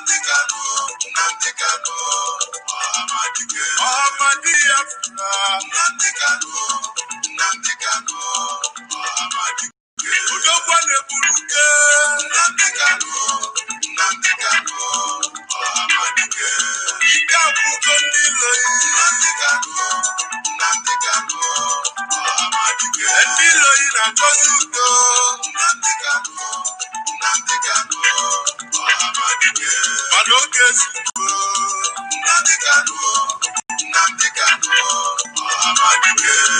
Nnamdi Kanu, BIAFRA, Nnamdi Kanu, Udogwa Neburuke, Nnamdi Kanu, Ika Bugo Ndiloi, Nnamdi Kanu, Ndiloi na Kosudo, Nnamdi Kanu, Manoke Sugo, Nnamdi Kanu,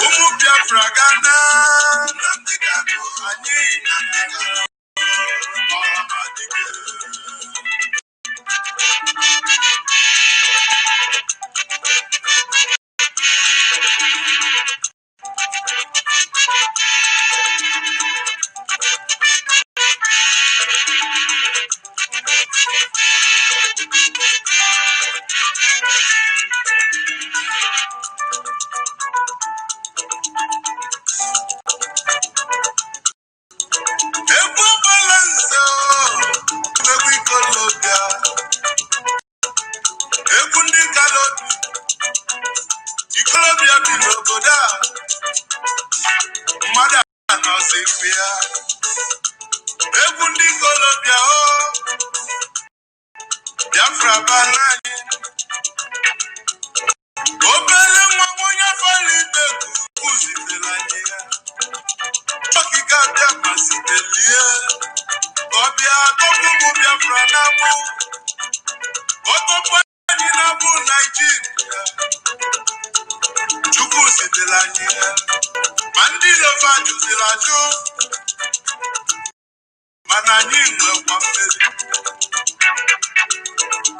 Umu BIAFRA Ghana, Nnamdi Kanu, Anyi, Ebu balance, Ebu Colombia, Ebu Nicalobi, Colombia Bilogoda, Mada no Sifia, Ebu Colombia, BIAFRA Banani, Obele Mamoya Falite, Kuzi de la Nia, Chokika Biafra Delia, Obia Kobu BIAFRA Nabu, Otopani Nabu Nigeria, Chukuzi de la Nia, Mandi Lova Juzilajo, Manani Mwapeli,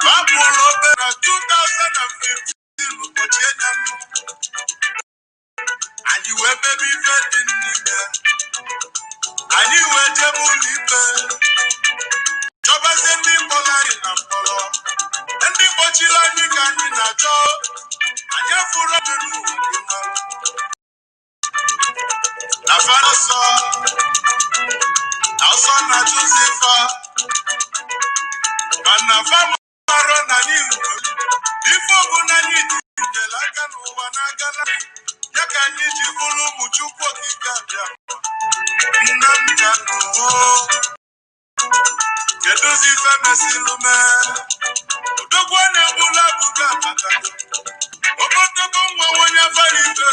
Babu Robera 2015, Ukotienyamu, and you were baby fed in Libya, and you were Jebu Libe, Jobas and Nipola in Apollo, and the Bochilani can in a job, and your full of the room. Nafana saw, our son Josepha, and Nafama Ronani, before Bunani, the Lakan Wanagana, Yakani Jibulu Muchuko Kikabia, Nnamdi Kanu, Kedozi Famesilume, Udogwa Nebula Buka Mataka, Obotoko Mwanya Farite,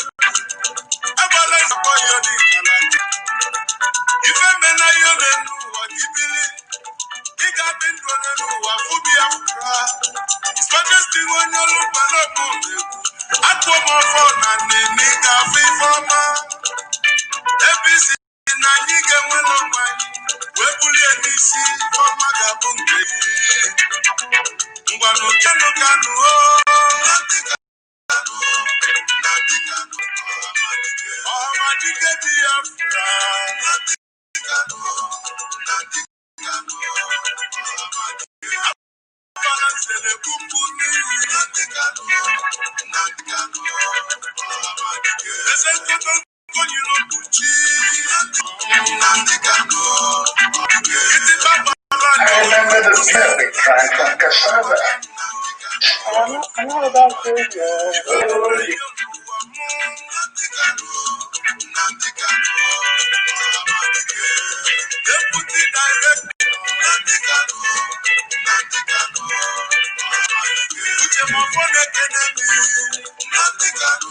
Abala Spoyoni Kalani, Ifemena Yolenu, Wakibili, Iga Bindolenu, Wafubiafra, His Majesty Wanyolu Palomo, Aquama Fona, Nika Fifoma, ABC, Naniga Welomai, Webuli Nisi, Foma Gabunke, Mbano Kanu Kanu, Nnamdi Kanu, Amadike BIAFRA, Nnamdi Kanu, Balance the Kumpuni, Nnamdi Kanu, Listen to the Konyuno Puchi, Nnamdi Kanu, I remember the perfect track of cassava. I know about this. Deputy Director, Nnamdi Kanu, Uchemofone Kenemi, Nnamdi Kanu,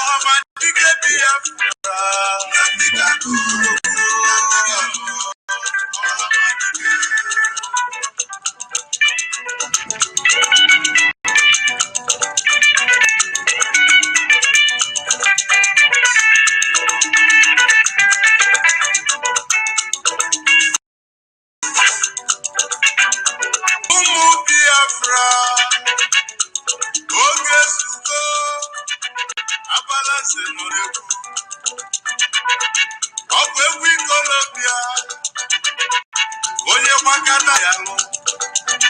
Amadike BIAFRA, Nnamdi Kanu. Umu BIAFRA, Oge Sugo, Abalance Norebu, Okwewi Colombia, Onye Wakana Yalo,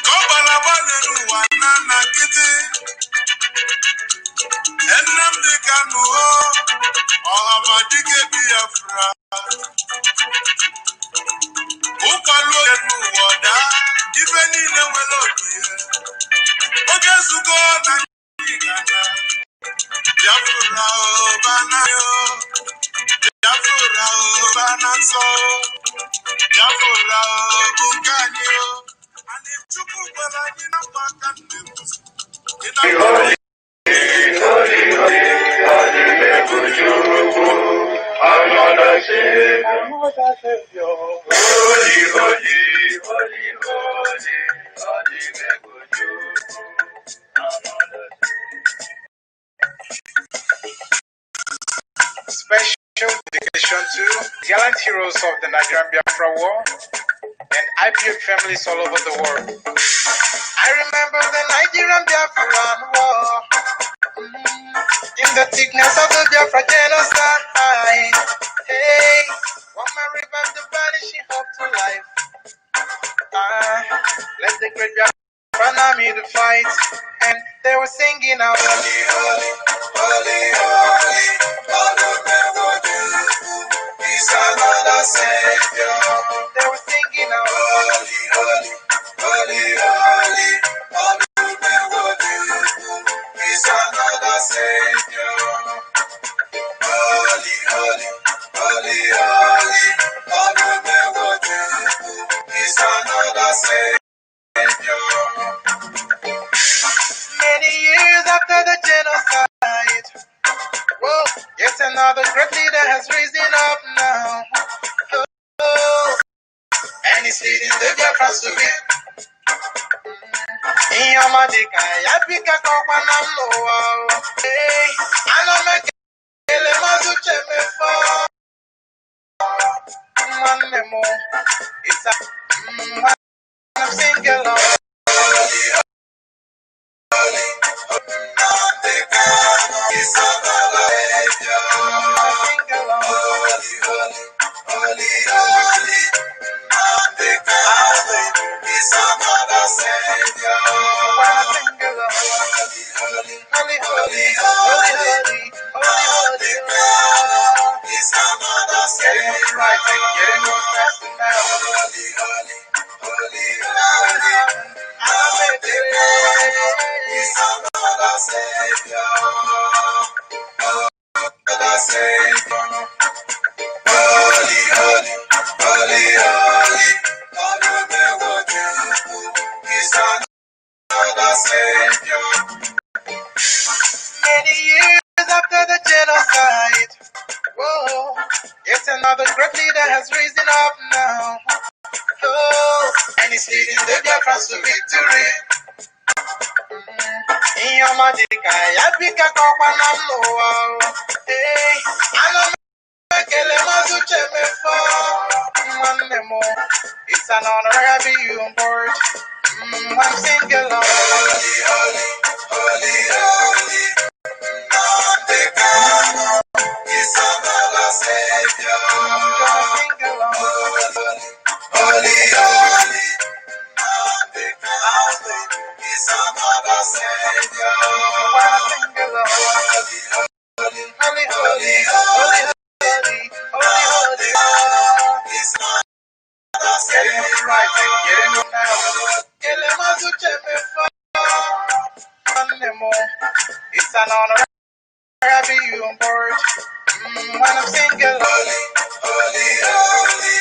Kobalabane Wanana Kiti, Nnamdi Kanu, Amadike BIAFRA, ụkwalụ n'ụwa ọda ife niile nwere obi oge zugo na Ghana Biafra bana yo Biafra bana so Biafra bunganyo ani chukwu gwara anyị na maka ndị Holy, holy, holy, holy, another Savior, holy, holy, holy, holy, Special dedication to gallant heroes of the Nigerian Biafra War and IPF families all over the world. I remember the Nigerian Biafran War, in the thickness of the Biafra genocide. Hey, one man revived the vanishing hope to life. Let the great Biafran army to fight, and they were singing out, holy, holy, holy, holy, he's another Savior. They were singing out, holy, holy, holy, holy, he's another Savior. Holy, holy, holy, holy, he's another Savior. Many years after the genocide, whoa, yet another great leader has risen up now. Oh, and he's leading the Biafrans to win. In your madika, yapika kokwana mloa. Hey, anameke ele mazuche mefo. Manemo, it's a man single. Many years after the genocide, whoa, yet another great leader has risen up now. Oh, and he's leading the Biafrans to victory. In your madika, yapika kokwana mloa. Hey, anamekele mazuche mefo. Manemo, it's an honor having you on board. I'm single. Holy, holy, holy, holy, Nnamdi Kanu is another Savior. Holy, holy, Nnamdi Kanu is another Savior. Holy, holy, holy, holy, holy, is another Savior. It's an honor having you on board. When I'm single, holy, holy, holy,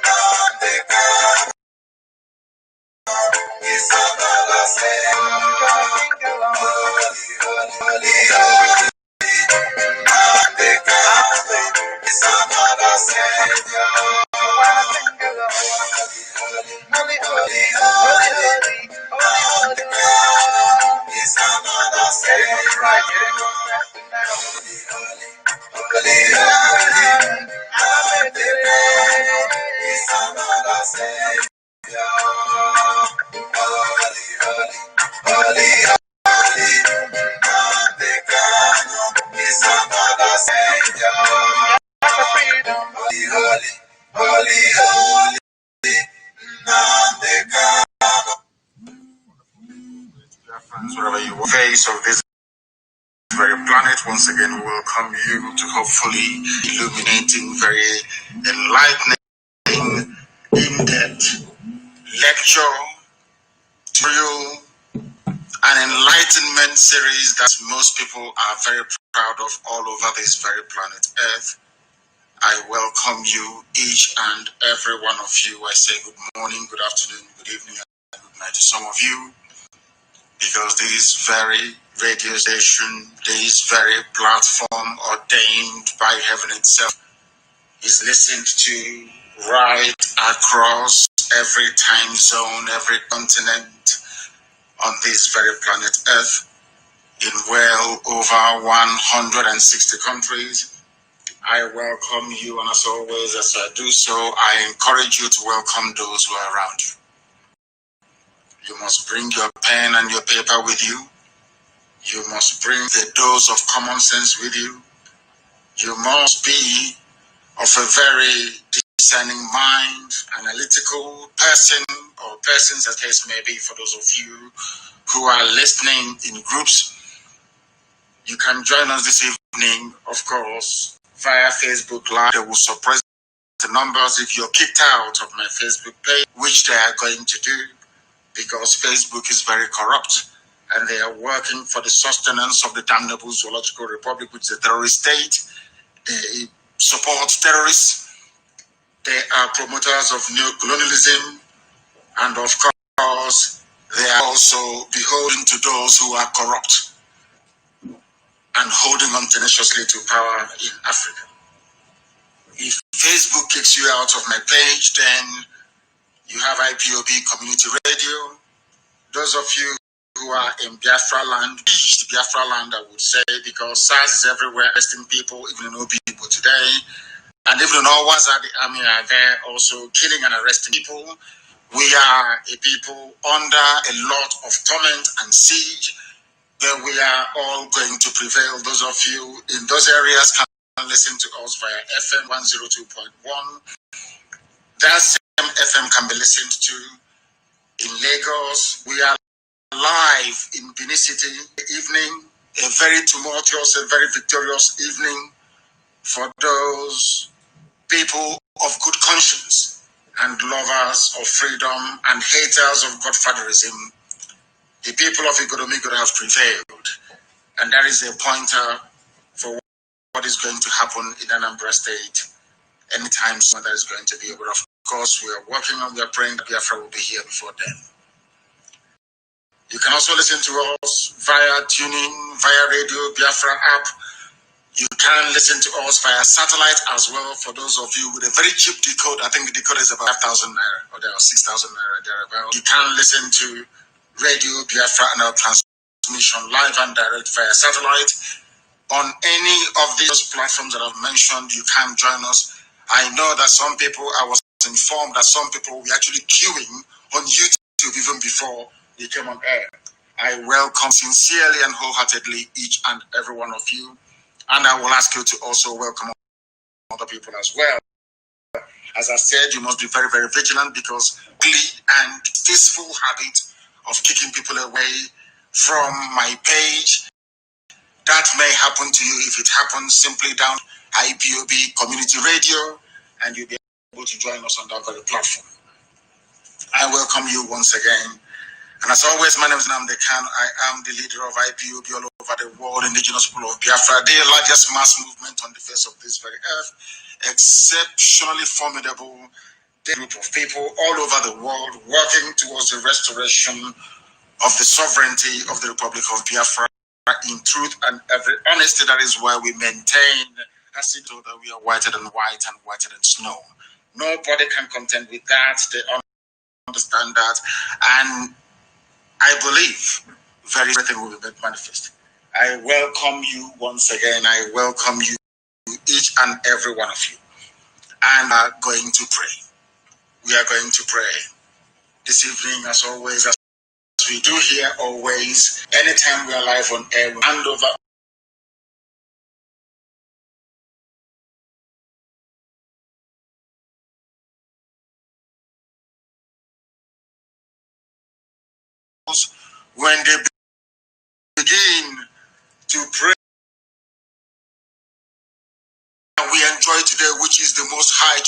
Nnamdi Kanu is another Savior. Holy, holy, Nnamdi Kanu is another Savior. Holy, holy, holy, is another Savior. Holy, is another Savior. Holy, Nnamdi Kanu is another Savior. Holy, Nnamdi Kanu. Wherever you face of this very planet, once again we welcome you to hopefully illuminating, very enlightening, in-depth lecture, tutorial, an enlightenment series that most people are very proud of all over this very planet Earth. I welcome you, each and every one of you. I say good morning, good afternoon, good evening, and good night to some of you, because this very radio station, this very platform ordained by heaven itself, is listened to right across every time zone, every continent on this very planet Earth, in well over 160 countries. I welcome you, and as always, as I do so, I encourage you to welcome those who are around you. You must bring your pen and your paper with you. You must bring a dose of common sense with you. You must be of a very discerning mind, analytical person, or persons, as the case may be, for those of you who are listening in groups. You can join us this evening, of course, via Facebook Live. They will suppress the numbers if you're kicked out of my Facebook page, which they are going to do, because Facebook is very corrupt, and they are working for the sustenance of the damnable Zoological Republic, which is a terrorist state. They support terrorists. They are promoters of neocolonialism, and of course, they are also beholden to those who are corrupt and holding on tenaciously to power in Africa. If Facebook kicks you out of my page, then you have IPOB Community Radio. Those of you who are in Biafra land, Biafra land, I would say, because SARS is everywhere, arresting people, even though people today. And even though the army are there also killing and arresting people, we are a people under a lot of torment and siege, but we are all going to prevail. Those of you in those areas can listen to us via FM 102.1. That same FM can be listened to in Lagos. We are live in Benin City evening, a very tumultuous, a very victorious evening for those people of good conscience and lovers of freedom and haters of godfatherism. The people of Igoromigo have prevailed, and that is a pointer for what is going to happen in Anambra State anytime soon. That is going to be, but of course we are working on, we are praying that BIAFRA will be here before then. You can also listen to us via tuning, via radio, BIAFRA app. You can listen to us via satellite as well, for those of you with a very cheap decoder. I think the decoder is about 5,000 naira, or there are 6,000 naira thereabout. You can listen to Radio Biafra and our transmission live and direct via satellite. On any of these platforms that I've mentioned, you can join us. I know that some people, I was informed that some people were actually queuing on YouTube even before they came on air. I welcome sincerely and wholeheartedly each and every one of you. And I will ask you to also welcome other people as well. As I said, you must be very, very vigilant, because ugly and distasteful habit of kicking people away from my page, that may happen to you. If it happens, simply down IPOB Community Radio, and you'll be able to join us on that very platform. I welcome you once again. And as always, my name is Nnamdi. I am the leader of IPOB all over the world, indigenous people of Biafra, the largest mass movement on the face of this very earth, exceptionally formidable group of people all over the world working towards the restoration of the sovereignty of the Republic of Biafra in truth and every honesty. That is why we maintain, as it told, that we are whiter than white and whiter than snow. Nobody can contend with that. They understand that. And I believe everything will be made manifest. I welcome you once again. I welcome you, each and every one of you. And we are going to pray. We are going to pray this evening, as always, as we do here always. Anytime we are live on air, we hand over when they begin to pray. We enjoy today, which is the most high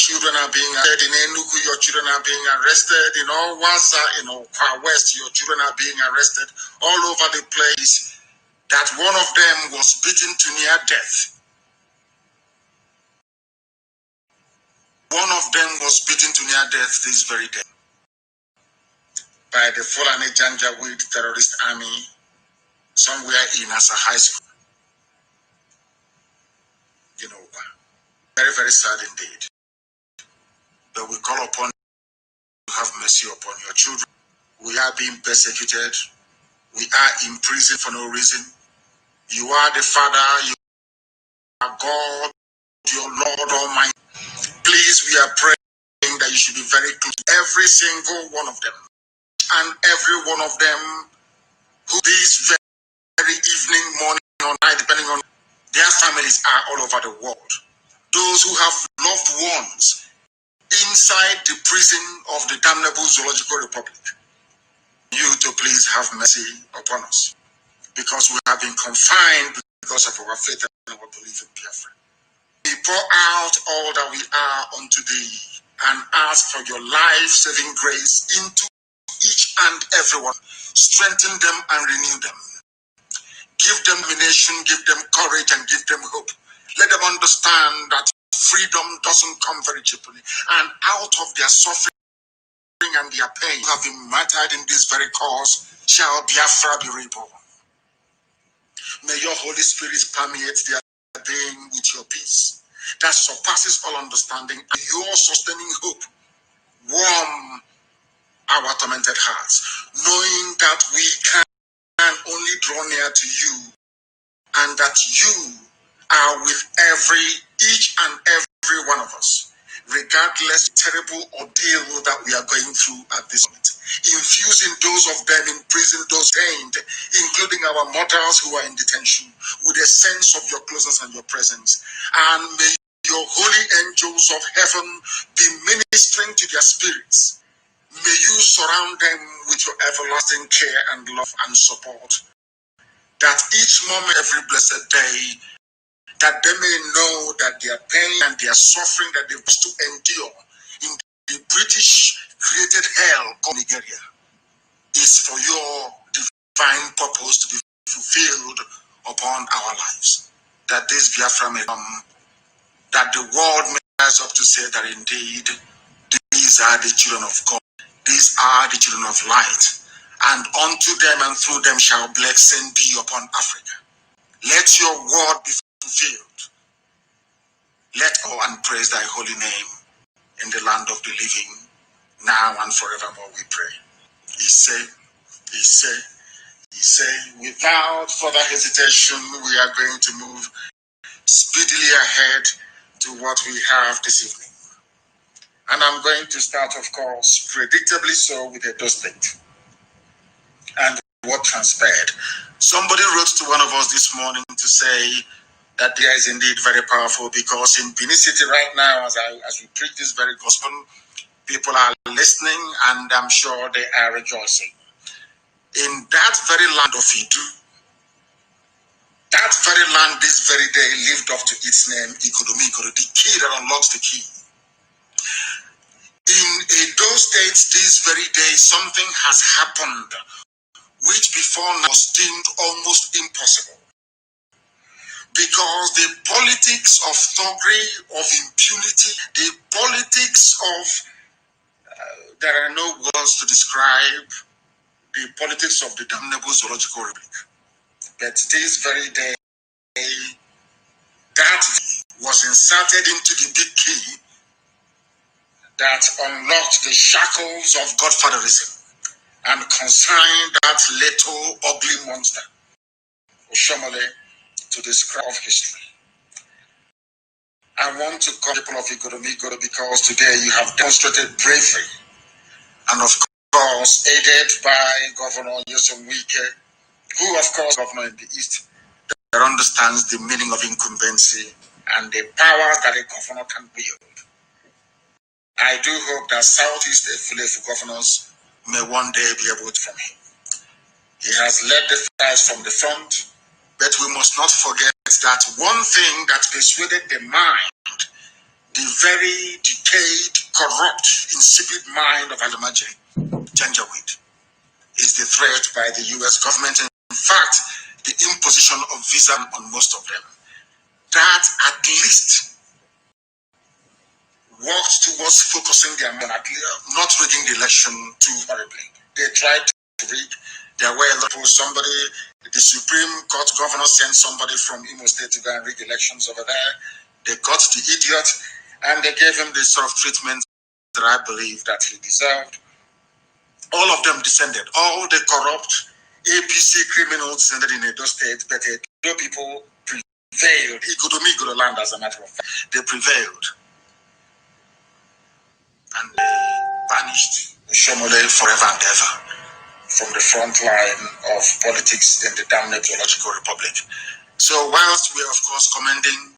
children are being arrested. In Enugu, your children are being arrested. In Owaza, in Okwa West, your children are being arrested. All over the place. That one of them was beaten to near death. One of them was beaten to near death this very day by the Fulani Janjaweed terrorist army somewhere in Asa High School. You know, very, very sad indeed. But we call upon you to have mercy upon your children. We are being persecuted. We are in prison for no reason. You are the Father. You are God, your Lord Almighty. Please, we are praying that you should be very close to every single one of them. And every one of them who this very evening, morning, or night, depending on their families, are all over the world. Those who have loved ones inside the prison of the damnable Zoological Republic. You to please have mercy upon us, because we have been confined because of our faith and our belief in BIAFRA. We pour out all that we are unto thee and ask for your life-saving grace into each and every one. Strengthen them and renew them. Give them determination, give them courage, and give them hope. Let them understand that freedom doesn't come very cheaply, and out of their suffering and their pain, who have been martyred in this very cause, shall BIAFRA be reborn. May your Holy Spirit permeate their being with your peace that surpasses all understanding, and your sustaining hope warm our tormented hearts, knowing that we can only draw near to you, and that you are with each and every one of us, regardless of the terrible ordeal that we are going through at this moment. Infusing those of them in prison, those detained, including our mothers who are in detention, with a sense of your closeness and your presence. And may your holy angels of heaven be ministering to their spirits. May you surround them with your everlasting care and love and support, that each moment, every blessed day, that they may know that their pain and their suffering that they used to endure in the British created hell called Nigeria is for your divine purpose to be fulfilled upon our lives. That this BIAFRA may come, that the world may rise up to say that indeed these are the children of God. These are the children of light, and unto them and through them shall blessing be upon Africa. Let your word be fulfilled. Let all and praise thy holy name in the land of the living, now and forevermore we pray. He say, without further hesitation, we are going to move speedily ahead to what we have this evening. And I'm going to start, of course, predictably so, with Edo State and what transpired. Somebody wrote to one of us this morning to say that there is indeed very powerful, because in Benin City right now, as we preach this very gospel, people are listening, and I'm sure they are rejoicing. In that very land of Idu, that very land this very day lived up to its name, Ikodomi, the key that unlocks the key. In Edo State this very day, something has happened which before now was deemed almost impossible. Because the politics of thuggery, of impunity, the politics of, there are no words to describe, the politics of the damnable Zoological Republic. But this very day, that was inserted into the big key that unlocked the shackles of godfatherism and consigned that little ugly monster, Oshomole, to the scrap of history. I want to call people of Igoromigodo because today you have demonstrated bravery, and of course aided by Governor Nyesom Wike, who of course Governor in the East, that understands the meaning of incumbency and the powers that a governor can wield. I do hope that Southeast Efulefu governors may one day be able to from him. He has led the fight from the front, but we must not forget that one thing that persuaded the mind the very decayed, corrupt, insipid mind of Alamajiri, Janjaweed, is the threat by the US government. In fact, the imposition of visa on most of them. That at least worked towards focusing their mind on not rigging the election too horribly. They tried to rig. There were a lot of somebody, the Supreme Court governor sent somebody from Imo State to go and rig elections over there. They got the idiot and they gave him the sort of treatment that I believe that he deserved. All of them descended. All the corrupt APC criminals descended in Edo State, but Edo people prevailed. Igudomi land, as a matter of fact. They prevailed. And they banished Shomole forever and ever from the front line of politics in the damned Zoological Republic. So whilst we are, of course, commending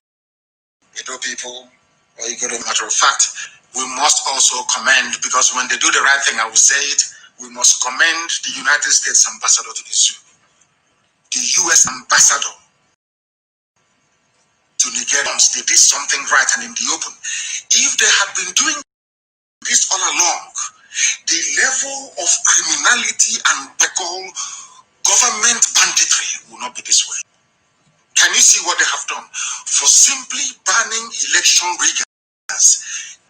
Edo people, or Igodo, matter of fact, we must also commend, because when they do the right thing, I will say it, we must commend the United States ambassador to the zoo, the US ambassador to Nigeria. They did something right and in the open. If they had been doing this all along, the level of criminality and government banditry will not be this way. Can you see what they have done? For simply banning election riggers,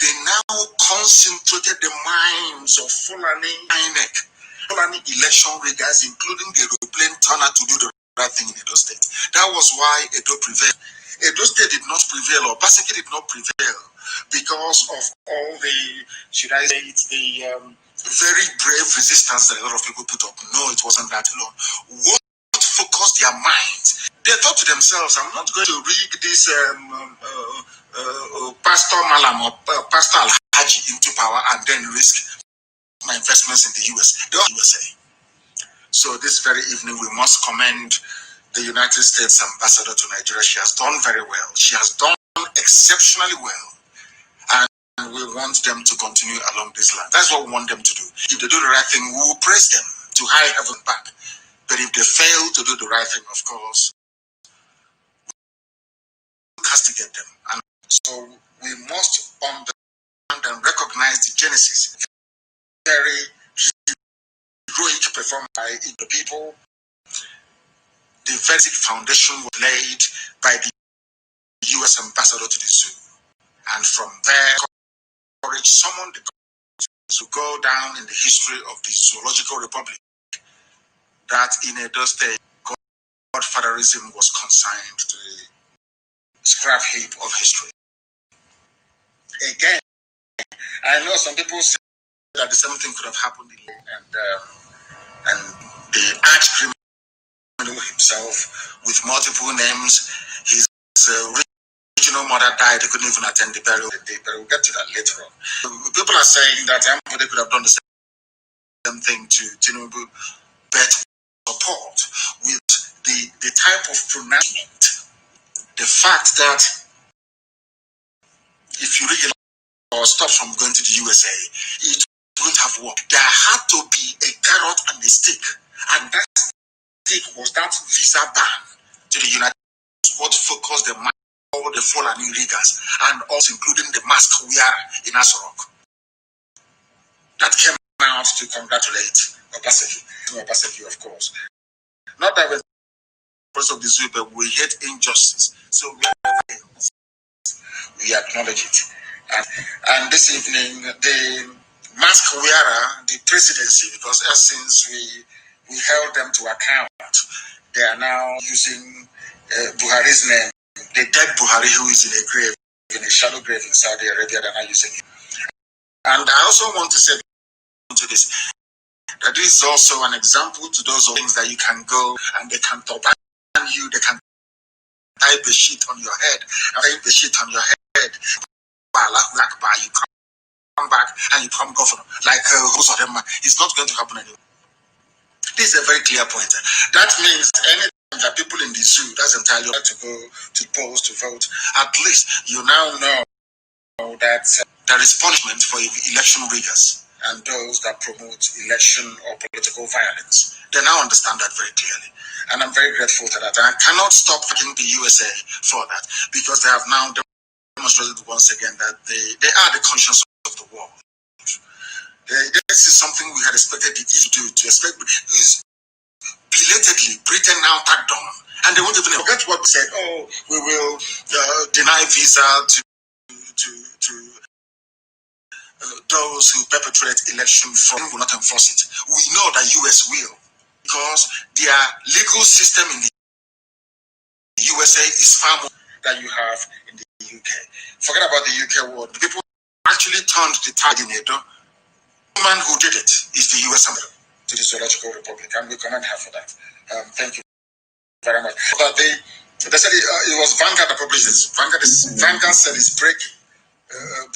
they now concentrated the minds of Fulani INEC, Fulani election riggers, including the aeroplane turner, to do the right thing in Edo State. That was why Edo prevailed. Edo State did not prevail, or Basiki did not prevail, because of all the, should I say it, the very brave resistance that a lot of people put up. No, it wasn't that alone. What focused their minds? They thought to themselves, I'm not going to rig this Pastor Malam or Pastor Al-Haji into power and then risk my investments in the US. They are USA. So this very evening, we must commend the United States ambassador to Nigeria. She has done very well. She has done exceptionally well. And we want them to continue along this line. That's what we want them to do. If they do the right thing, we will praise them to high heaven back. But if they fail to do the right thing, of course, we castigate them. And so we must understand and recognize the genesis. Very heroic performance by the people. The very foundation was laid by the US ambassador to the zoo. And from there, courage summoned the to go down in the history of the Zoological Republic, that in Edo State, godfatherism was consigned to the scrap heap of history. Again, I know some people say that the same thing could have happened, and the arch criminal himself, with multiple names, his original mother died. They couldn't even attend the burial the day, but we'll get to that later on. People are saying that they could have done the same thing to Tinubu, but support with the type of pronouncement, the fact that if you read or stop from going to the USA, it wouldn't have worked. There had to be a carrot and a stick, and that stick was that visa ban to the United States. What focused the mind all the Fulani riggers, and also including the mask wearer in Asorok, that came out to congratulate Obaseki, of course. Not that we're because of the zoo, but we hate injustice, so we acknowledge it. And this evening, the mask wearer, the presidency, because since we held them to account, they are now using Buhari's name. The dead Buhari, who is in a grave, in a shallow grave in Saudi Arabia, they're not using it. And I also want to say to this, that this is also an example to those things that you can go and they can turban you, they can type a sheet on your head, type a sheet on your head, you come back and you become governor, like most of them. It's not going to happen anymore. This is a very clear point. That means anything that people in the zoo, that's entirely right to go to polls to vote. At least you now know that there is punishment for election riggers and those that promote election or political violence. They now understand that very clearly. And I'm very grateful to that. I cannot stop thanking the USA for that, because they have now demonstrated once again that they are the conscience of the world. This is something we had expected the EU to do. To expect is belatedly Britain now tagged on, and they won't even forget what we said. Oh, we will deny visa to those who perpetrate election fraud. Will not enforce it. We know that US will, because their legal system in the USA is far more than you have in the UK. Forget about the UK world. The people actually turned the tide in Edo. The man who did it is the US ambassador to the Zoological Republic, and we commend her for that. Thank you very much. But they said it was Vanguard that published this. Vanguard said it's breaking.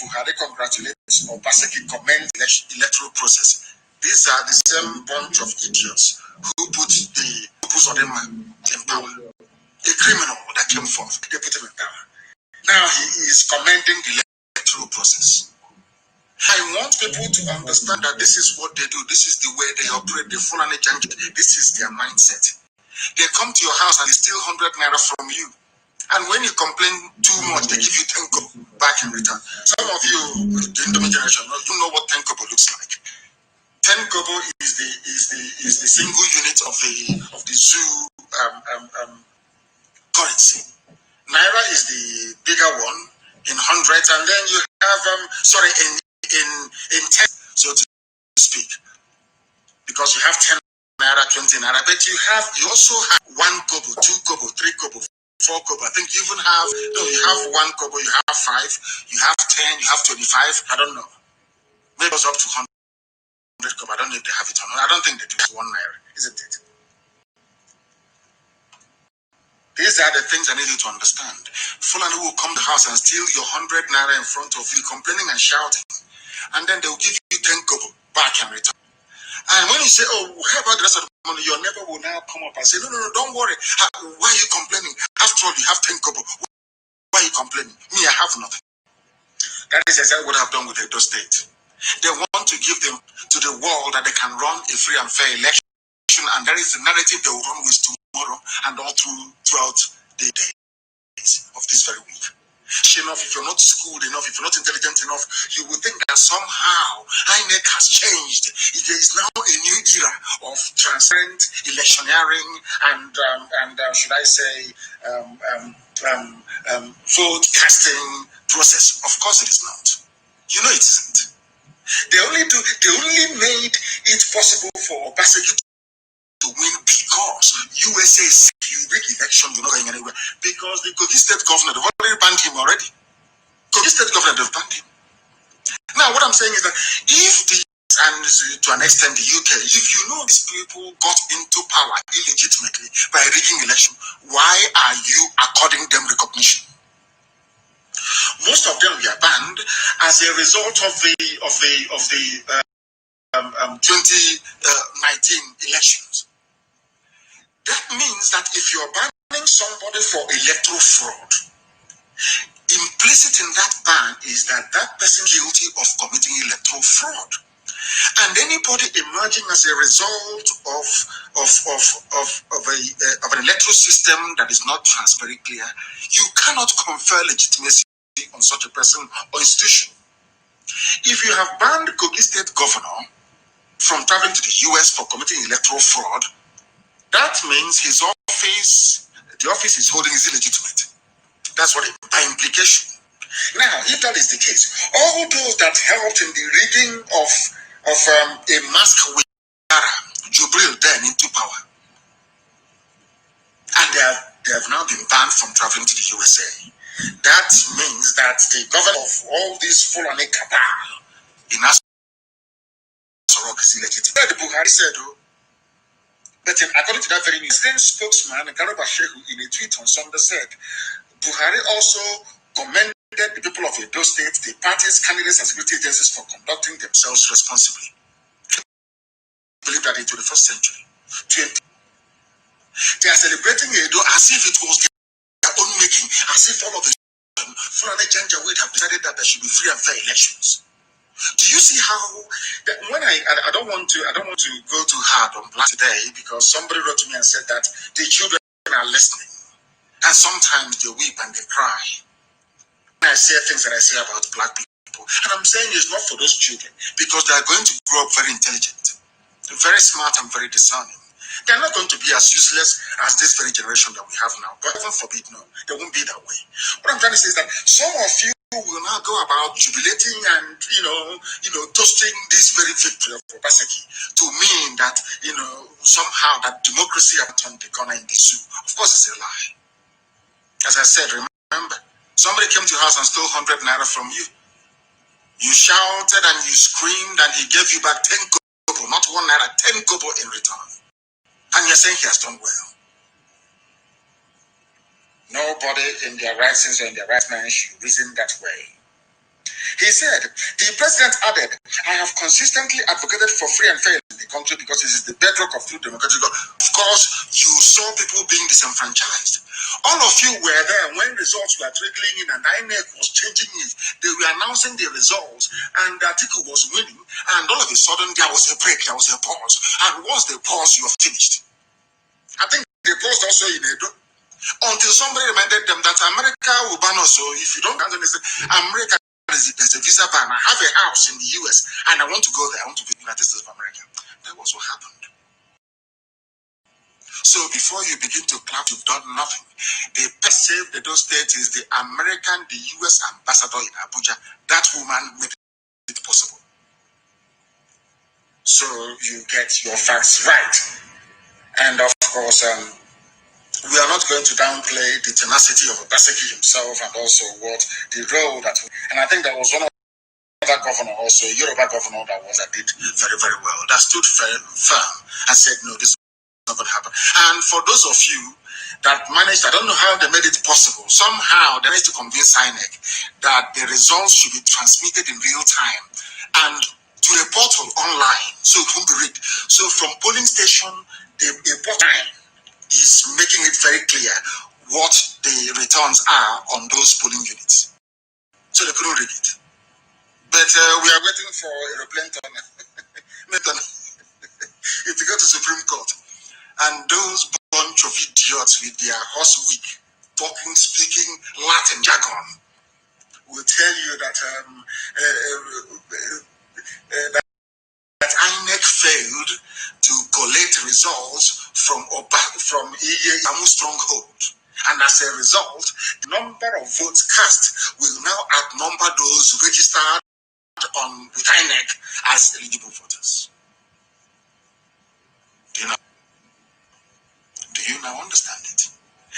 Buhari congratulates Obaseki commend electoral process. These are the same bunch of idiots who put Uzodinma in power. A criminal that came forth, they put him in power. Now he is commending the electoral process. I want people to understand that this is what they do. This is the way they operate. They full and this is their mindset. They come to your house and they steal 100 naira from you. And when you complain too much, they give you 10 kobo back in return. Some of you, the Indomie generation, you know what 10 kobo looks like. 10 kobo is the single unit of the zoo currency. Naira is the bigger one in hundreds, and then you have in 10, so to speak, because you have 10 naira, 20 naira, but you also have 1 kobo, 2 kobo, 3 kobo, 4 kobo. I think you even have you have 1 kobo, you have 5, you have 10, you have 25. I don't know. Maybe it was up to 100 kobo. I don't know if they have it or not. I don't think they do. 1 naira, isn't it? These are the things I need you to understand. Fulani will come to the house and steal your 100 naira in front of you, complaining and shouting. And then they'll give you 10 kobo back in return. And when you say, oh, how about the rest of the money? Your neighbor will now come up and say, no, don't worry. Why are you complaining? After all, you have 10 kobo. Why are you complaining? Me, I have nothing. That is exactly what I've done with Edo State. They want to give them to the world that they can run a free and fair election. And that is the narrative they will run with tomorrow and all throughout the days of this very week. Enough, if you're not schooled enough, if you're not intelligent enough, you will think that somehow INEC has changed. There is now a new era of transparent electioneering and should I say, vote casting process. Of course, it is not. You know it isn't. They only made it possible for Obaseki to win because USA said you rig election, you're not going anywhere. Because the Kogi State governor, they've already banned him already. Kogi State governor, they've banned him. Now, what I'm saying is that if and to an extent the UK, if you know these people got into power illegitimately by rigging election, why are you according them recognition? Most of them were banned as a result of the 2019 elections. That means that if you're banning somebody for electoral fraud, implicit in that ban is that that person is guilty of committing electoral fraud. And anybody emerging as a result of an electoral system that is not transparent clear, you cannot confer legitimacy on such a person or institution. If you have banned Kogi State governor from traveling to the US for committing electoral fraud, that means the office is holding is illegitimate. That's what by implication. Now, if that is the case, all those that helped in the rigging of a mask wearer, Jubril, then into power, and they have now been banned from traveling to the USA. That means that the government of all these Fulani cabal in Asorok is illegitimate. The Buhari said, but according to that very news, then spokesman Garuba Shehu in a tweet on Sunday said, Buhari also commended the people of Edo State, the parties, candidates, and security agencies for conducting themselves responsibly. I believe that in the 21st century, they are celebrating Edo as if it was their own making, as if all of the Fulani Janjaweed have decided that there should be free and fair elections. Do you see how that when I don't want to go too hard on Black today, because somebody wrote to me and said that the children are listening and sometimes they weep and they cry. I say things that I say about black people. And I'm saying it's not for those children because they are going to grow up very intelligent, very smart and very discerning. They're not going to be as useless as this very generation that we have now. God heaven forbid, no, they won't be that way. What I'm trying to say is that some of you will now go about jubilating and toasting this very victory of Obaseki to mean that somehow that democracy has turned the corner in the zoo. Of course, it's a lie. As I said, remember, somebody came to your house and stole 100 naira from you. You shouted and you screamed and he gave you back 10 kobo, not 1 naira, 10 kobo in return. And you're saying he has done well. Nobody in their right sense or in their right mind should reason that way. He said, the president added, I have consistently advocated for free and fair in the country because it is the bedrock of true democratic. Of course, you saw people being disenfranchised. All of you were there when results were trickling in and INEC was changing it. They were announcing the results and the article was winning. And all of a sudden, there was a break, there was a pause. And once they paused, you are finished. I think they paused also in Edo. Until somebody reminded them that America will ban us. So if you don't answer this, America, there's a visa ban. I have a house in the US and I want to go there. I want to be in the United States of America. That was what happened. So before you begin to clap, you've done nothing. The best saved Edo State is the US ambassador in Abuja. That woman made it possible. So you get your facts right. And of course, we are not going to downplay the tenacity of Obaseki himself and also the role that and I think there was one other governor also, a Yoruba governor that did very, very well, that stood firm and said, no, this is not going to happen. And for those of you that managed, I don't know how they made it possible, somehow they managed to convince INEC that the results should be transmitted in real time and to a portal online, so it won't be rigged. So from polling station, the portal is making it very clear what the returns are on those polling units. So they couldn't read it. But we are waiting for aeroplane turn. If you go to Supreme Court, and those bunch of idiots with their horse wig, speaking Latin jargon, will tell you that that INEC failed to collate results from Iyamu stronghold. And as a result, the number of votes cast will now outnumber those registered with INEC as eligible voters. Do you now understand it?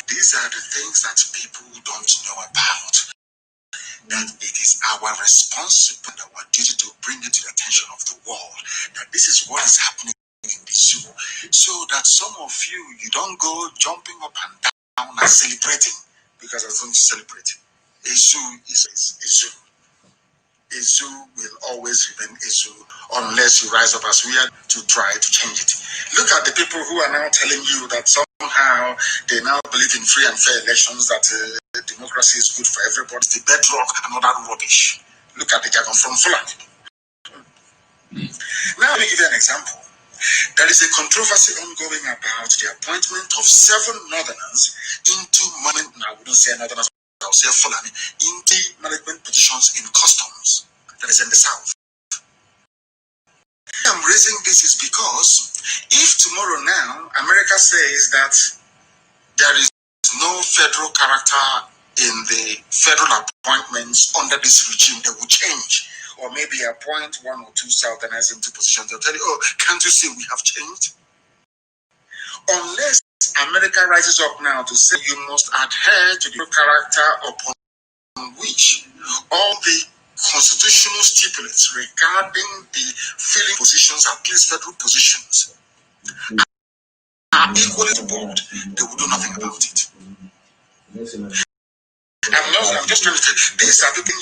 These are the things that people don't know about. That it is our responsibility and our duty to bring it to the attention of the world that this is what is happening in the zoo, so that some of you don't go jumping up and down and celebrating because I was going to celebrate. A zoo is a zoo. A zoo will always remain a zoo unless you rise up as we are to try to change it. Look at the people who are now telling you that somehow they now believe in free and fair elections, that democracy is good for everybody, the bedrock and all that rubbish. Look at the jargon from Fulani. Now let me give you an example. There is a controversy ongoing about the appointment of 7 northerners into management. Now we don't say northerners, I'll say Fulani, into management positions in customs that is in the south. I'm raising this is because if tomorrow now America says that there is no federal character in the federal appointments under this regime, they will change. Or maybe appoint 1 or 2 southerners into positions. They'll tell you, oh, can't you see we have changed? Unless America rises up now to say you must adhere to the character upon which all the constitutional stipulates regarding the filling positions, at least federal positions, are equally to board, they will do nothing about it. I'm just trying to say, these are people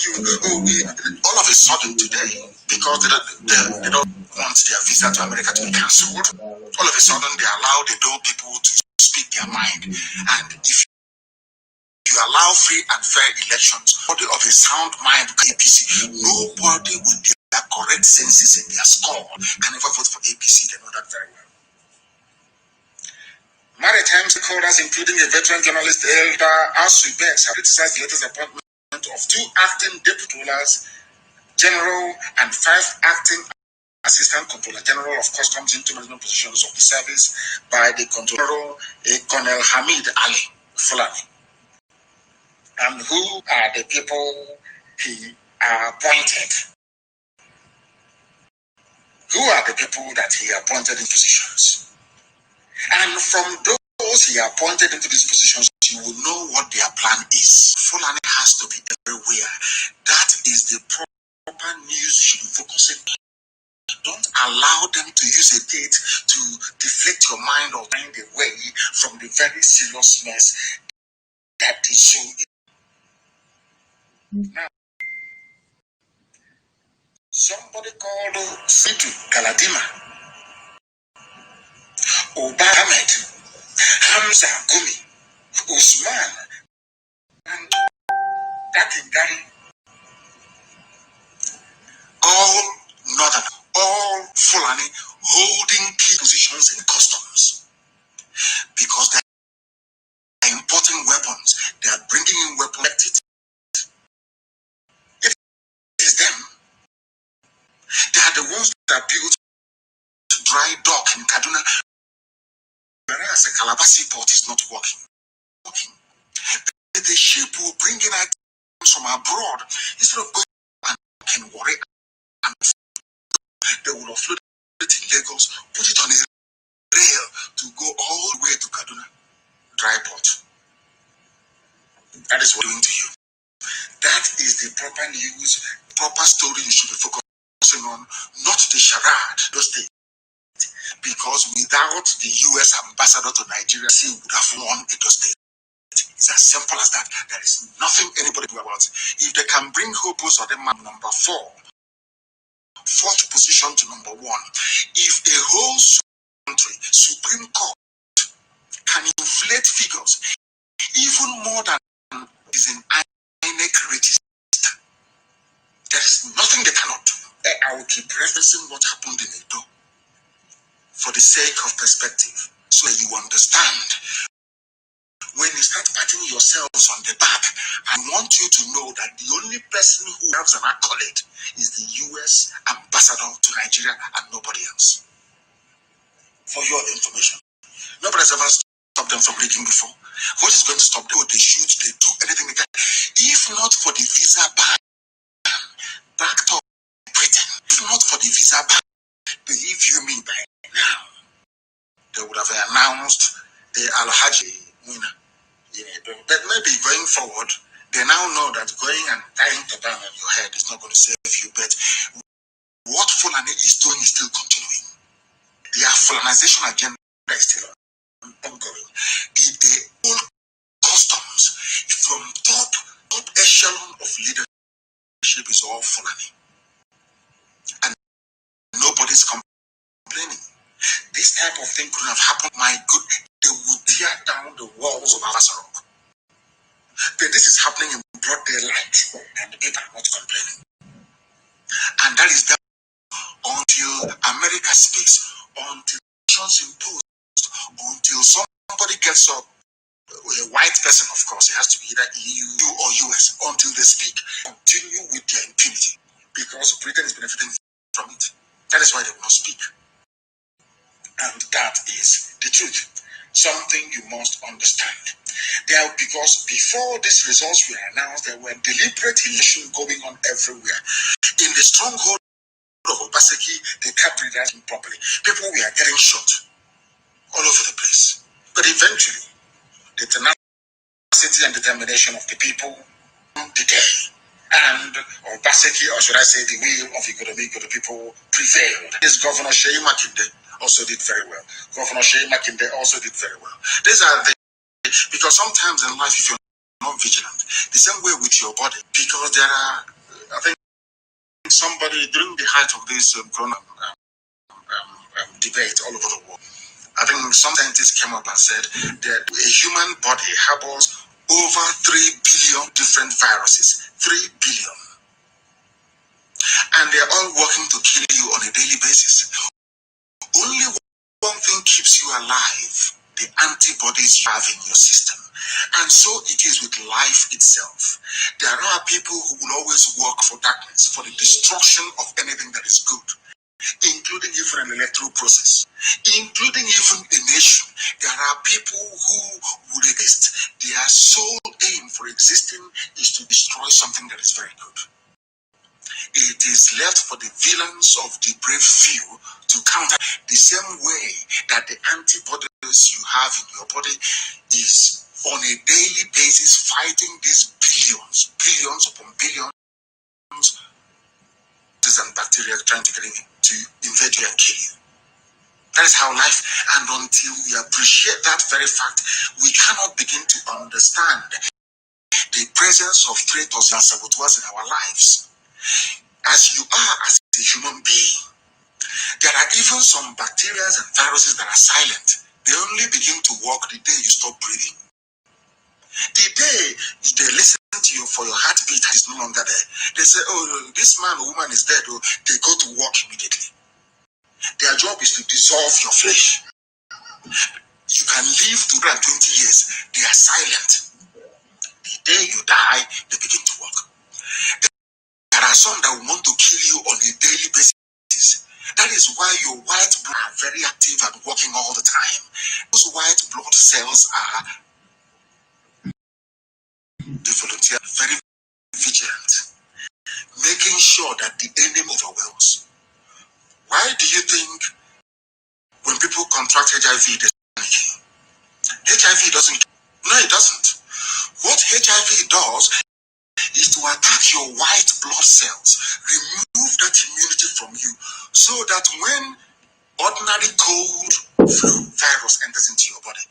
all of a sudden today, because they don't want their visa to America to be cancelled, all of a sudden they allow the Edo people to speak their mind. And if you allow free and fair elections, nobody of a sound mind, APC, nobody with their correct senses in their skull can ever vote for APC. They know that very well. Maritime stakeholders, including a veteran journalist, Elder Asubex, have criticized the latest appointment of 2 acting deputy controllers general and 5 acting assistant controller general of customs into management positions of the service by the controller Colonel Hamid Ali Fulani. And who are the people he appointed? Who are the people that he appointed in positions? And from those he appointed into these positions, you will know what their plan is. Fulani has to be everywhere. That is the proper news you should be focusing on. Don't allow them to use a date to deflect your mind or find a way from the very serious mess that is so. Now, somebody called Situ Galadima, Oba Ahmed, Hamza Gumi, Usman, and Dakingari, all northern, all Fulani holding key positions in customs because they are importing weapons. They are bringing in weapons. It is them. They are the ones that built dry dock in Kaduna, whereas the Calabar seaport is not working. The ship will bring in items from abroad instead of going and worry. And they will offload it in Lagos, put it on a rail to go all the way to Kaduna dry port. That is what we're doing to you. That is the proper news, proper story you should be focusing on, not the charade, those things. Because without the US ambassador to Nigeria, he would have won Edo State. It's as simple as that. There is nothing anybody do about it. If they can bring Hopos or them number 4, 4th position to number 1, if a whole country, Supreme Court, can inflate figures even more than is in INEC register, there is nothing they cannot do. I will keep referencing what happened in Edo for the sake of perspective, so that you understand. When you start patting yourselves on the back, I want you to know that the only person who has an accolade is the US ambassador to Nigeria and nobody else. For your information, nobody has ever stopped them from breaking before. What is going to stop them? They shoot, they do anything they can. If not for the visa ban, backed up Britain, if not for the visa ban, believe you me, by now, they would have announced the Al-Hajj winner. But maybe going forward, they now know that going and tying turban on your head is not going to save you. But what Fulani is doing is still continuing. Their Fulanization agenda is still ongoing. The old customs from top echelon of leadership is all Fulani. And nobody's complaining. This type of thing could have happened, my good. They would tear down the walls of Avasarok. But this is happening in broad daylight, and the people are not complaining. And that is that until America speaks, until sanctions imposed, until somebody gets up, a white person, of course, it has to be either EU or US, until they speak, continue with their impunity. Because Britain is benefiting from it. That is why they will not speak. And that is the truth. Something you must understand. Because before these results were announced, there were deliberate elections going on everywhere. In the stronghold of Obaseki, they kept reading properly. People were getting shot all over the place. But eventually, the tenacity and determination of the people the day. And Obaseki, or should I say the will of the people prevailed. This Governor Sheyi Makinde also did very well. Governor Sheyi Makinde also did very well. These are the, because sometimes in life, if you're not vigilant, the same way with your body, because there are, I think somebody during the height of this corona debate all over the world, I think some scientists came up and said that a human body harbors over 3 billion different viruses. 3 billion. And they're all working to kill you on a daily basis. Only one thing keeps you alive. the antibodies you have in your system. And so it is with life itself. There are people who will always work for darkness, for the destruction of anything that is good, including even an electoral process, including even a nation. There are people who would exist. Their sole aim for existing is to destroy something that is very good. It is left for the villains of the brave few to counter, the same way that the antibodies you have in your body is on a daily basis fighting these billions upon billions and bacteria trying to get in to invade you and kill you. That is how life, and until we appreciate that very fact, we cannot begin to understand the presence of traitors and saboteurs in our lives. As you are as a human being, there are even some bacteria and viruses that are silent. They only begin to work the day you stop breathing. The day they listen to you for your heartbeat is no longer there. They say, oh, this man or woman is dead. Oh, they go to work immediately. Their job is to dissolve your flesh. You can live to 120 years. They are silent. The day you die, they begin to work. There are some that will want to kill you on a daily basis. That is why your white blood are very active and working all the time. Those white blood cells are the volunteer, very vigilant, making sure that the enemy overwhelms. Why do you think when people contract HIV, they're panicking? HIV doesn't. No, it doesn't. What HIV does is to attack your white blood cells, remove that immunity from you, so that when ordinary cold flu virus enters into your body,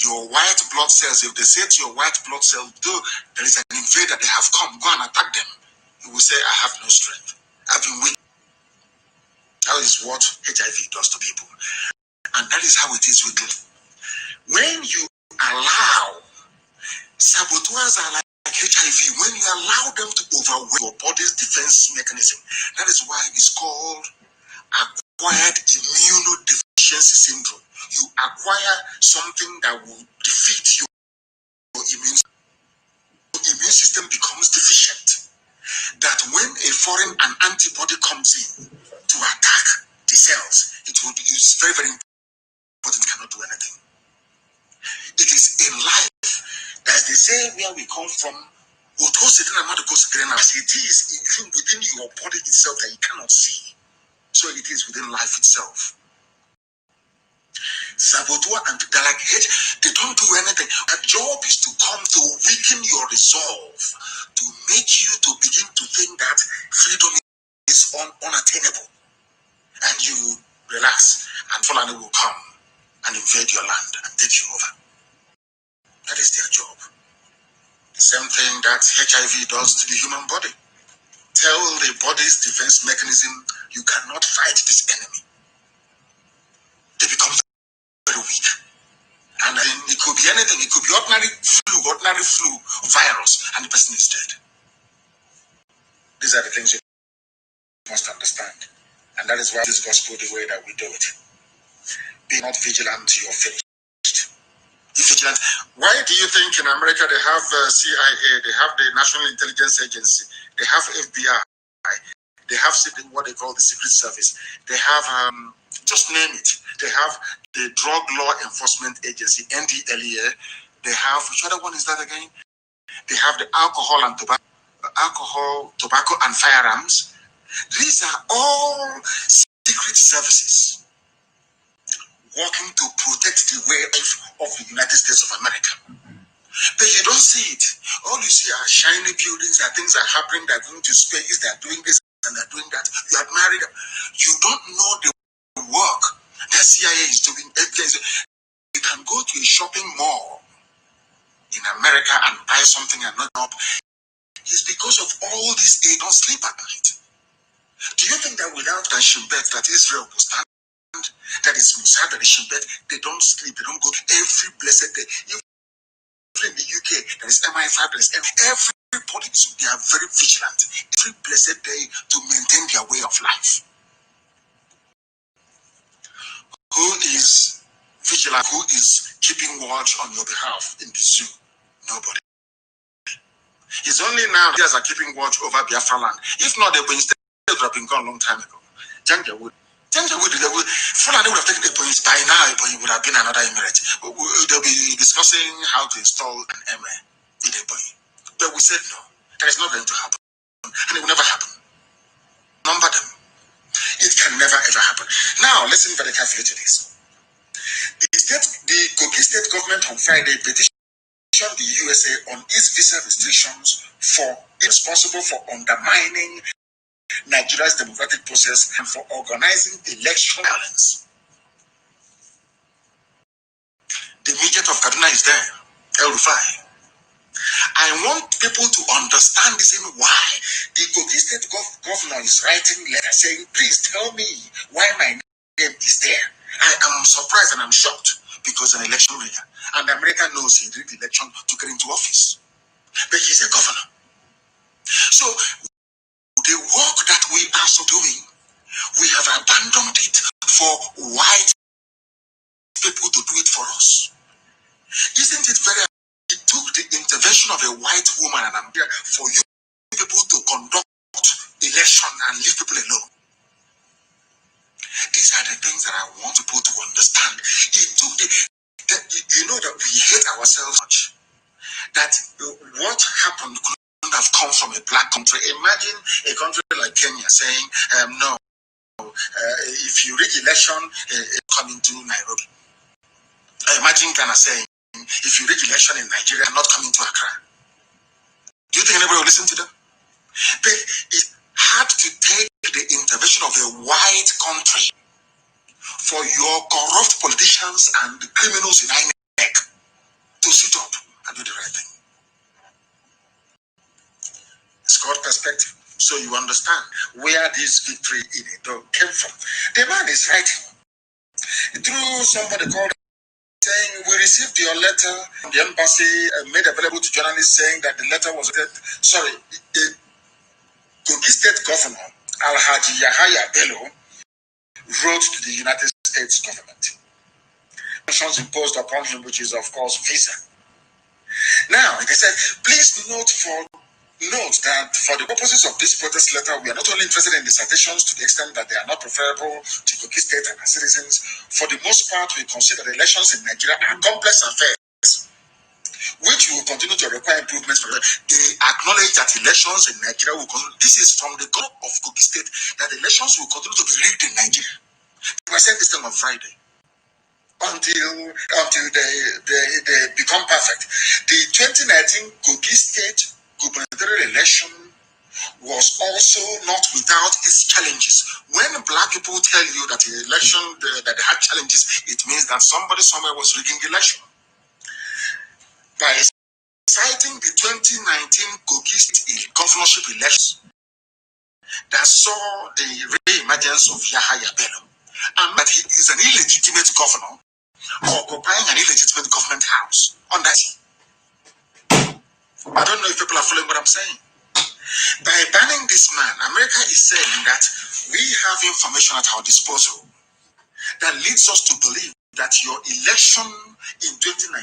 your white blood cells, if they say to your white blood cell, though there is an invader, they have come, go and attack them, you will say, I have no strength. I've been weak. That is what HIV does to people. And that is how it is with you. When you allow, saboteurs are like HIV, when you allow them to overwhelm your body's defense mechanism, that is why it's called acquired immunodeficiency syndrome. You acquire something that will defeat your immune system. Your immune system becomes deficient. That when a foreign antibody comes in to attack the cells, it's very, very important. It cannot do anything. It is in life, as they say, where we come from, as it is even within your body itself that you cannot see. So it is within life itself. Saboteur and they're like, hey, they don't do anything. Their job is to come to weaken your resolve, to make you to begin to think that freedom is unattainable. And you relax, and Fulani will come and invade your land and take you over. That is their job. The same thing that HIV does to the human body. Tell the body's defense mechanism, you cannot fight this enemy. They become very weak. And then it could be anything. It could be ordinary flu virus, and the person is dead. These are the things you must understand. And that is why this gospel the way that we do it. Be not vigilant, you're finished. Be vigilant. Why do you think in America they have CIA, they have the National Intelligence Agency, they have FBI, they have what they call the Secret Service, they have, just name it, they have the Drug Law Enforcement Agency, NDLEA, they have, which other one is that again? They have the Alcohol, Tobacco and Firearms. These are all secret services working to protect the way of the United States of America. But you don't see it. All you see are shiny buildings, and things are happening, they're going to space, they're doing this and they're doing that. You admire them. You don't know the work that CIA is doing. You can go to a shopping mall in America and buy something and not up. It's because of all this, they don't sleep at night. Do you think that without that Shimbet that Israel will stand? That is Mossad, that is Shimbet, they don't sleep, they don't go every blessed day. Even in the UK, there is MI5, there is everybody, they are very vigilant every blessed day to maintain their way of life. Who is vigilante who is keeping watch on your behalf in the zoo? Nobody. It's only now that are keeping watch over Biafra land. If not, they would have been gone a long time ago. Fulani would have taken the points by now. It would have been another emirate. They'll be discussing how to install an emir in the point. But we said no, that is not going to happen, and it will never happen. Number them. It can never ever happen. Now, listen very carefully to this. The Kogi state government on Friday petitioned the USA on its visa restrictions for responsible for undermining Nigeria's democratic process and for organizing election violence. The immediate of Kaduna is there, El Rufai. I want people to understand this in why the Kogi state governor is writing letters saying, please tell me why my name is there. I am surprised and I'm shocked because an election rigger, and America knows he did the election to get into office. But he's a governor. So the work that we are so doing, we have abandoned it for white people to do it for us. Isn't it very? It took the intervention of a white woman and America for you people to conduct election and leave people alone. These are the things that I want people to understand. It took you know that we hate ourselves much. That what happened couldn't have come from a black country. Imagine a country like Kenya saying, no, if you rig election, come into Nairobi. Imagine Ghana saying, if you rig election in Nigeria, I'm not coming to Accra. Do you think anybody will listen to them? But it had to take the intervention of a white country for your corrupt politicians and the criminals in INEC to sit up and do the right thing. It's called perspective. So you understand where this victory in Edo came from. The man is writing through somebody called saying, we received your letter from the embassy made available to journalists saying that the letter was the Kogi State Governor Alhaji Yahaya Bello wrote to the United States government. Sanctions imposed upon him, which is of course visa. Now they said, please note that for the purposes of this protest letter, we are not only interested in the citations to the extent that they are not preferable to Kogi State and our citizens. For the most part, we consider the elections in Nigeria are complex affairs, which will continue to require improvements. They acknowledge that elections in Nigeria will continue. This is from the government of Kogi State, that elections will continue to be rigged in Nigeria. I said this thing on Friday. Until they become perfect. The 2019 Kogi State gubernatorial election was also not without its challenges. When black people tell you that the election that they had challenges, it means that somebody somewhere was rigging the election. By citing the 2019 Kogi State governorship elections that saw the re-emergence of Yahaya Bello, and that he is an illegitimate governor occupying an illegitimate government house on that. I don't know if people are following what I'm saying. By banning this man, America is saying that we have information at our disposal that leads us to believe that your election in 2019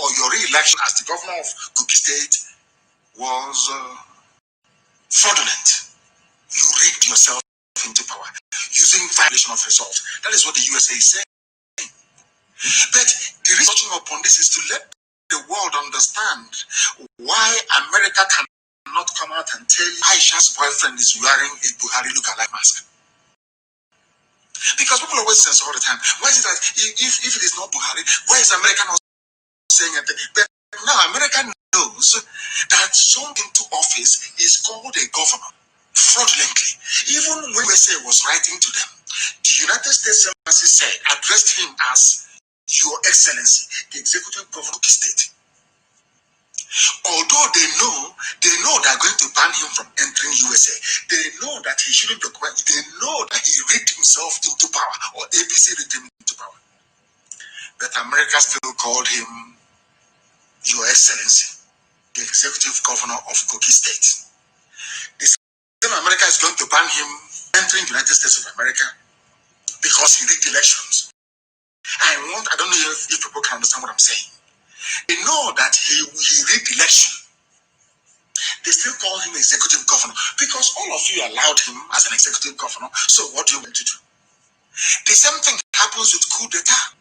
or your re-election as the governor of Kogi State was fraudulent. You rigged yourself into power using violation of results. That is what the USA is saying. But the researching upon this is to let the world understand why America cannot come out and tell you Aisha's boyfriend is wearing a Buhari look-alike mask. Because people always say all the time, why is it that if it is not Buhari, why is America not saying anything? But now America knows that someone into office is called a governor fraudulently. Even when USA was writing to them, the United States Embassy said, addressed him as Your Excellency, the Executive Governor of the state. Although they know they are going to ban him from entering USA, they know that he shouldn't be quiet. They know that he rigged himself into power, or ABC rigged him into power. But America still called him Your Excellency, the Executive Governor of Kogi State. The same America is going to ban him entering the United States of America because he rigged elections. I don't know if people can understand what I'm saying. They know that he rigged the election. They still call him executive governor because all of you allowed him as an executive governor. So what do you want to do? The same thing happens with coup d'etat.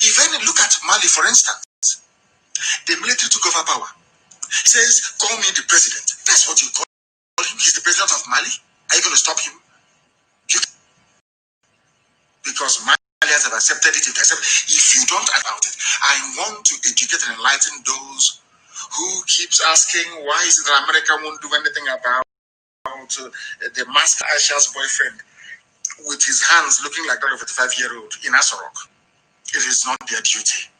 If any, look at Mali, for instance. The military took over power. He says, call me the president. That's what you call him. He's the president of Mali. Are you going to stop him? Because Malians have accepted it. If you don't about it, I want to educate and enlighten those who keeps asking why is it that America won't do anything about the masked Aisha's boyfriend with his hands looking like that of a 55-year-old in Asorok. It is not their duty.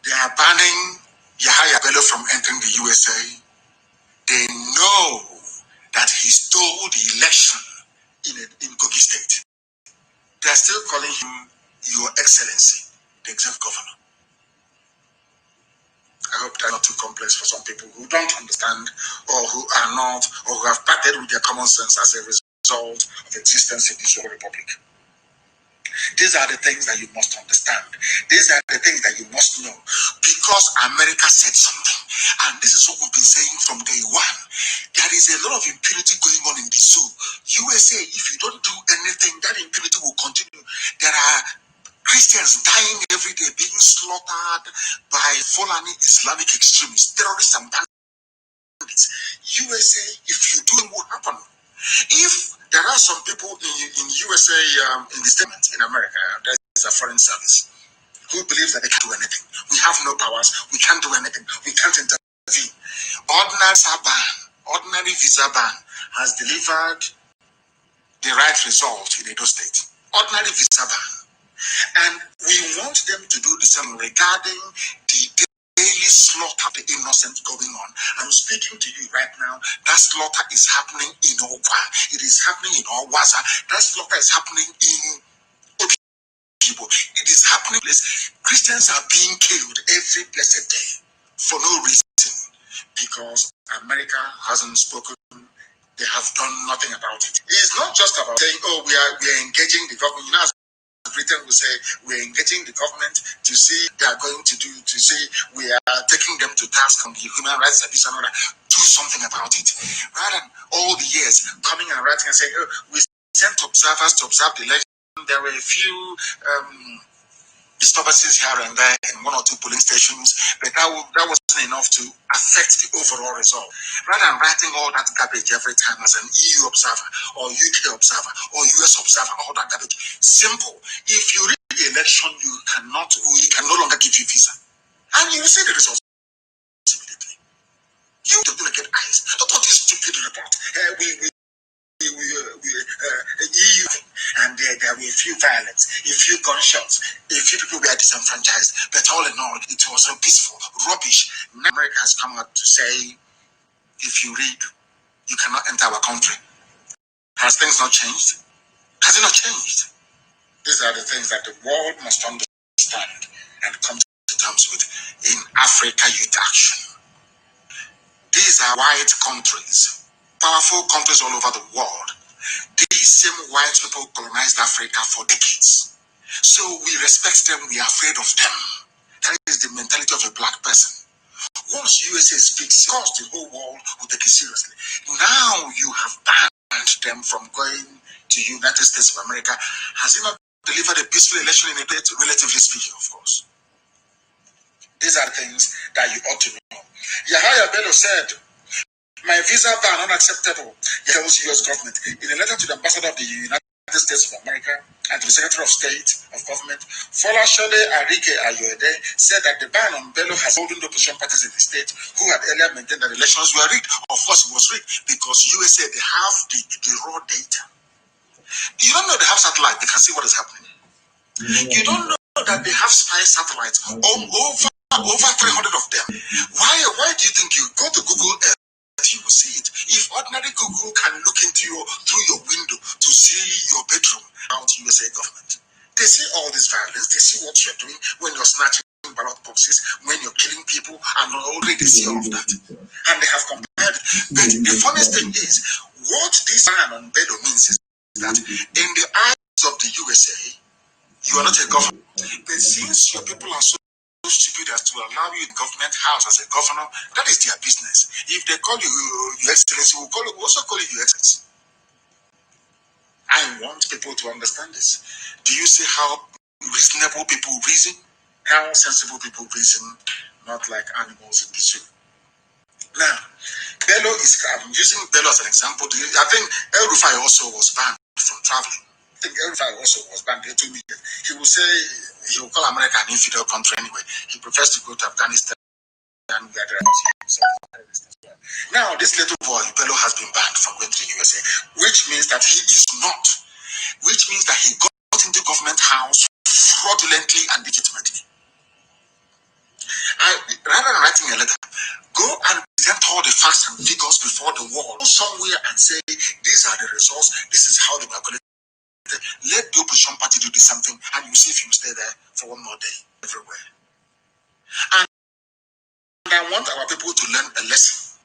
They are banning Yahya Bello from entering the USA. They know that he stole the election in Kogi State. They are still calling him Your Excellency, the executive governor. I hope that's not too complex for some people who don't understand or who are not or who have parted with their common sense as a result of existence in this republic. These are the things that you must understand. These are the things that you must know. Because America said something. And this is what we've been saying from day one. There is a lot of impunity going on in the zoo. USA, if you don't do anything, that impunity will continue. There are Christians dying every day, being slaughtered by Fulani Islamic extremists, terrorists and bandits. USA, if you do, it will happen. If there are some people in USA, in the statement in America, there's a foreign service, who believes that they can't do anything. We have no powers. We can't do anything. We can't intervene. Ordinary visa ban has delivered the right result in Edo State. Ordinary visa ban. And we want them to do the same regarding the daily slaughter of the innocent going on. I'm speaking to you right now. That slaughter is happening in Okwa. It is happening in Owaza. That slaughter is happening in Obibo. It is happening. Christians are being killed every blessed day for no reason because America hasn't spoken. They have done nothing about it. It's not just about saying, "Oh, we are engaging the government." You know, Britain will say we're engaging the government to see they are going to do, to see we are taking them to task on the human rights abuse and all that. Do something about it. Rather than all the years coming and writing and saying, "Oh, we sent observers to observe the election." There were a few disturbances here and there in one or two polling stations, but that wasn't enough to affect the overall result. Rather than writing all that garbage every time as an EU observer or UK observer or US observer, all that garbage. Simple. If you read the election, you can no longer give you visa. And you will see the results immediately. You are going to get eyes. Don't this stupid report. EU, and there were a few violence, a few gunshots, a few people were disenfranchised, but all in all, it was so peaceful. Rubbish. America has come out to say, if you read, you cannot enter our country. Has things not changed? Has it not changed? These are the things that the world must understand and come to terms with in Africa Youth Action. These are white countries, powerful countries all over the world. These same white people colonized Africa for decades. So we respect them, we are afraid of them. That is the mentality of a black person. Once USA speaks, of course the whole world will take it seriously. Now you have banned them from going to United States of America. Has it not delivered a peaceful election in a date, relatively speaking, of course? These are things that you ought to know. Yahya Bello said, "My visa ban unacceptable," tells U.S. government. In a letter to the ambassador of the United States of America and to the Secretary of State of Government, Folashode Arike Ayoede said that the ban on Bello has holding the opposition parties in the state who had earlier maintained that elections were rigged. Of course, it was rigged because USA, they have the raw data. You don't know they have satellite, they can see what is happening. You don't know that they have spy satellites, over 300 of them. Why do you think you go to Google Earth? You will see it. If ordinary Google can look into through your window to see your bedroom out USA government, they see all this violence, they see what you're doing when you're snatching ballot boxes, when you're killing people, and already see all of that. And they have compared. But the funniest thing is, what this ban on Bello means is that in the eyes of the USA, You are not a governor. But since your people are so stupid as to allow you in government house as a governor, that is their business. If they call you Your Excellency, we'll also call you Your Excellency. I want people to understand this. Do you see how reasonable people reason? How sensible people reason, not like animals in the zoo. Now, Bello is, I'm using Bello as an example. I think El Rufai also was banned from traveling. I think El Rufai also was banned. They told me that he will say he will call America an infidel country anyway. He prefers to go to Afghanistan and gather. Now, this little boy, Bello, has been banned from going to the USA, which means that he is not, which means that he got into government house fraudulently and legitimately. Rather than writing a letter, go and present all the facts and figures before the world somewhere and say, these are the results, this is how they were collected. Let the opposition party do the something, and you see if you stay there for one more day everywhere. And I want our people to learn a lesson.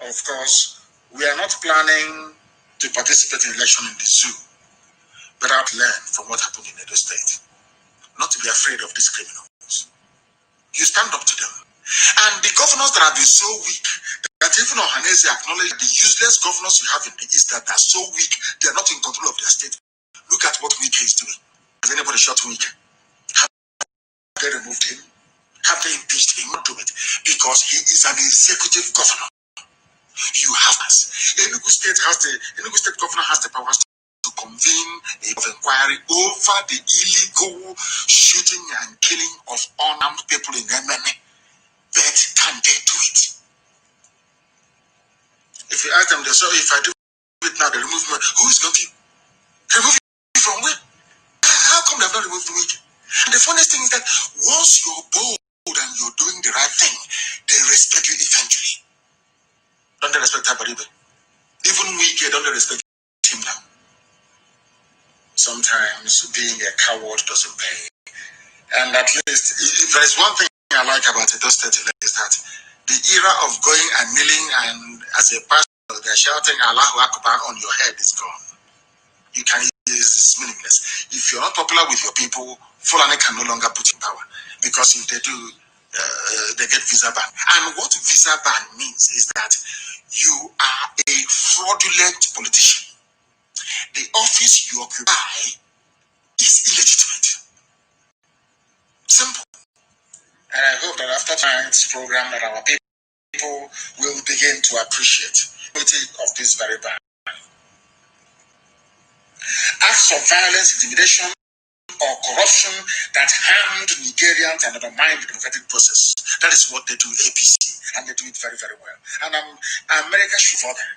Of course, we are not planning to participate in election in the zoo, but I've learned from what happened in Edo State, not to be afraid of these criminals. You stand up to them. And the governors that have been so weak, that even Ohanese acknowledge the useless governors you have in the East that are so weak, they are not in control of their state. Look at what Wike is doing. Has anybody shot Wike? Have they removed him? Have they impeached him? Not do it. Because he is an executive governor. You have us. Enugu State governor has the powers to convene a inquiry over the illegal shooting and killing of unarmed people in MNA. But can they do it? If you ask them, they say, if I do it now, they remove me. Who is going to remove you from where? How come they've not removed me? And the funniest thing is that once you're bold and you're doing the right thing, they respect you eventually. Don't they respect Abaribe? Even Wike, don't they respect him now? Sometimes being a coward doesn't pay. And at least, if there is one thing I like about Edo State is that the era of going and kneeling and as a pastor, they're shouting Allahu Akbar on your head is gone. You can, it's meaningless. If you're not popular with your people, Fulani can no longer put in power. Because if they do, they get visa ban. And what visa ban means is that you are a fraudulent politician. The office you occupy is illegitimate. Simple. And I hope that after tonight's program that our people will begin to appreciate the beauty of this very ban. Acts of violence, intimidation, or corruption that harmed Nigerians and undermined the democratic process. That is what they do, APC, and they do it very, very well. And America should further.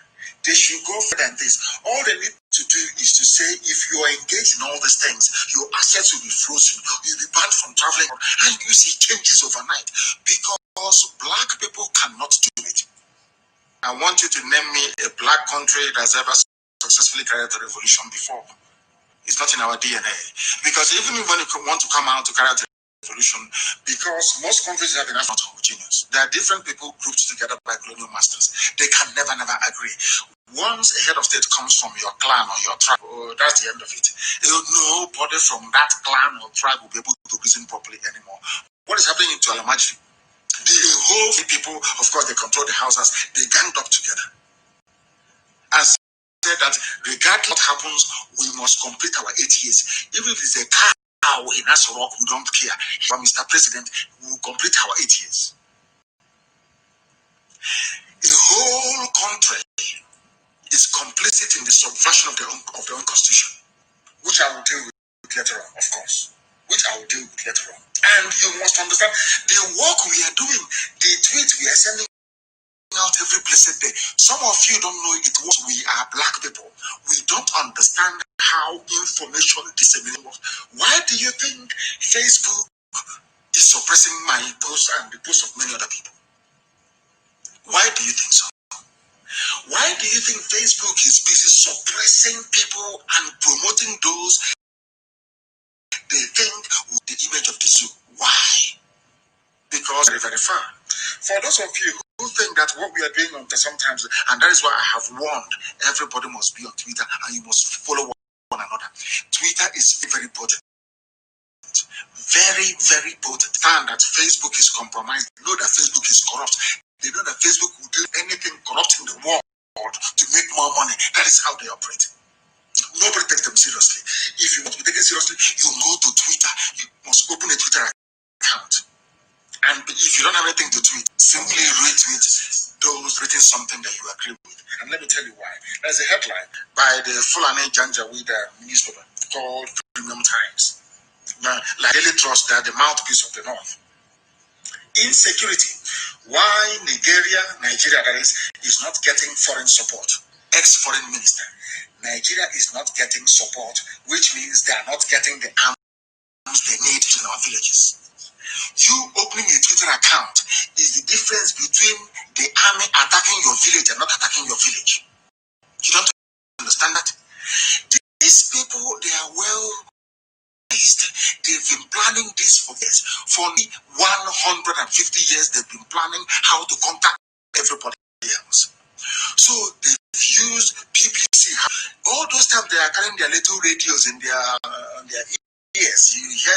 They should go further than this. All they need to do is to say, if you are engaged in all these things, your assets will be frozen, you'll be banned from traveling, and you see changes overnight because black people cannot do it. I want you to name me a black country that's ever successfully carried out a revolution before. It's not in our DNA. Because even when you want to come out to carry out a revolution, because most countries have enough not homogeneous. There are different people grouped together by colonial masters. They can never agree. Once a head of state comes from your clan or your tribe, that's the end of it. Nobody from that clan or tribe will be able to reason properly anymore. What is happening to Alamaji? The whole people, of course, they control the houses. They ganged up together. And said that regardless what happens, we must complete our 8 years. Even if it's a cow in Asorok, we don't care. But Mr. President, we will complete our 8 years. The whole country is complicit in the subversion of their own constitution, which I will deal with later on, of course. And you must understand the work we are doing, the tweets we are sending out every blessed day. Some of you don't know it was we are black people. We don't understand how information disseminates. Why do you think Facebook is suppressing my post and the post of many other people? Why do you think so? Why do you think Facebook is busy suppressing people and promoting those they think with the image of the zoo? Why? Because very, very far. For those of you who think that what we are doing on sometimes, and that is why I have warned, everybody must be on Twitter and you must follow one another. Twitter is very important. Very, very potent. Understand that Facebook is compromised. They know that Facebook is corrupt. They know that Facebook will do anything corrupt in the world to make more money. That is how they operate. Nobody takes them seriously. If you want to be taken seriously, you go to Twitter. You must open a Twitter account. And if you don't have anything to tweet, simply retweet those written something that you agree with. And let me tell you why. There's a headline by the Fulani Janjaweed newspaper called Premium Times. Like Daily Trust, they are the mouthpiece of the North. Insecurity. Why Nigeria that is not getting foreign support. Ex-foreign minister. Nigeria is not getting support, which means they are not getting the arms they need in our villages. You opening a Twitter account is the difference between the army attacking your village and not attacking your village. You don't understand that? These people, they are well placed. They've been planning this for years. For 150 years, they've been planning how to contact everybody else. So they've used BBC. All those times they are carrying their little radios in their ears. You hear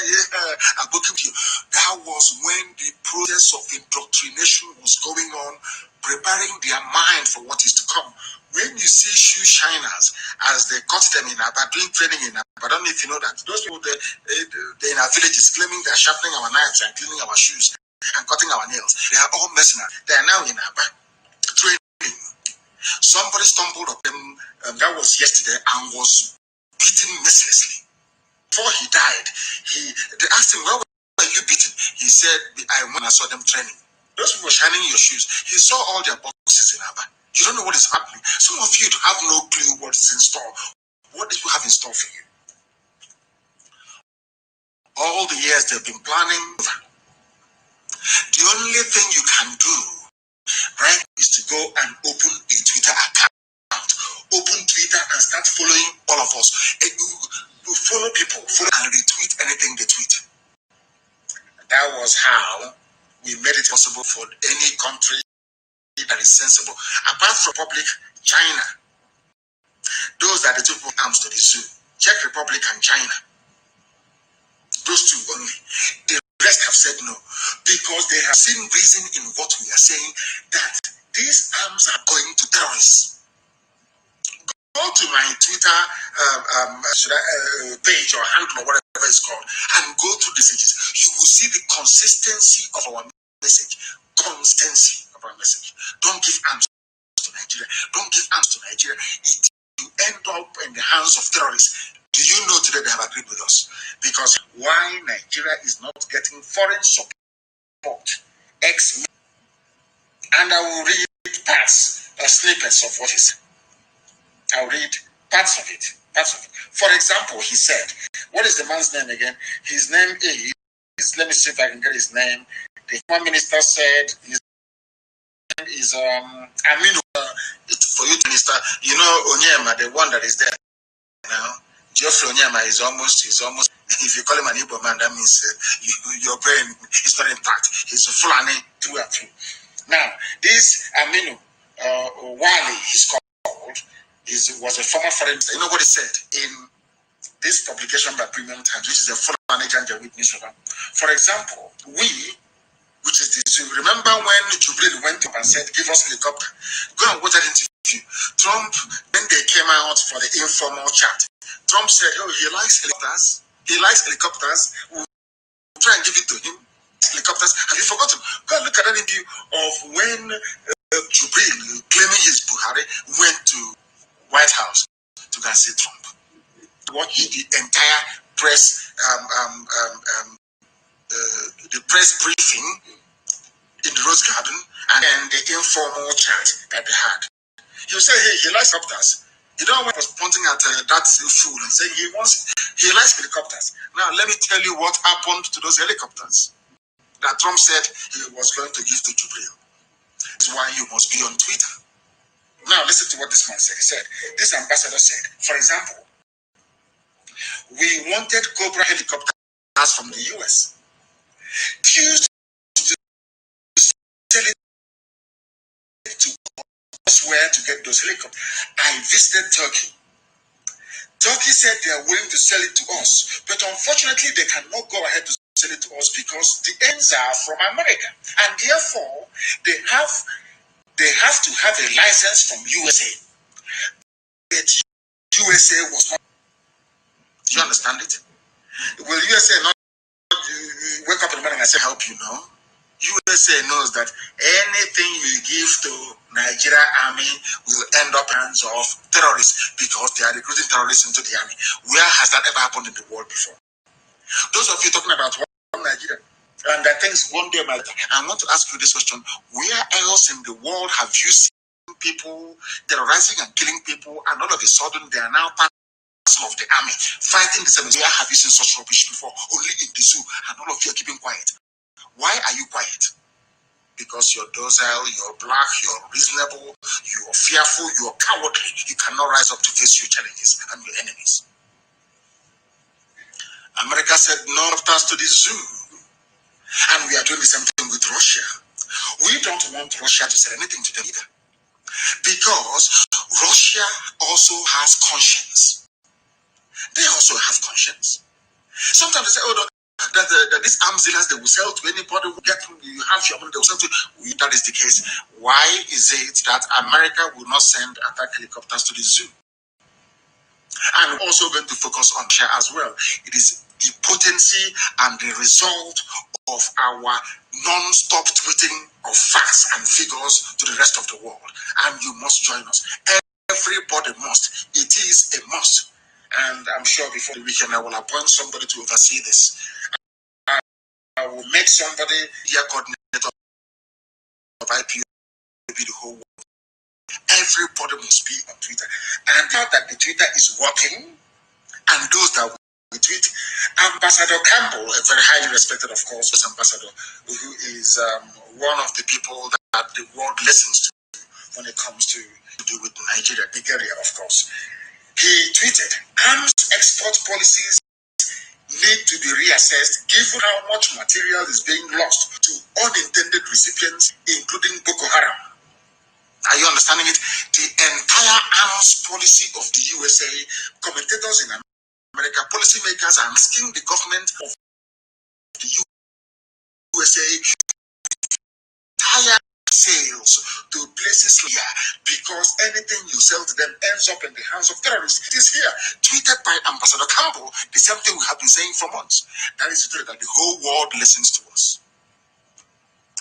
that was when the process of indoctrination was going on, preparing their mind for what is to come. When you see shoe shiners as they cut them in Aba, doing training in Aba, I don't know if you know that those people they in our villages claiming they're sharpening our knives and cleaning our shoes and cutting our nails. They are all mercenaries. They are now in Aba training. Somebody stumbled on them, that was yesterday, and was beaten mercilessly. Before he died, they asked him, where were you beaten? He said, when I saw them training. Those people shining your shoes. He saw all their boxes in Aba. You don't know what is happening. Some of you have no clue what is in store. What did you have in store for you? All the years they've been planning. The only thing you can do, right, is to go and open a Twitter account. Open Twitter and start following all of us. You follow people, and retweet anything they tweet. That was how we made it possible for any country that is sensible, apart from Republic, China. Those are the two arms to the zoo. Czech Republic and China. Those two only. The rest have said no, because they have seen reason in what we are saying, that these arms are going to terrorists. Go to my Twitter page or handle or whatever it's called, and go through the messages. You will see the consistency of our message. Consistency of our message. Don't give arms to Nigeria. Don't give arms to Nigeria. You end up in the hands of terrorists. Do you know today they have agreed with us? Because why Nigeria is not getting foreign support? And I will read parts, snippets of what he said. I'll read parts of it. For example, he said, what is the man's name again? His name is, let me see if I can get his name. The Prime Minister said his name is Aminu. For you, Minister, you know Onyema, the one that is there now. Geoffrey Onyema is almost, if you call him an Igbo man, that means your brain is not intact. He's a Fulani through and through. Now, this Aminu Wali, he's called, was a former foreign minister. You know what he said in this publication by Premium Times, which is a Fulani Janjaweed newspaper. For example, which is this, remember when Jubril went up and said, give us helicopter? Go and watch that interview. Trump, when they came out for the informal chat, Trump said, oh, he likes helicopters. We'll try and give it to him. Helicopters. Have you forgotten? Go and look at that interview of when Jubril, claiming his Buhari, went to White House to go and see Trump. Watch the entire press, the press briefing in the Rose Garden, and then the informal chat that they had. He would say, hey, he likes helicopters. You know when he was pointing at that fool and saying he likes helicopters. Now let me tell you what happened to those helicopters that Trump said he was going to give to Jubril. That's why you must be on Twitter. Now listen to what this man said. He said, this ambassador said, for example, we wanted Cobra helicopters from the US. Refused to sell it to us where to get those helicopters. I visited Turkey. Turkey said they are willing to sell it to us, but unfortunately they cannot go ahead to sell it to us because the ends are from America, and therefore they have to have a license from USA. But USA was not. Do you understand it? Will USA not wake up in the morning and say, help you? No. USA knows that anything you give to Nigeria army will end up in the hands of terrorists because they are recruiting terrorists into the army. Where has that ever happened in the world before? Those of you talking about one Nigeria and that things one day might. I want to ask you this question: where else in the world have you seen people terrorizing and killing people, and all of a sudden they are now part of the army fighting the same? Where have you seen such rubbish before? Only in the zoo, and all of you are keeping quiet. Why are you quiet? Because you're docile, you're black, you're reasonable, you're fearful, you're cowardly. You cannot rise up to face your challenges and your enemies. America said no us to the zoo. And we are doing the same thing with Russia. We don't want Russia to say anything to them either. Because Russia also has conscience. They also have conscience. Sometimes they say, oh, that these arms dealers, they will sell to anybody who get you have your money, they will sell to. That is the case. Why is it that America will not send attack helicopters to the zoo? And also going to focus on Russia as well. It is the potency and the result of our non-stop tweeting of facts and figures to the rest of the world. And you must join us. Everybody must. It is a must. And I'm sure before the weekend I will appoint somebody to oversee this. I will make somebody here coordinator of IPO be the whole world. Everybody must be on Twitter. And now that the Twitter is working, and those that will tweet, Ambassador Campbell, a very highly respected, of course, ambassador, who is one of the people that the world listens to when it comes to do with Nigeria, big area, of course. He tweeted, arms export policies need to be reassessed given how much material is being lost to unintended recipients, including Boko Haram. Are you understanding it? The entire arms policy of the USA, commentators in America, policymakers are asking the government of the USA entire sales to places here because anything you sell to them ends up in the hands of terrorists. It is here, tweeted by Ambassador Campbell, the same thing we have been saying for months. That is to tell you that the whole world listens to us.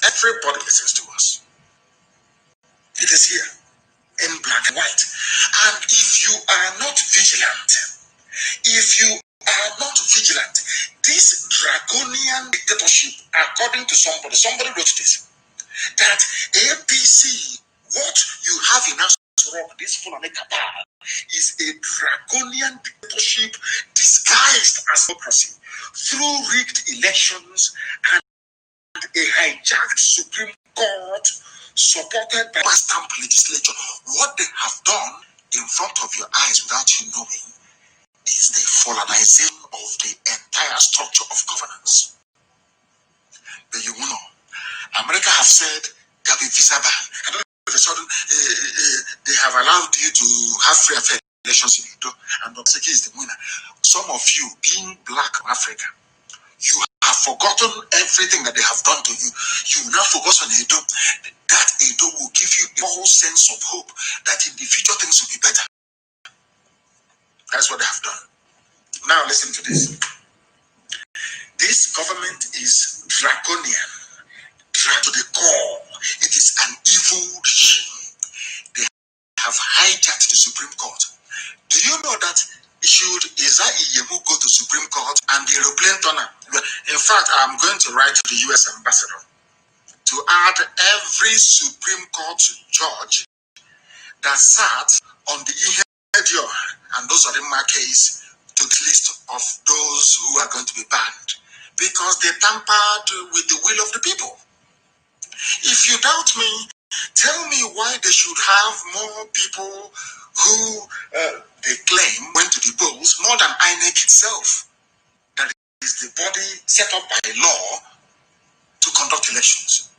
Everybody listens to us. It is here, in black and white. And if you are not vigilant, this draconian dictatorship, according to somebody wrote this, that APC, what you have in us, this Fulani cabal, is a draconian dictatorship disguised as democracy through rigged elections and a hijacked Supreme Court supported by a stamp legislature. What they have done in front of your eyes without you knowing is the Fulanization of the entire structure of governance. But you know, America have said there will be visa ban. And all of a sudden, they have allowed you to have free and fair elections in Edo, and Obseki is the winner. Some of you, being black in Africa, you have forgotten everything that they have done to you. You now focus on Edo. That Edo will give you a whole sense of hope that in the future things will be better. That's what they have done. Now listen to this. This government is draconian, to the core. It is an evil regime. They have hijacked the Supreme Court. Do you know that should Isaiah Iyemu go to Supreme Court and the aeroplane turner? In fact, I'm going to write to the US ambassador to add every Supreme Court judge that sat on the Ihedio and those are in my case to the list of those who are going to be banned because they tampered with the will of the people. If you doubt me, tell me why they should have more people who they claim went to the polls more than INEC itself. That is the body set up by law to conduct elections.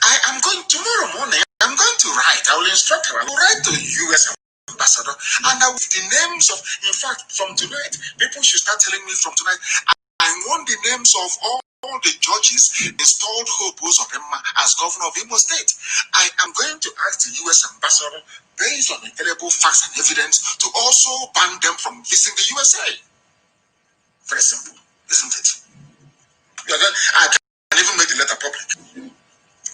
I am going tomorrow morning. I'm going to write. I will instruct her. I will write to the US ambassador, and I will the names of. In fact, from tonight, people should start telling me from tonight. I want the names of all the judges installed Hope Uzodinma as governor of Imo State. I am going to ask the U.S. ambassador, based on available facts and evidence, to also ban them from visiting the USA. Very simple, isn't it? I can even make the letter public.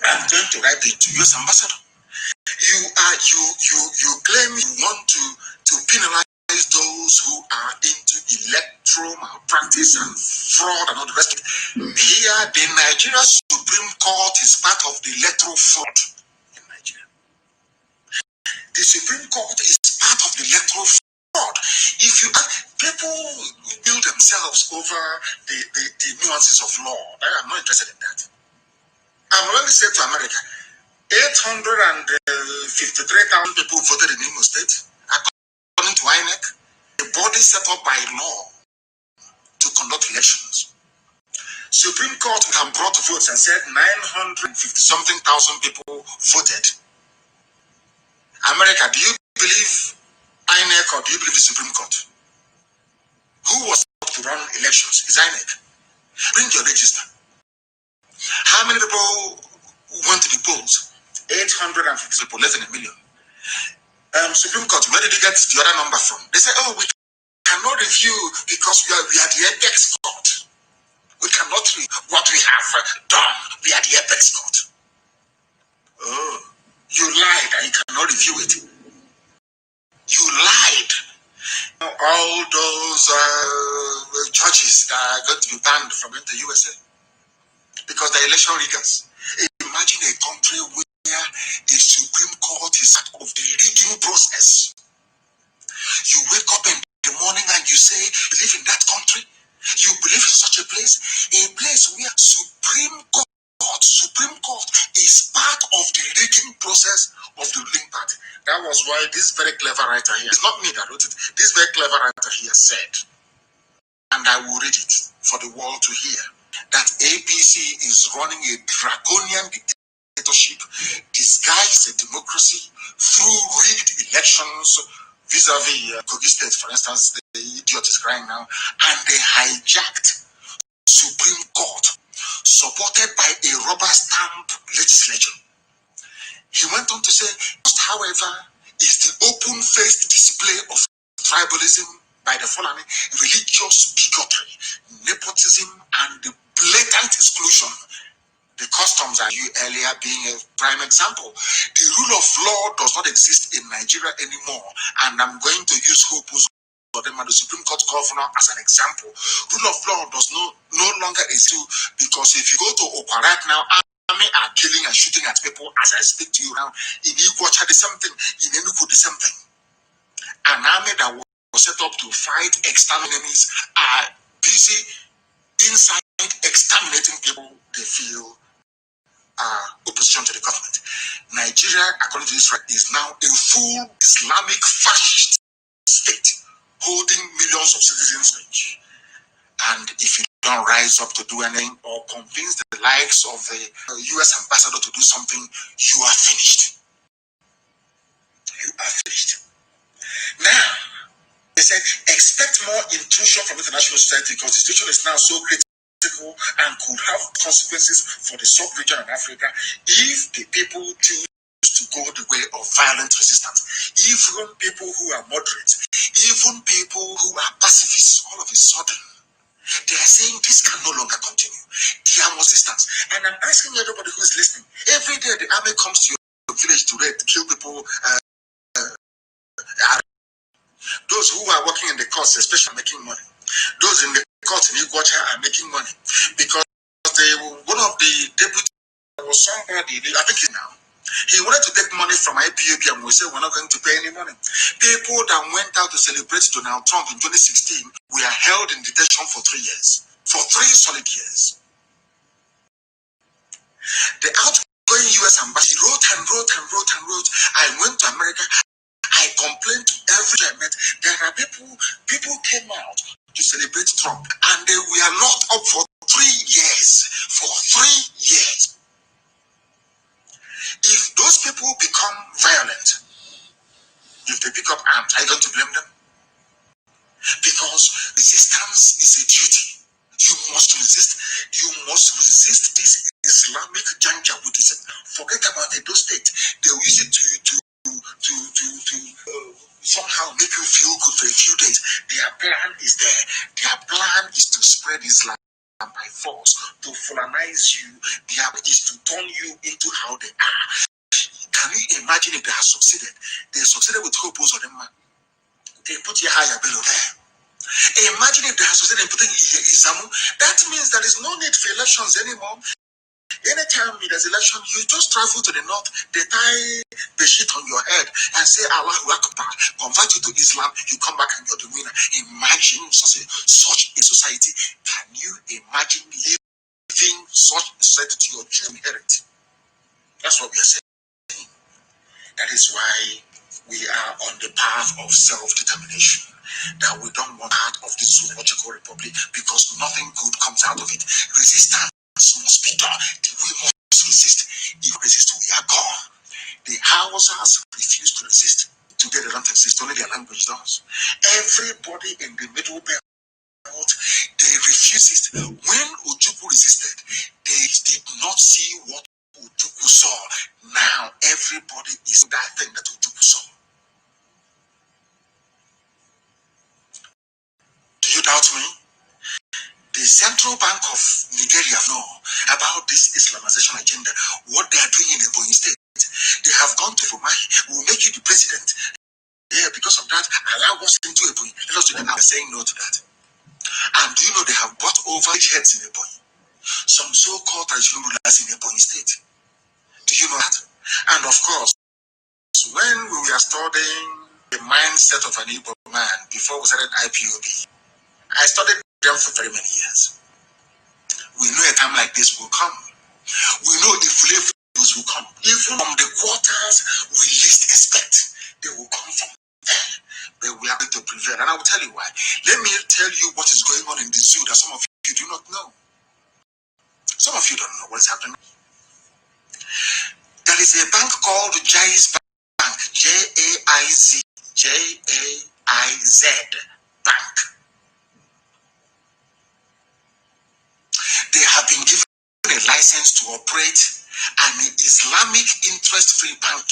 I'm going to write it to U.S. ambassador. You claim you want to penalize those who are into electoral malpractice and fraud and all the rest of it. Here, the Nigeria Supreme Court is part of the electoral fraud in Nigeria. The Supreme Court is part of the electoral fraud. If you people build themselves over the nuances of law, I'm not interested in that. I'm only saying to America, 853,000 people voted in Imo State, according to INEC, a body set up by law to conduct elections. Supreme Court can brought votes and said 950-something thousand people voted. America, do you believe INEC or do you believe the Supreme Court? Who was to run elections? Is INEC. Bring your register. How many people went to the polls? 850 people, less than a million. Supreme Court, where did you get the other number from? They say, oh, we cannot review because we are the apex court. We cannot read what we have done. We are the apex court. Oh, you lied and you cannot review it. You lied. All those judges that are going to be banned from going to the USA because they're election riggers. Imagine a country where the Supreme Court is part of the rigging process. You wake up in the morning and you say, believe in that country? You believe in such a place where Supreme Court is part of the rigging process of the ruling party. That was why this very clever writer here, it's not me that wrote it, this very clever writer here said, and I will read it for the world to hear, that APC is running a draconian dictatorship disguised a democracy through rigged elections vis-a-vis Kogi State, for instance. The idiot is crying now, and they hijacked Supreme Court, supported by a rubber stamp legislature. He went on to say, however, is the open-faced display of tribalism by the Fulani, religious bigotry, nepotism, and the blatant exclusion. The customs are you earlier being a prime example. The rule of law does not exist in Nigeria anymore, and I'm going to use Hope Uzodinma, the Supreme Court governor, as an example. Rule of law does no longer exist because if you go to Okwa right now, army are killing and shooting at people as I speak to you now. In Iguacha, the same thing. In Enugu, the same thing. An army that was set up to fight external enemies are busy inside exterminating people they feel opposition to the government. Nigeria, according to Israel, is now a full Islamic fascist state holding millions of citizens. And if you don't rise up to do anything or convince the likes of the U.S. ambassador to do something, you are finished. You are finished. Now, they said, expect more intrusion from international society because the situation is now so critical and could have consequences for the sub-region of Africa if the people choose to go the way of violent resistance. Even people who are moderate, even people who are pacifists, all of a sudden, they are saying this can no longer continue. There must resistance. And I'm asking everybody who is listening, every day the army comes to your village to raid, to kill people. Those who are working in the courts, especially making money. Those in the courts in Iguacha are making money because one of the deputies was somebody, I think now, he wanted to take money from IPOB and we said we're not going to pay any money. People that went out to celebrate Donald Trump in 2016 were held in detention for 3 years, for 3 solid years. The outgoing US ambassador wrote and wrote and wrote and wrote. I went to America. I complained to every I met. There are people came out to celebrate Trump and they were locked up for 3 years. For 3 years. If those people become violent, if they pick up arms, are you going to blame them? Because resistance is a duty. You good for a few days. Their plan is there. Their plan is to spread Islam by force, to colonize you. Their plan is to turn you into how they are. Can you imagine if they have succeeded? They succeeded with hope on them. They put Yahya Bello there. Imagine if they have succeeded in putting Isamu. That means there is no need for elections anymore. Anytime there's election, you just travel to the north, they tie the shit on your head and say Allahu Akbar, convert you to Islam, you come back and you're the winner. Imagine such a society. Can you imagine living such a society to your children inherit? That's what we are saying. That is why we are on the path of self-determination. That we don't want out of this zoological republic because nothing good comes out of it. Resistance must be done. We must resist. If we resist, we are gone. The Hausas refuse to resist. Today they don't exist, only their language does. Everybody in the middle belt, they refuse it. When Ojukwu resisted, they did not see what Ojukwu saw. Now everybody is that thing that Ojukwu saw. Do you doubt me? The Central Bank of Nigeria know about this Islamization agenda, what they are doing in the Ebonyi State. They have gone to Fumahi, we will make you the president. Yeah, because of that, allow us into Ebonyi. Let us do that. I'm saying no to that. And do you know they have bought over heads in Ebonyi? Some so-called traditional rulers in Ebonyi State. Do you know that? And of course, when we were studying the mindset of an Igbo man before we started IPOB, I studied them for very many years. We know a time like this will come. We know the flavors will come. Even from the quarters we least expect, they will come from there. But we are going to prevail. And I will tell you why. Let me tell you what is going on in the zoo that some of you do not know. Some of you don't know what is happening. There is a bank called Jaiz Bank. Jaiz. Jaiz Bank. They have been given a license to operate an Islamic interest-free bank.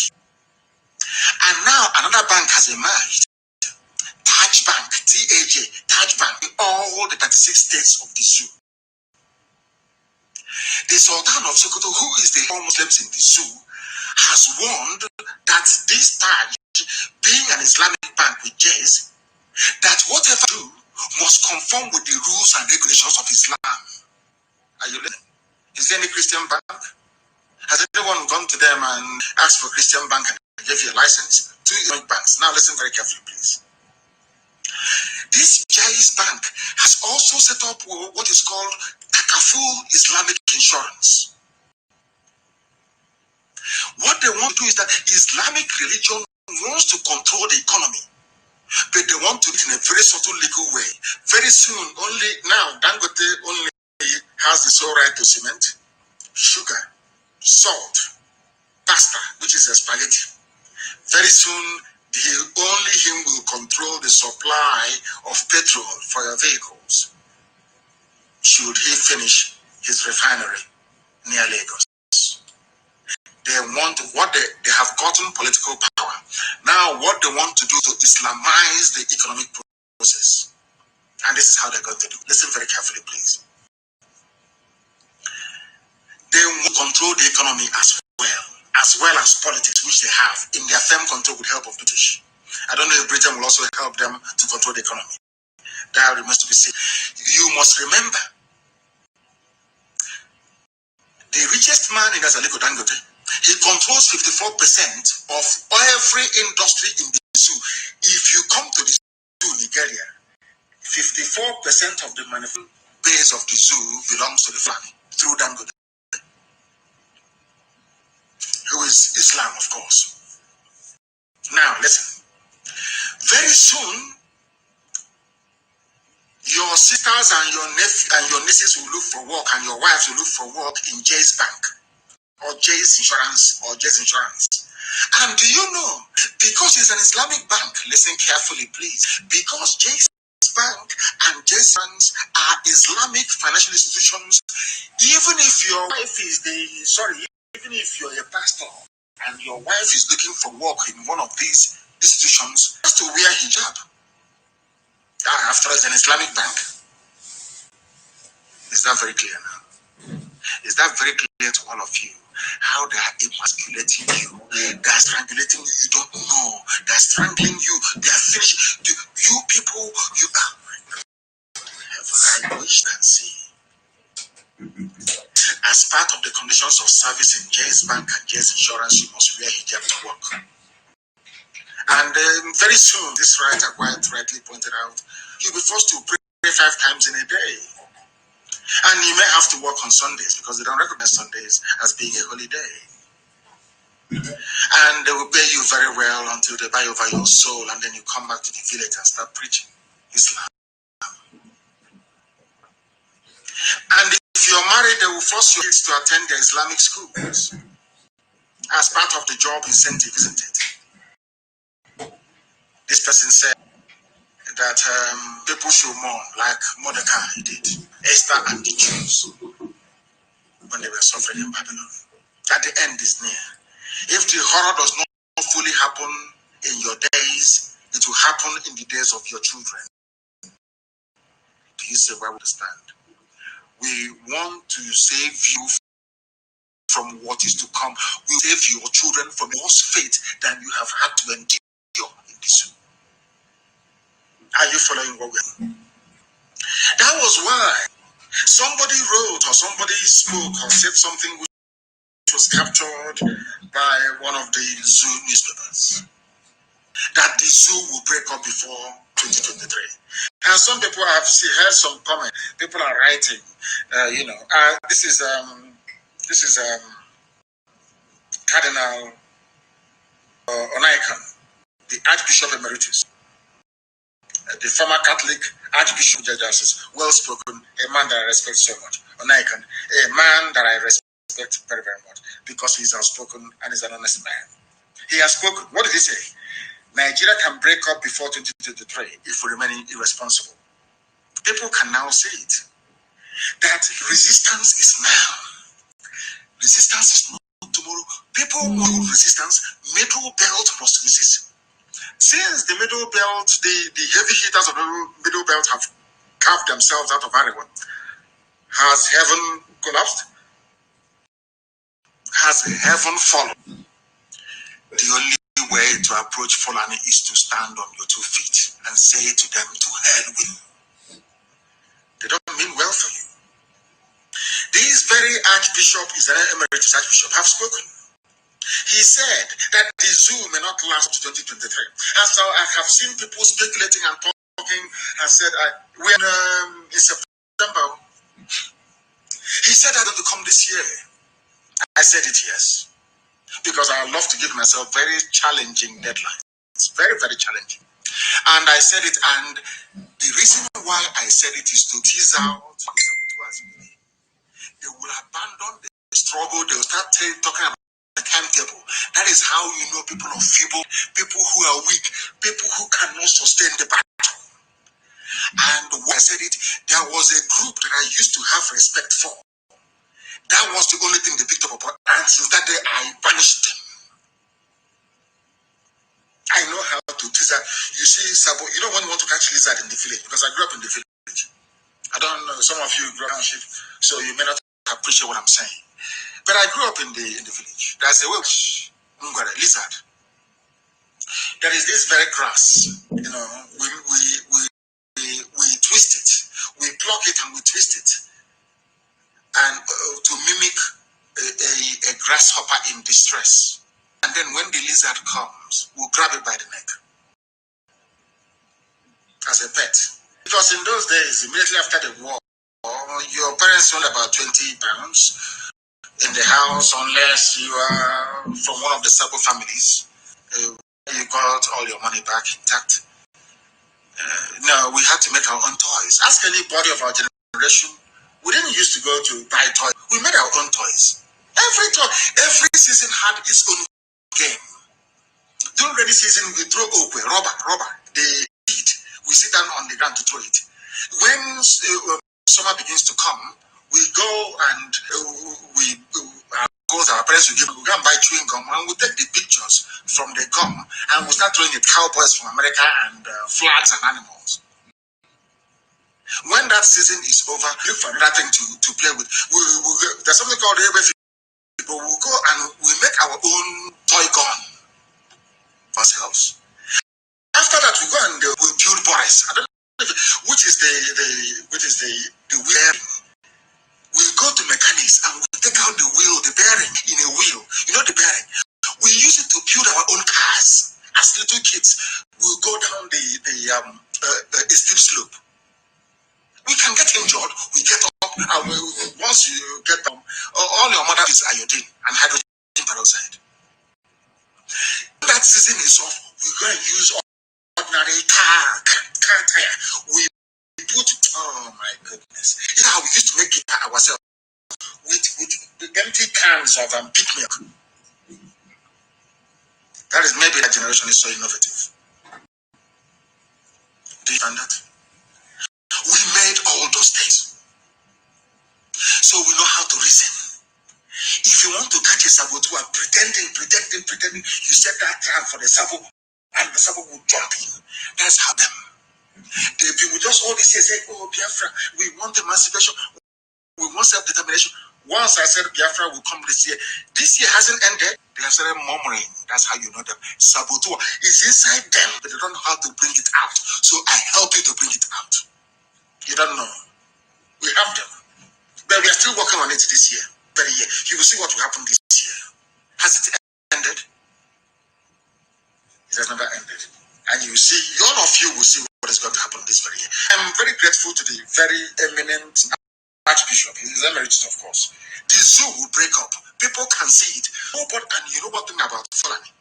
And now another bank has emerged. Taj Bank, TAJ, Taj Bank, in all the 36 states of the zoo. The Sultan of Sokoto, who is the all Muslims in the zoo, has warned that this Taj, being an Islamic bank with Jaiz, that whatever do must conform with the rules and regulations of Islam. Are you listening? Is there any Christian bank? Has anyone gone to them and asked for Christian bank and gave you a license? Two Islamic banks. Now listen very carefully, please. This Jaiz Bank has also set up what is called Takaful Islamic Insurance. What they want to do is that Islamic religion wants to control the economy, but they want to do it in a very subtle legal way. Very soon, only now, Dangote only has the sole right to cement, sugar, salt, pasta, which is a spaghetti. Very soon, only him will control the supply of petrol for your vehicles, should he finish his refinery near Lagos. They want what they have gotten political power. Now, what they want to do to Islamize the economic process. And this is how they're going to do. Listen very carefully, please. They will control the economy as well as politics, which they have in their firm control with help of British. I don't know if Britain will also help them to control the economy. That remains to be seen. You must remember, the richest man in Aliko Dangote, he controls 54% of every industry in the zoo. If you come to the zoo, Nigeria, 54% of the manufacturing base of the zoo belongs to the family through Dangote, who is Islam, of course. Now, listen. Very soon, your sisters and your nephews and your nieces will look for work, and your wives will look for work in Jaiz Bank, or Jaiz Insurance. And do you know, because it's an Islamic bank, listen carefully, please, because Jaiz Bank and Jaiz Banks are Islamic financial institutions, even if your wife is even if you're a pastor and your wife is looking for work in one of these institutions, has to wear hijab. After all, it's an Islamic bank. Is that very clear now? Is that very clear to all of you? How they are emasculating you. They are strangulating you. You don't know. They are strangling you. They are finishing. You people, you are. I wish and see. As part of the conditions of service in Jay's Bank and Jay's Insurance, you must wear hijab to work. And very soon, this writer quite rightly pointed out, you'll be forced to pray 5 times in a day. And you may have to work on Sundays because they don't recognize Sundays as being a holiday. And they will pay you very well until they buy over your soul, and then you come back to the village and start preaching Islam. And if you're married, they will force your kids to attend the Islamic schools as part of the job incentive, isn't it? This person said that people should mourn like Mordecai did, Esther and the Jews when they were suffering in Babylon. That the end is near. If the horror does not fully happen in your days, it will happen in the days of your children. Do you see where we stand? We want to save you from what is to come. We save your children from worse fate than you have had to endure in this. Are you following what we're doing? That was why somebody wrote or somebody spoke or said something which was captured by one of the zoo newspapers, that the zoo will break up before 2023. And some people have heard some comment. People are writing, this is Cardinal Onaikan, the Archbishop Emeritus. The former Catholic Archbishop Justice, well spoken, a man that I respect so much. Onaikan, a man that I respect very, very much because he's outspoken and is an honest man. He has spoken. What did he say? Nigeria can break up before 2023 if we remain irresponsible. People can now say it. That resistance is now. Resistance is not tomorrow. People want resistance. Middle belt must resist. Since the middle belt, the heavy hitters of the middle belt have carved themselves out of Arewa, has heaven collapsed? Has heaven fallen? The only way to approach Fulani is to stand on your 2 feet and say to them, to hell with you. They don't mean well for you. This very Archbishop, is an Emeritus Archbishop, have spoken. He said that the zoo may not last to 2023. And so I have seen people speculating and talking and said, when in September, he said that it will come this year. I said it yes. Because I love to give myself very challenging deadlines. It's very, very challenging. And I said it, and the reason why I said it is to tease out they will abandon the struggle, they will start talking about the timetable. That is how you know people are feeble, people who are weak, people who cannot sustain the battle. And when I said it, there was a group that I used to have respect for. That was the only thing they picked up upon, and since that day I banished them. I know how to tease that. You see, Sabo, you know when you want to catch lizard in the village, because I grew up in the village. I don't know, some of you grew up in township, so you may not appreciate what I'm saying. But I grew up in the village. There's a lizard. There is this very grass, we twist it, we pluck it and we twist it, and to mimic a grasshopper in distress. And then when the lizard comes, we'll grab it by the neck as a pet. Because in those days, immediately after the war, your parents owned about 20 pounds in the house, unless you are from one of the Sabo families. You got all your money back intact. No, we had to make our own toys. Ask anybody of our generation. We didn't used to go to buy toys. We made our own toys. Every season had its own game. During rainy season, we throw okwe, rubber, the seed. We sit down on the ground to throw it. When summer begins to come, we go and our parents will go and buy chewing gum, and we'll take the pictures from the gum, and we'll start throwing it, cowboys from America and flags and animals. When that season is over, look for another thing to play with. There's something called people will go and we make our own toy gun ourselves. After that, we go and we build boys. I don't know which is the wheel. We go to mechanics and we take out the wheel, the bearing in a wheel. You know the bearing. We use it to build our own cars. As little kids, we go down the steep slope. We can get injured. We get up, and once you get up, all your mother is iodine and hydrogen peroxide. When that season is off, we go and use ordinary car tire. We put, oh my goodness, you know how we used to make guitar ourselves with the empty cans of pig milk. That is maybe that generation is so innovative. Do you understand that? We made all those things. So we know how to reason. If you want to catch a saboteur, pretending, you set that trap for the sabo, and the sabo will jump in. That's how them. The people just all this year say, oh, Biafra, we want emancipation, we want self-determination. Once I said Biafra will come this year hasn't ended. They have started murmuring. That's how you know them. Saboteur is inside them, but they don't know how to bring it out. So I help you to bring it out. You don't know. We have them. But we are still working on it this year. Very year. You will see what will happen this year. Has it ended? It has never ended. And you will see, all of you will see what is going to happen this very year. I'm very grateful to the very eminent Archbishop. He is emeritus, of course. The zoo will break up. People can see it. And you know one thing about Fulani?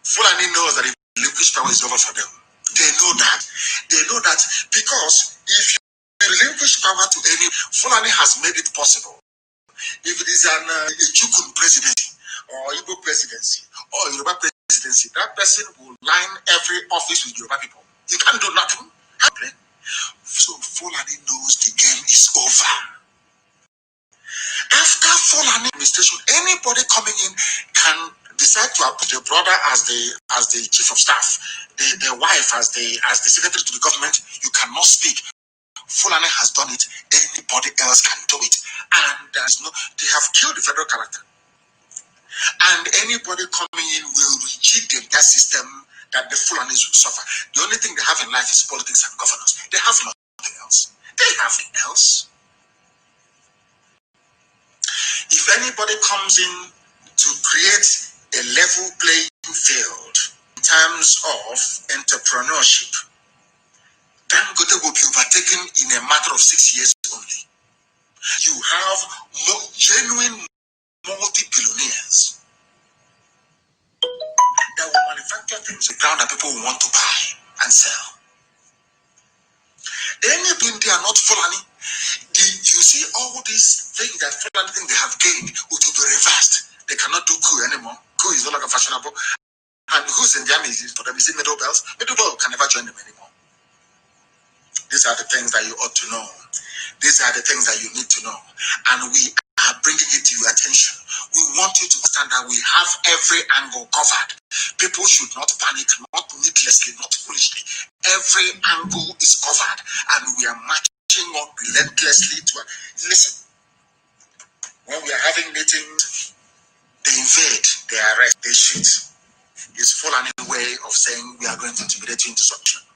Fulani knows that if relinquish power is over for them. They know that. They know that because if you relinquish power to any, Fulani has made it possible. If it is a Jukun presidency, or Igbo presidency, or Yoruba presidency, that person will line every office with Yoruba people. You can't do nothing. So Fulani knows the game is over. After Fulani administration, anybody coming in can decide to appoint the brother as the chief of staff, the wife as the secretary to the government. You cannot speak. Fulani has done it. Anybody else can do it, and they have killed the federal character. And anybody coming in will rejig the entire system that the Fulanis will suffer. The only thing they have in life is politics and governance. They have nothing else. They have nothing else. If anybody comes in to create a level playing field in terms of entrepreneurship, Dangote will be overtaken in a matter of 6 years only. You have genuine multi-billionaires that will manufacture things on the ground that people will want to buy and sell. Anybody they are not Fulani, you see all these things that Fulani think they have gained will be reversed. They cannot do coup anymore. Coup is no longer fashionable. And who's in the army for them is it middle belts? Middle belt can never join them anymore. These are the things that you ought to know. These are the things that you need to know. And we are bringing it to your attention. We want you to understand that we have every angle covered. People should not panic, not needlessly, not foolishly. Every angle is covered. And we are marching on relentlessly to listen. When we are having meetings, they invade, they arrest, they shoot. It's full an way of saying we are going to intimidate you into submission.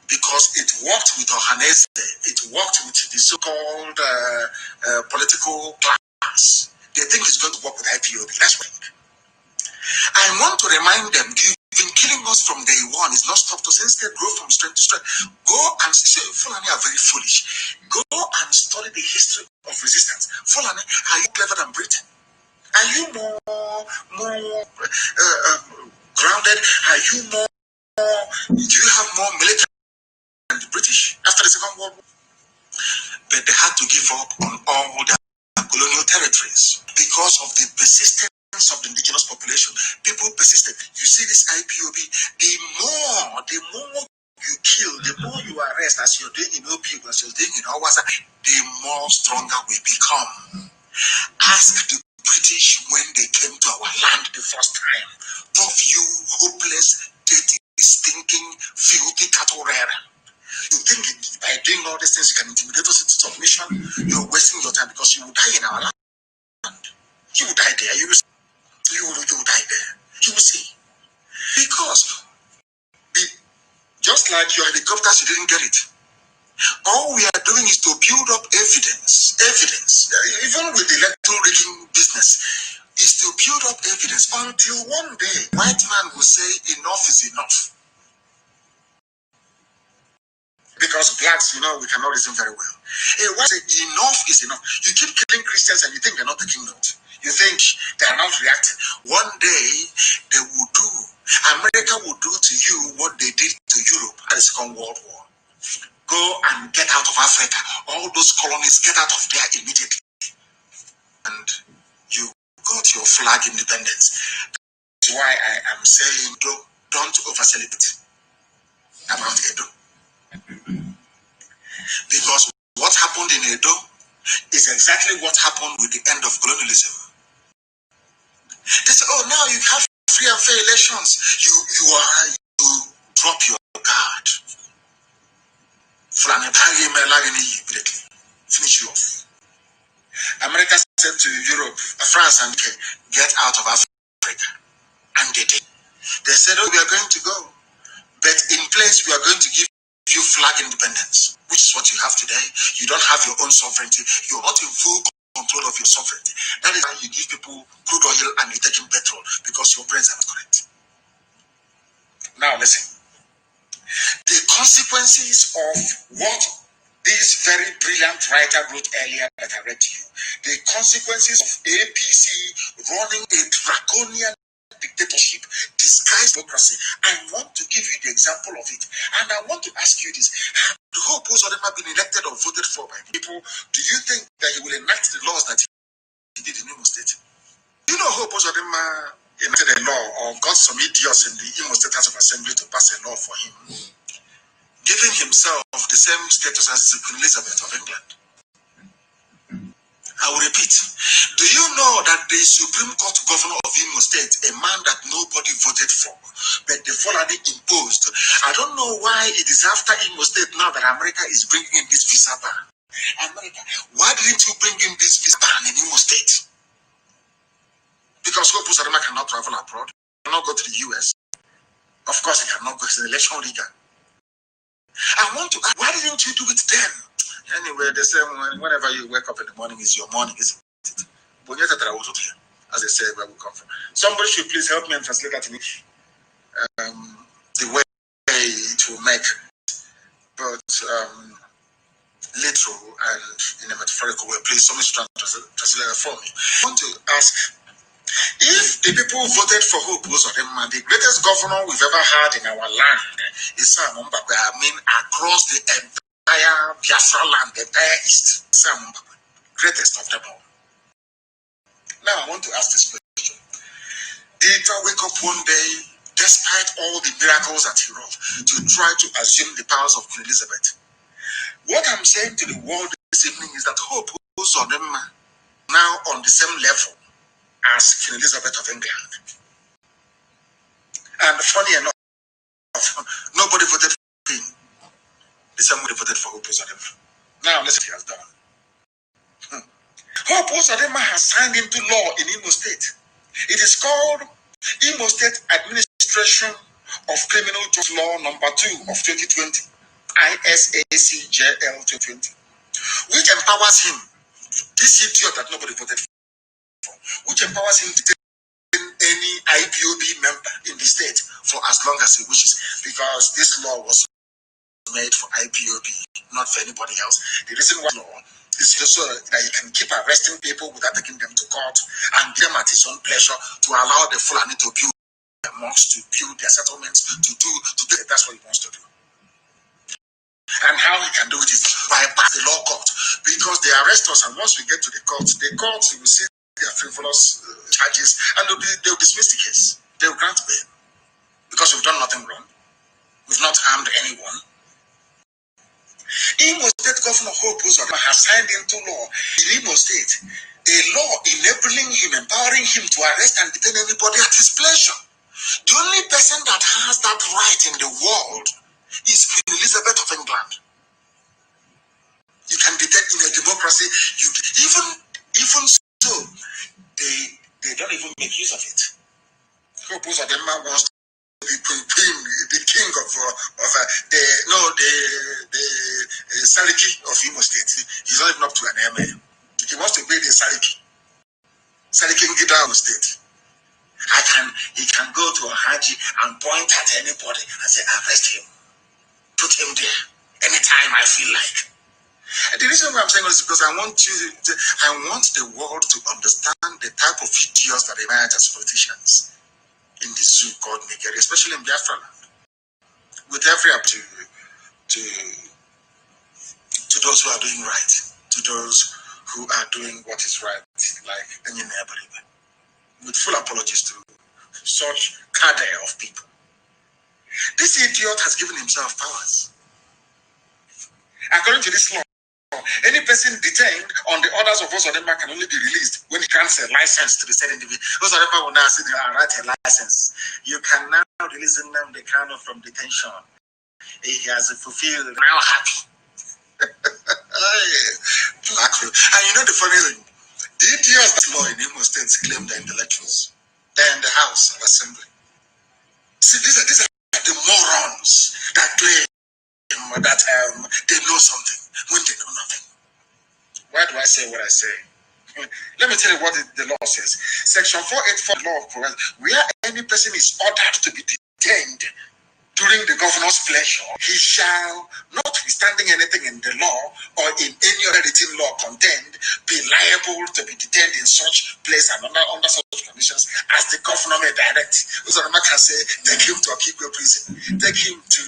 Because it worked with Ohanese, it worked with the so-called political class. They think it's going to work with IPOB. That's right. I want to remind them, you've been killing us from day one. It's not stopped us. Instead, grow from strength to strength. Go and see, Fulani are very foolish. Go and study the history of resistance. Fulani, are you clever than Britain? Are you more grounded? Are you more? Do you have more military than the British after the Second World War? But they had to give up on all their colonial territories because of the persistence of the indigenous population. People persisted. You see this IPOB, the more you kill, the more you arrest, as you're doing in OB, as you're doing in Awasa, the more stronger we become. Ask the British when they came to our land the first time. Talk of you hopeless, dirty, stinking, filthy cattle rearer. You think by doing these things, you can intimidate us into submission. You're wasting your time because you will die in our land. You will die there. You will die there. You will see. Because just like your helicopters, you didn't get it. All we are doing is to build up evidence. Even with the electoral rigging business, is to build up evidence until one day white man will say enough is enough. Because blacks, we cannot reason very well. Hey, why say enough is enough? You keep killing Christians and you think they're not taking note. You think they are not reacting. One day they will do. America will do to you what they did to Europe at the Second World War. Go and get out of Africa. All those colonies, get out of there immediately. And you got your flag independence. That's why I am saying don't over-celebrate about Edo. Because what happened in Edo is exactly what happened with the end of colonialism. They say, oh, now you have free and fair elections. You drop your guard. Immediately. Finish you off. America said to Europe, France and UK, get out of Africa. And they did. They said, oh, we are going to go. But in place, we are going to give you flag independence, which is what you have today. You don't have your own sovereignty. You're not in full control of your sovereignty. That is why you give people crude oil and you take in petrol, because your brains are not correct. Now listen. The consequences of what this very brilliant writer wrote earlier that I read to you, the consequences of APC running a draconian dictatorship, disguised democracy. I want to give you the example of it. And I want to ask you this. Have the whole post of them have been elected or voted for by people? Do you think that he will enact the laws that he did in Imo State? You know, whole post of them enacted a law or got some idiots in the Imo State House of Assembly to pass a law for him, giving himself the same status as Queen Elizabeth of England. I will repeat. Do you know that the Supreme Court Governor of Imo State, a man that nobody voted for, but the Fulani imposed? I don't know why it is after Imo State now that America is bringing in this visa ban. America, why didn't you bring in this visa ban in Imo State? Because Hope Uzodinma cannot travel abroad, cannot go to the US. Of course, he cannot go to the election rigor. I want to ask, why didn't you do it then? Anyway, they say whenever you wake up in the morning is your morning, isn't it? As they say, where we come from. Somebody should please help me and translate that in the way to make both literal and in a metaphorical way. Please, somebody should translate that for me. I want to ask, if the people voted for Hope Uzodinma, the greatest governor we've ever had in our land is Sam Mbakwe. I mean, across the entire BIAFRA land, the entire East, Sam Mbakwe, greatest of them all. Now, I want to ask this question. Did I wake up one day, despite all the miracles that he wrought, to try to assume the powers of Queen Elizabeth? What I'm saying to the world this evening is that Hope Uzodinma now on the same level as Queen Elizabeth of England. And funny enough, nobody voted for Queen the same way they voted for Hope Uzodinma. Now, let's see what he has done. Hope Uzodinma has signed into law in Imo State. It is called Imo State Administration of Criminal Justice Law Number 2 of 2020, ISACJL 2020, which empowers him, this idiot that nobody voted for, which empowers him to take any IPOB member in the state for as long as he wishes, because this law was made for IPOB, not for anybody else. The reason why law is just so that he can keep arresting people without taking them to court and them at his own pleasure, to allow the Fulani to build their mosques, to build their settlements, that's what he wants to do. And how he can do it is bypass the law court, because they arrest us, and once we get to the court you will see their frivolous charges, and they'll dismiss the case. They'll grant bail, because we've done nothing wrong. We've not harmed anyone. Imo State Governor Hope Uzodinma has signed into law in Imo State a law enabling him, empowering him to arrest and detain anybody at his pleasure. The only person that has that right in the world is Queen Elizabeth of England. You can detect in a democracy. Even so, they don't even make use of it. Hope Uzodinma wants to be queen, the king of the Sariki of Imo State. He's not even up to an MA. He wants to be the Sariki Ngida State. He can go to a Haji and point at anybody and say, arrest him. Put him there anytime I feel like. And the reason why I'm saying this is because I want the world to understand the type of idiots that emerge as politicians in the zoo called Nigeria, especially in Biafra land. With every up to those who are doing right, to those who are doing what is right, like any neighbor. With full apologies to such cadre of people. This idiot has given himself powers. According to this law, any person detained on the orders of Uzodinma can only be released when he grants a license to the said individual. Uzodinma will now say, write a license. You can now release Nnamdi Kanu from detention. He has fulfilled, now happy. Blackfield. And you know the funny thing? The idiots that law in Imo State claim they're intellectuals. They're in the House of Assembly. See, these are the morons that claim that they know something when they know nothing. Why do I say what I say? Let me tell you what the law says. Section 484 of the law of Progress, where any person is ordered to be detained during the governor's pleasure, he shall, notwithstanding anything in the law or in any other written law contained, be liable to be detained in such place and under such conditions as the governor may direct. Uzodinma can say, take him to Okigwe prison, take him to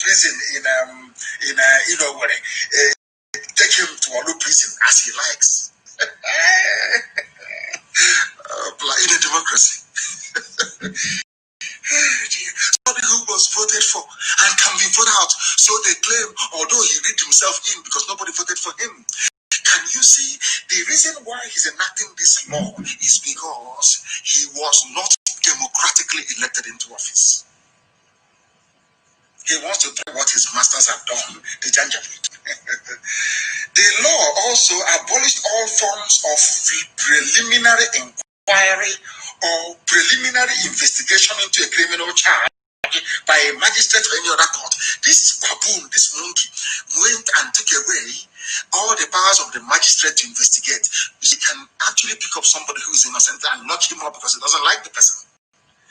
prison in Inowere, take him to Olu prison as he likes. In a democracy. Somebody who was voted for and can be voted out. So they claim, although he read himself in because nobody voted for him. Can you see the reason why he's enacting this law is because he was not democratically elected into office. He wants to do what his masters have done, the Janjaweed. The law also abolished all forms of preliminary inquiry or preliminary investigation into a criminal charge by a magistrate or any other court. This baboon, this monkey, went and took away all the powers of the magistrate to investigate. He can actually pick up somebody who is innocent and lock him up because he doesn't like the person.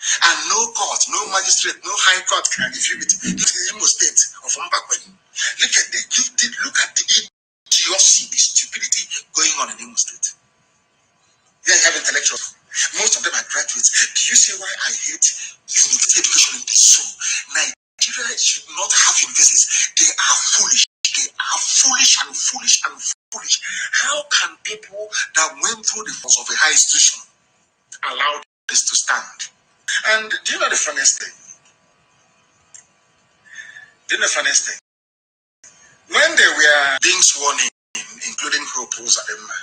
And no court, no magistrate, no high court can refute it. This is Imo State of Mbakwe. Look at the idiocy, the stupidity going on in Imo State. They have intellectuals. Most of them are graduates. Do you see why I hate university education in this zoo? Nigeria should not have universities. They are foolish. They are foolish and foolish and foolish. How can people that went through the force of a high institution allow this to stand? And do you know the funniest thing? When they were being sworn in, including Hope Uzodinma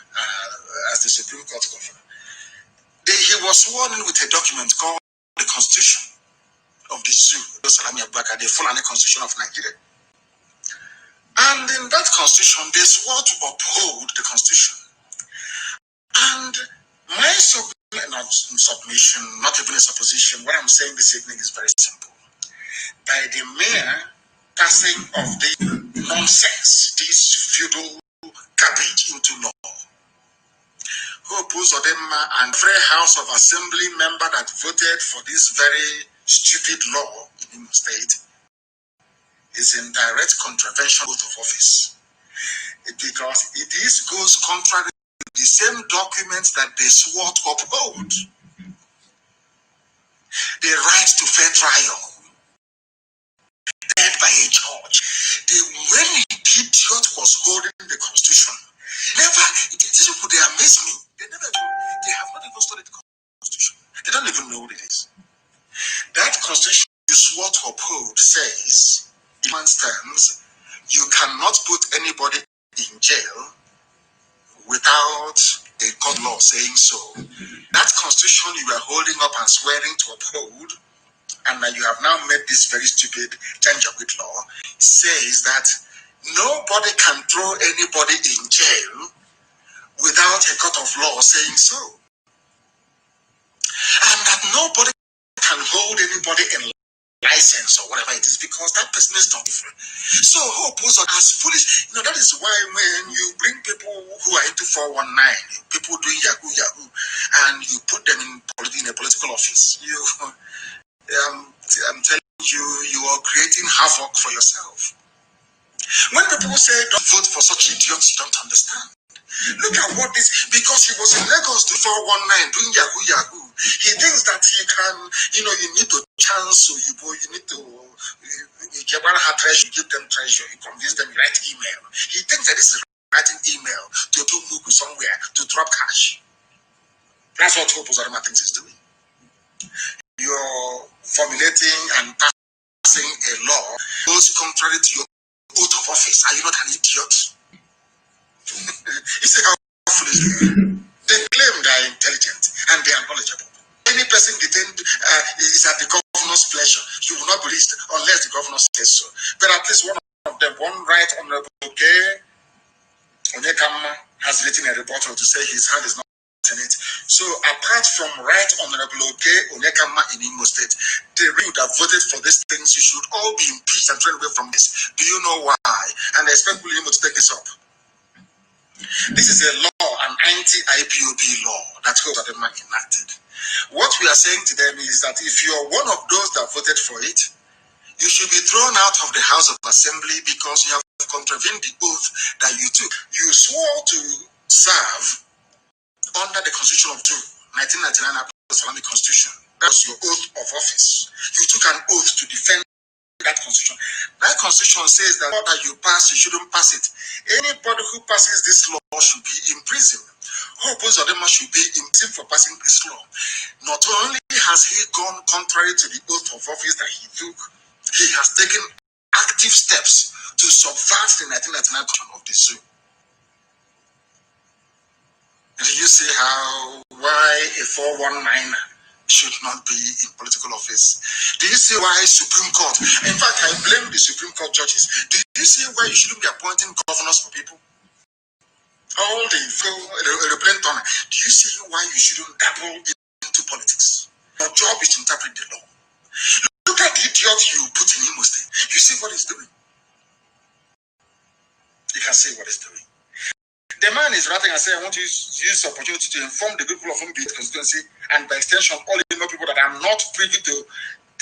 as the Supreme Court governor, he was sworn in with a document called the Constitution of the Zoo, the Fulani Constitution of Nigeria. And in that constitution, they swore to uphold the constitution. And my submission, not even a supposition, what I'm saying this evening is very simple. By the mere passing of the nonsense, this feudal garbage into law, Hope Uzodinma and every House of Assembly member that voted for this very stupid law in Imo State is in direct contravention of office. Because this goes contrary to the same documents that they swore to uphold. The right to fair trial, led by a judge. When the idiot was holding the Constitution, these people, they amaze me. They have not even studied the Constitution. They don't even know what it is. That Constitution you swore to uphold says, in man's terms, you cannot put anybody in jail without a court law saying so. That Constitution you are holding up and swearing to uphold, and that you have now made this very stupid Janjaweed law, says that Nobody can throw anybody in jail without a court of law saying so. And that nobody can hold anybody in license or whatever it is because that person is not different. So hope was as foolish. That is why when you bring people who are into 419, people doing yahoo, and you put them in a political office, I'm telling you, you are creating havoc for yourself. When people say don't vote for such idiots, you don't understand. Look at what this, because he was in Lagos to 419 doing yahoo. He thinks that he can, you need to chance, so you need to, you give them treasure, you convince them, you write email. He thinks that this is writing email to do Mugu somewhere to drop cash. That's what Hope Uzodinma thinks he's doing. You're formulating and passing a law goes contrary to your oath of office. Are you not an idiot? You see how foolish they are. They claim they are intelligent and they are knowledgeable. Any person detained is at the governor's pleasure. He will not be released unless the governor says so. But at least one of them, one right honorable Onyekama, has written a rebuttal to say his hand is not in it. So apart from right honorable Onyekama in Imo State, the would have voted for these things. You should all be impeached and thrown away from this. Do you know why? And I expect William to take this up. This is a law, an anti-IPOB law that Hope Uzodinma enacted. What we are saying to them is that if you are one of those that voted for it, you should be thrown out of the House of Assembly because you have contravened the oath that you took. You swore to serve under the Constitution of June 1999 Islamic Constitution. That was your oath of office. You took an oath to defend that constitution. That constitution says that law that you pass, you shouldn't pass it. Anybody who passes this law should be in prison. Hope Uzodinma should be in prison for passing this law. Not only has he gone contrary to the oath of office that he took, he has taken active steps to subvert the 1999 Constitution of the Zoo. Do you see why a 419er should not be in political office? Do you see why Supreme Court? In fact, I blame the Supreme Court judges. Do you see why you shouldn't be appointing governors for people? All the aeroplane turner. Do you see why you shouldn't dabble into politics? Your job is to interpret the law. Look at the idiot you put in Imo State. You see what he's doing. You can see what he's doing. The man is writing and saying, I want to use this opportunity to inform the people of Nnamdi constituency and by extension all Imo people that I'm not privy to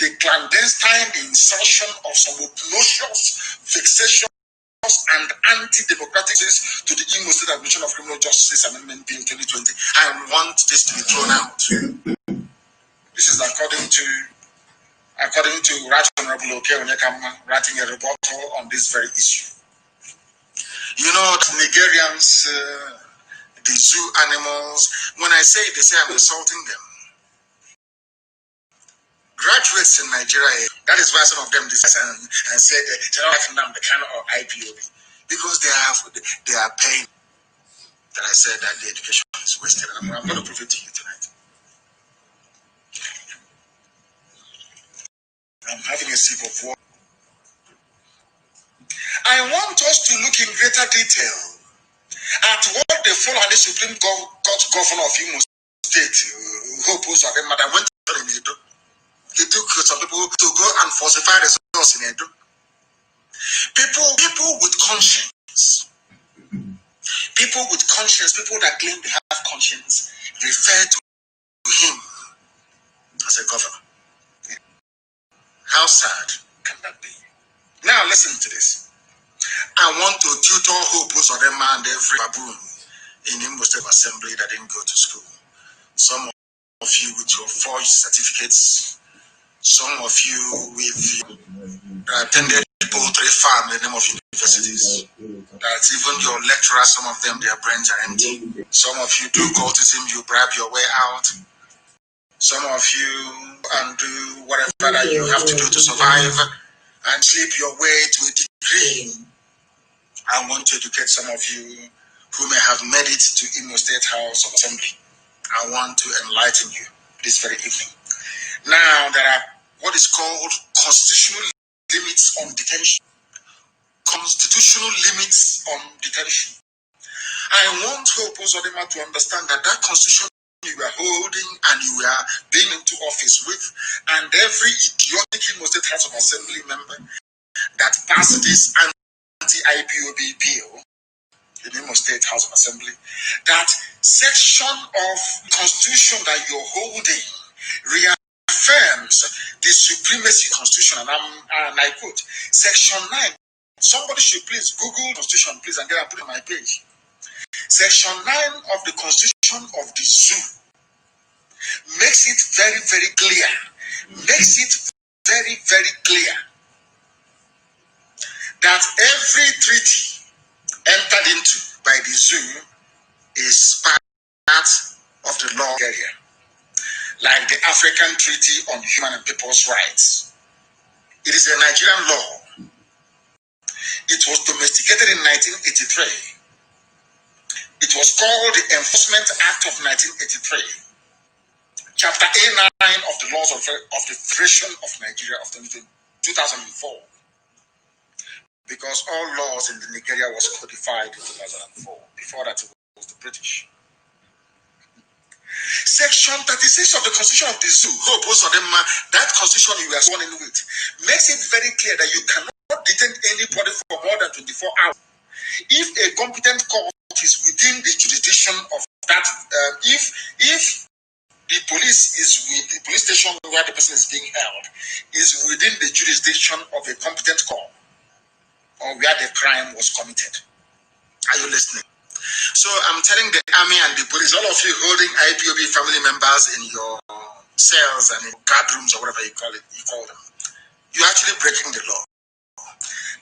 the clandestine insertion of some obnoxious, vexatious and anti-democratic to the Imo State Admission of Criminal Justice Amendment Bill 2020. I want this to be thrown out. This is according to Right Honorable Onyekama writing a rebuttal on this very issue. You know, the Nigerians, the zoo animals, when I say it, they say I'm insulting them. Graduates in Nigeria, that is why some of them decide and say they don't like Nnamdi, Kanu or IPOB, because they are paying. That I said that the education is wasted. I'm going to prove it to you tonight. I'm having a sip of water. I want us to look in greater detail at what the Fulani Supreme Court Governor of Imo State, Hope Uzodinma, that went on in Edo. He took some people to go and falsify results in Edo. People with conscience, people that claim they have conscience, refer to him as a governor. How sad can that be? Now listen to this. I want to tutor Hope Uzodinma and every baboon in Imo State Assembly that didn't go to school. Some of you with your forged certificates, some of you with attended poultry farm in the name of universities. That's even your lecturers, some of them, their brains are empty. Some of you do cultism, you bribe your way out. Some of you and do whatever that you have to do to survive and sleep your way to a degree. I want to educate some of you who may have made it to Imo State House of Assembly. I want to enlighten you this very evening. Now, there are what is called constitutional limits on detention. constitutional limits on detention. I want Hope Uzodinma to understand that that constitution you are holding and you are being into office with, and every idiotic Imo State House of Assembly member that passed this anti-IPOB bill in Imo State House of Assembly, that section of constitution that you're holding reaffirms the supremacy constitution, and I quote, section 9. Somebody should please Google constitution, please, and get and put it on my page. Section 9 of the constitution of the zoo makes it very, very clear. Makes it very, very clear that every treaty entered into by the zoo is part of the law area, like the African Treaty on Human and People's Rights. It is a Nigerian law. It was domesticated in 1983. It was called the Enforcement Act of 1983, Chapter A9 of the Laws of the Federation of Nigeria of 2004, because all laws in Nigeria was codified in 2004. Before that, it was the British. Section 36 of the Constitution of the Zoo, Hope Uzodinma, that constitution you were sworn in with, makes it very clear that you cannot detain anybody for more than 24 hours. If a competent court is within the jurisdiction of that, if the police station where the person is being held is within the jurisdiction of a competent court, or where the crime was committed. Are you listening? So I'm telling the army and the police, all of you holding IPOB family members in your cells and in guard rooms or whatever you call them, you're actually breaking the law.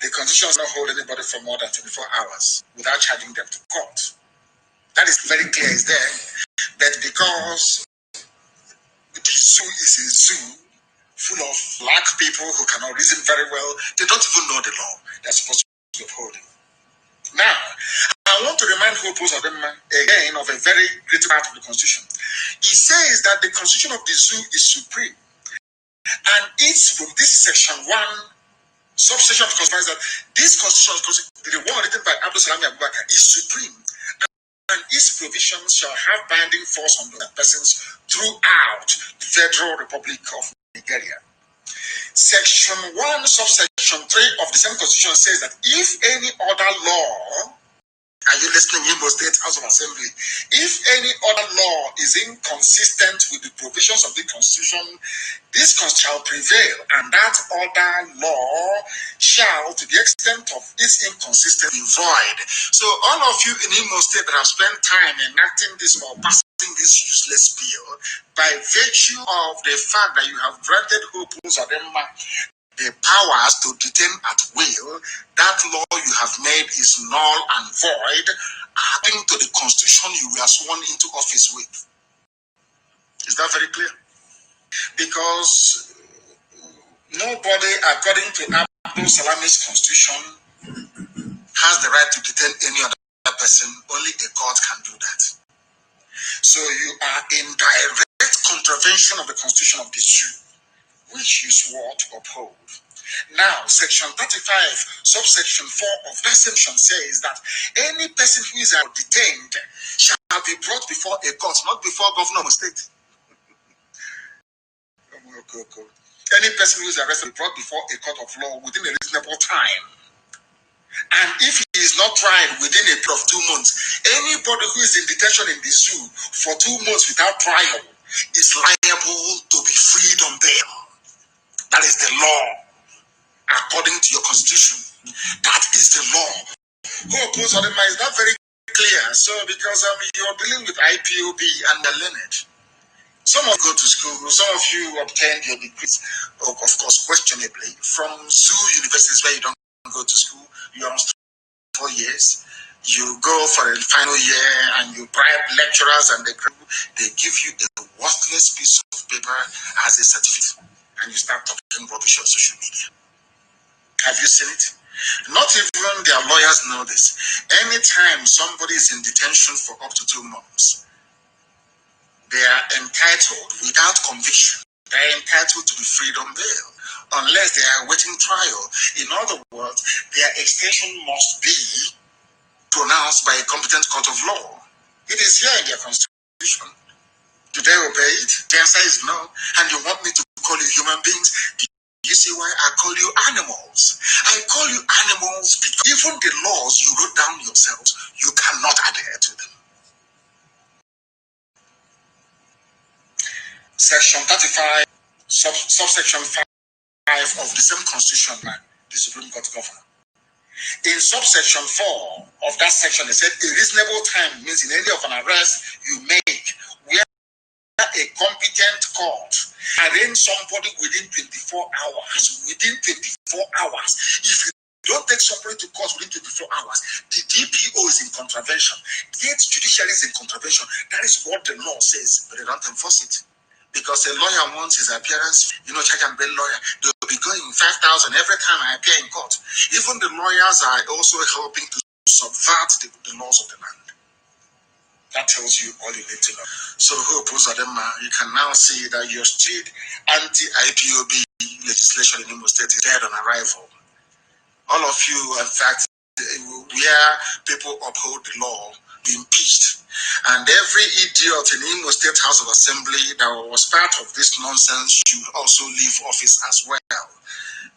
The constitution does not hold anybody for more than 24 hours without charging them to court. That is very clear, is there. But because the zoo is a zoo full of black people who cannot reason very well, they don't even know the law they're supposed to be upholding. Now, I want to remind Hope Uzodinma again of a very critical part of the Constitution. It says that the Constitution of the zoo is supreme. And it's from this section 1, subsection of the Constitution, that this Constitution, the one written by Abdul Salami Abubakar, is supreme. And its provisions shall have binding force on the persons throughout the Federal Republic of Nigeria. Section 1, subsection 3 of the same Constitution says that if any other law, are you listening, Imo State House of Assembly? If any other law is inconsistent with the provisions of the Constitution, this shall prevail, and that other law shall, to the extent of its inconsistency, be void. So all of you in Imo State that have spent time enacting this or passing this useless bill, by virtue of the fact that you have granted Hope Uzodinma the powers to detain at will, that law you have made is null and void according to the Constitution you were sworn into office with. Is that very clear? Because nobody, according to Abdul Salami's Constitution, has the right to detain any other person. Only a court can do that. So you are in direct contravention of the Constitution of the zoo, which you swore to uphold. Now, section 35, subsection 4 of that section says that any person who is detained shall be brought before a court, not before governor of a state. Any person who is arrested will be brought before a court of law within a reasonable time. And if he is not tried within a period of 2 months, anybody who is in detention in the zoo for 2 months without trial is liable to be freed on bail. That is the law, according to your Constitution. That is the law. Hope Uzodinma is not very clear. So, because you're dealing with IPOB and the lineage. Some of you go to school, some of you obtained your degrees, of course, questionably, from zoo universities where you don't go to school. You're on 4 years. You go for a final year and you bribe lecturers and they give you a worthless piece of paper as a certificate. And you start talking rubbish on social media. Have you seen it? Not even their lawyers know this. Anytime somebody is in detention for up to 2 months, they are entitled, without conviction, They are entitled to be freed on bail unless they are awaiting trial. In other words, their extension must be pronounced by a competent court of law. It is here in their constitution. Do they obey it? The answer is no. And you want me to call you human beings? Do you see why I call you animals? I call you animals because even the laws you wrote down yourselves, you cannot adhere to them. Section 35, subsection 5 of the same constitution, the Supreme Court governor. In subsection 4 of that section, they said a reasonable time means in any of an arrest you make where a competent court arraign somebody within 24 hours. Within 24 hours. If you don't take somebody to court within 24 hours, the DPO is in contravention. Yet judiciary is in contravention. That is what the law says, but they don't enforce it. Because a lawyer wants his appearance, charge and bail lawyer, they'll be going 5,000 every time I appear in court. Even the lawyers are also helping to subvert the laws of the land. That tells you all you need to know. So, you can now see that your street anti-IPOB legislation in Imo State is dead on arrival. All of you, in fact, where people uphold the law, be impeached. And every idiot in Imo State House of Assembly that was part of this nonsense should also leave office as well.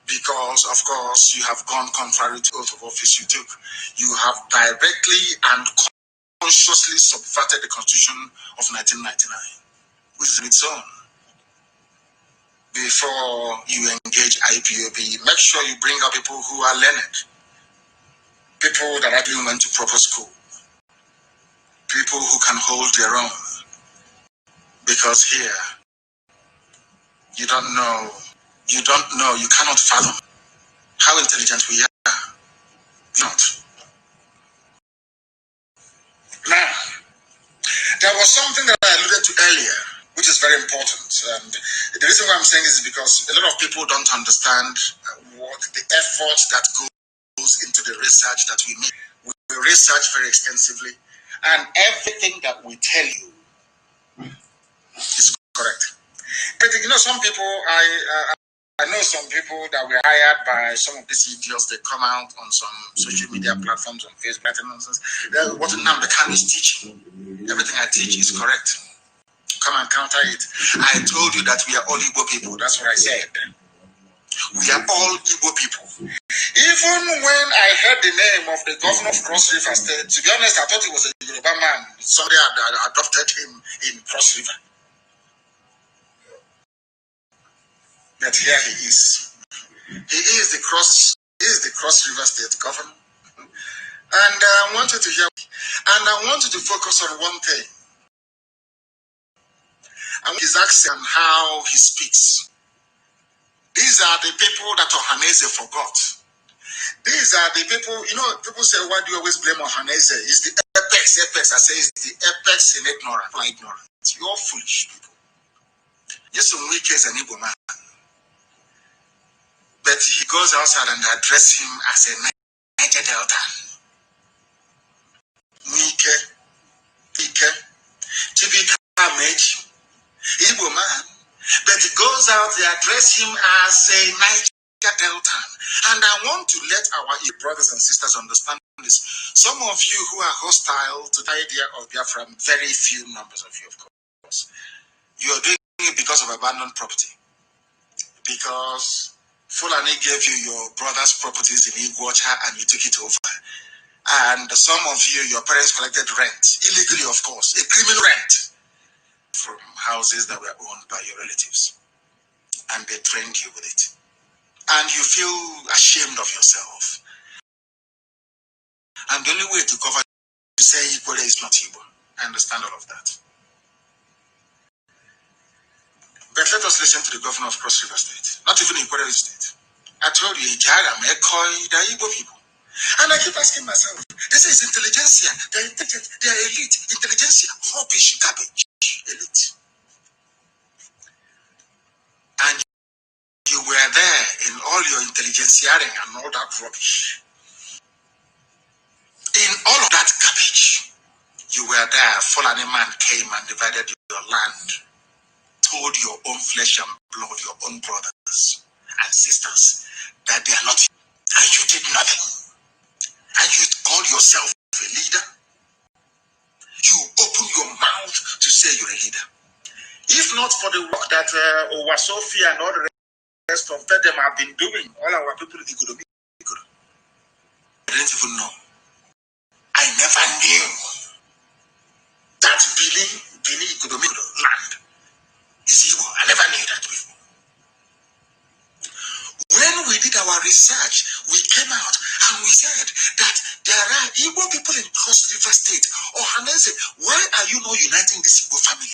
Because, of course, you have gone contrary to the oath of office you took. You have directly and consciously subverted the Constitution of 1999, which is its own. Before you engage IPOB, make sure you bring up people who are learned, people that actually went to proper school, people who can hold their own. Because here, you cannot fathom how intelligent we are. Not. Now, there was something that I alluded to earlier, which is very important. And the reason why I'm saying this is because a lot of people don't understand what the effort that goes into the research that we make. We research very extensively, and everything that we tell you is correct. But some people, I know some people that were hired by some of these idiots. They come out on some social media platforms, on Facebook and nonsense. What Nnamdi Kanu is teaching, everything I teach is correct. Come and counter it. I told you that we are all Igbo people. That's what I said. We are all Igbo people. Even when I heard the name of the governor of Cross River State, to be honest, I thought he was a Yoruba man. Somebody had adopted him in Cross River. But here he is. He is the Cross River State governor. And I want you to hear, and I want you to focus on one thing. And his accent and how he speaks. These are the people that Ohaneze forgot. These are the people, people say, why do you always blame Ohaneze? It's the apex. I say it's the apex in ignorance. You're foolish people. Yes, Nweke is an Igbo man. But he goes outside and address him as a Niger Delta. Nweke, Ike, Chibika Meji, Igbo man. But he goes out, they address him as a Niger Delta. And I want to let our brothers and sisters understand this. Some of you who are hostile to the idea of BIAFRA, very few numbers of you, of course, you are doing it because of abandoned property. Because Fulani gave you your brother's properties in Iguacha and you took it over. And some of you, your parents collected rent, illegally of course, a criminal rent, from houses that were owned by your relatives. And they trained you with it. And you feel ashamed of yourself. And the only way to cover it is to say Igbo is not Igbo. I understand all of that. But let us listen to the governor of Cross River State, not even Igbo State. I told you, Ijara, Mekoi, the Igbo people. And I keep asking myself, this is intelligentsia, they're intelligent, they are elite, intelligentsia, rubbish, garbage, elite. And you were there in all your intelligentsiaring and all that rubbish. In all of that garbage, you were there. Fulani man came and divided your land told your own flesh and blood, your own brothers and sisters, that they are not, and you did nothing, and you call yourself a leader? You open your mouth to say you're a leader. If not for the work that Owasofi and all the rest of them have been doing, all our people in Ikodomi, I didn't even know. I never knew that Bini Ikodomi land is Igbo. I never knew that before. When we did our research, we came out and we said that there are Igbo people in Cross River State. Or Hanese, why are you not uniting this Igbo family?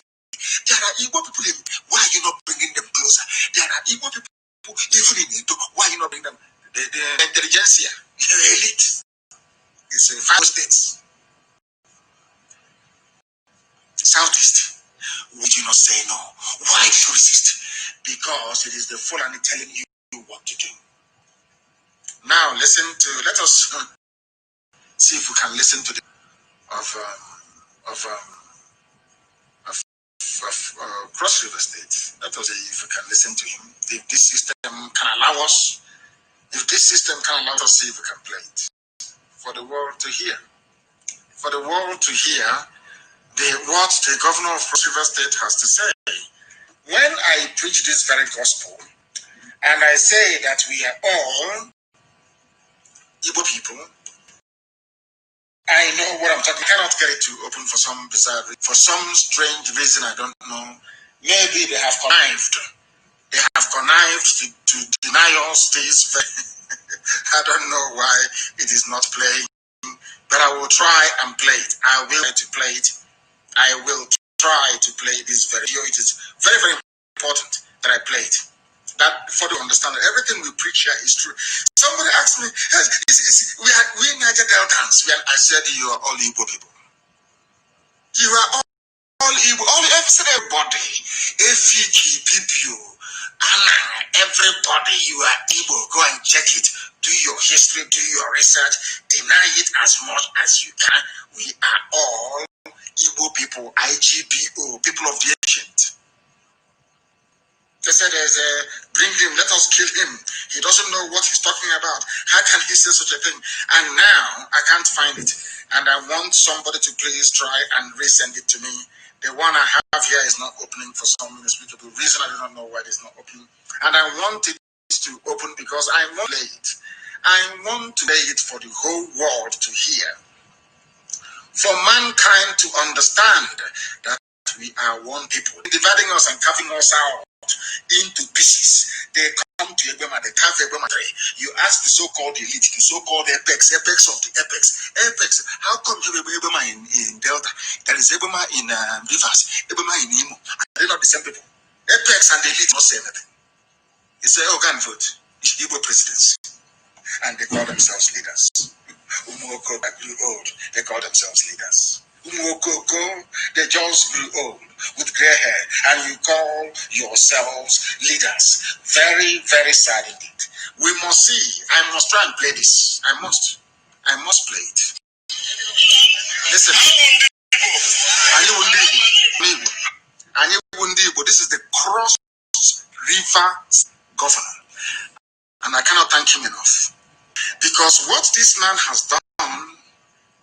There are Igbo people in, why are you not bringing them closer? There are Igbo people even in Edo, why are you not bringing them? The intelligentsia, the elite, it's in 5 states. Southeast, would you not say no? Why did you resist? Because it is the Fulani telling you what to do. Now let us see if we can listen to the Cross River State. Let us see if we can listen to him. If this system can allow us, see if we can play it for the world to hear. For the world to hear what the governor of Cross River State has to say. When I preach this very gospel, and I say that we are all Igbo people, I know what I'm talking. I cannot get it to open for some bizarre, for some strange reason I don't know. Maybe they have connived. They have connived to deny us this. I don't know why it is not playing, but I will try and play it. I will try to play it. I will try to play this video. It is very, very important that I play it. That for the understand that everything we preach here is true. Somebody asked me, we Niger Deltans. I said you are all Igbo people. You are all Igbo. Everybody. Everybody, you are Igbo. Go and check it. Do your history. Do your research. Deny it as much as you can. We are all Igbo people. IGBO, people of the ancient. They said, bring him, let us kill him. He doesn't know what he's talking about. How can he say such a thing? And now, I can't find it. And I want somebody to please try and resend it to me. The one I have here is not opening for some inexplicable reason. I do not know why it is not opening. And I want it to open because I want to play it. I want to play it for the whole world to hear. For mankind to understand that we are one people. Dividing us and carving us out into pieces. They come to Ebema, they carve Ebema. You ask the so-called elite, the so-called apex of the apex. How come you have Ebema in Delta? There is Ebema in Rivers, Ebema in Imo. They're not the same people. Apex and the elite not say anything. It's an organ vote. It's Igbo presidents. And they call themselves leaders. Umoko grew old. They call themselves leaders. Umoko, they just grew old with gray hair, and you call yourselves leaders. Very, very sad indeed. We must see. I must try and play this. I must play it. Listen. This is the Cross River governor, and I cannot thank him enough. Because what this man has done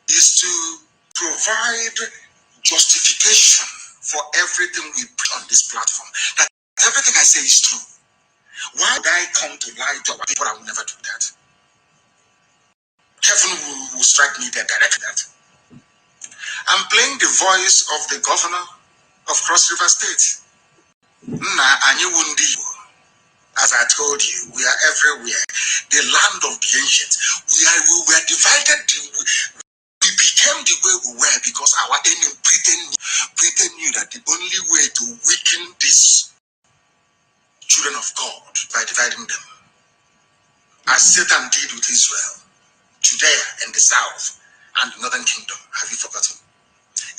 is to provide justification for everything we put on this platform. That everything I say is true. Why would I come to lie to our people? I will never do that. Heaven will strike me dead directly. That I'm playing the voice of the governor of Cross River State. As I told you, we are everywhere. The land of the ancients. We were divided. We became the way we were because our enemy Britain knew that the only way to weaken these children of God by dividing them, as Satan did with Israel, Judea and the south, and the northern kingdom. Have you forgotten?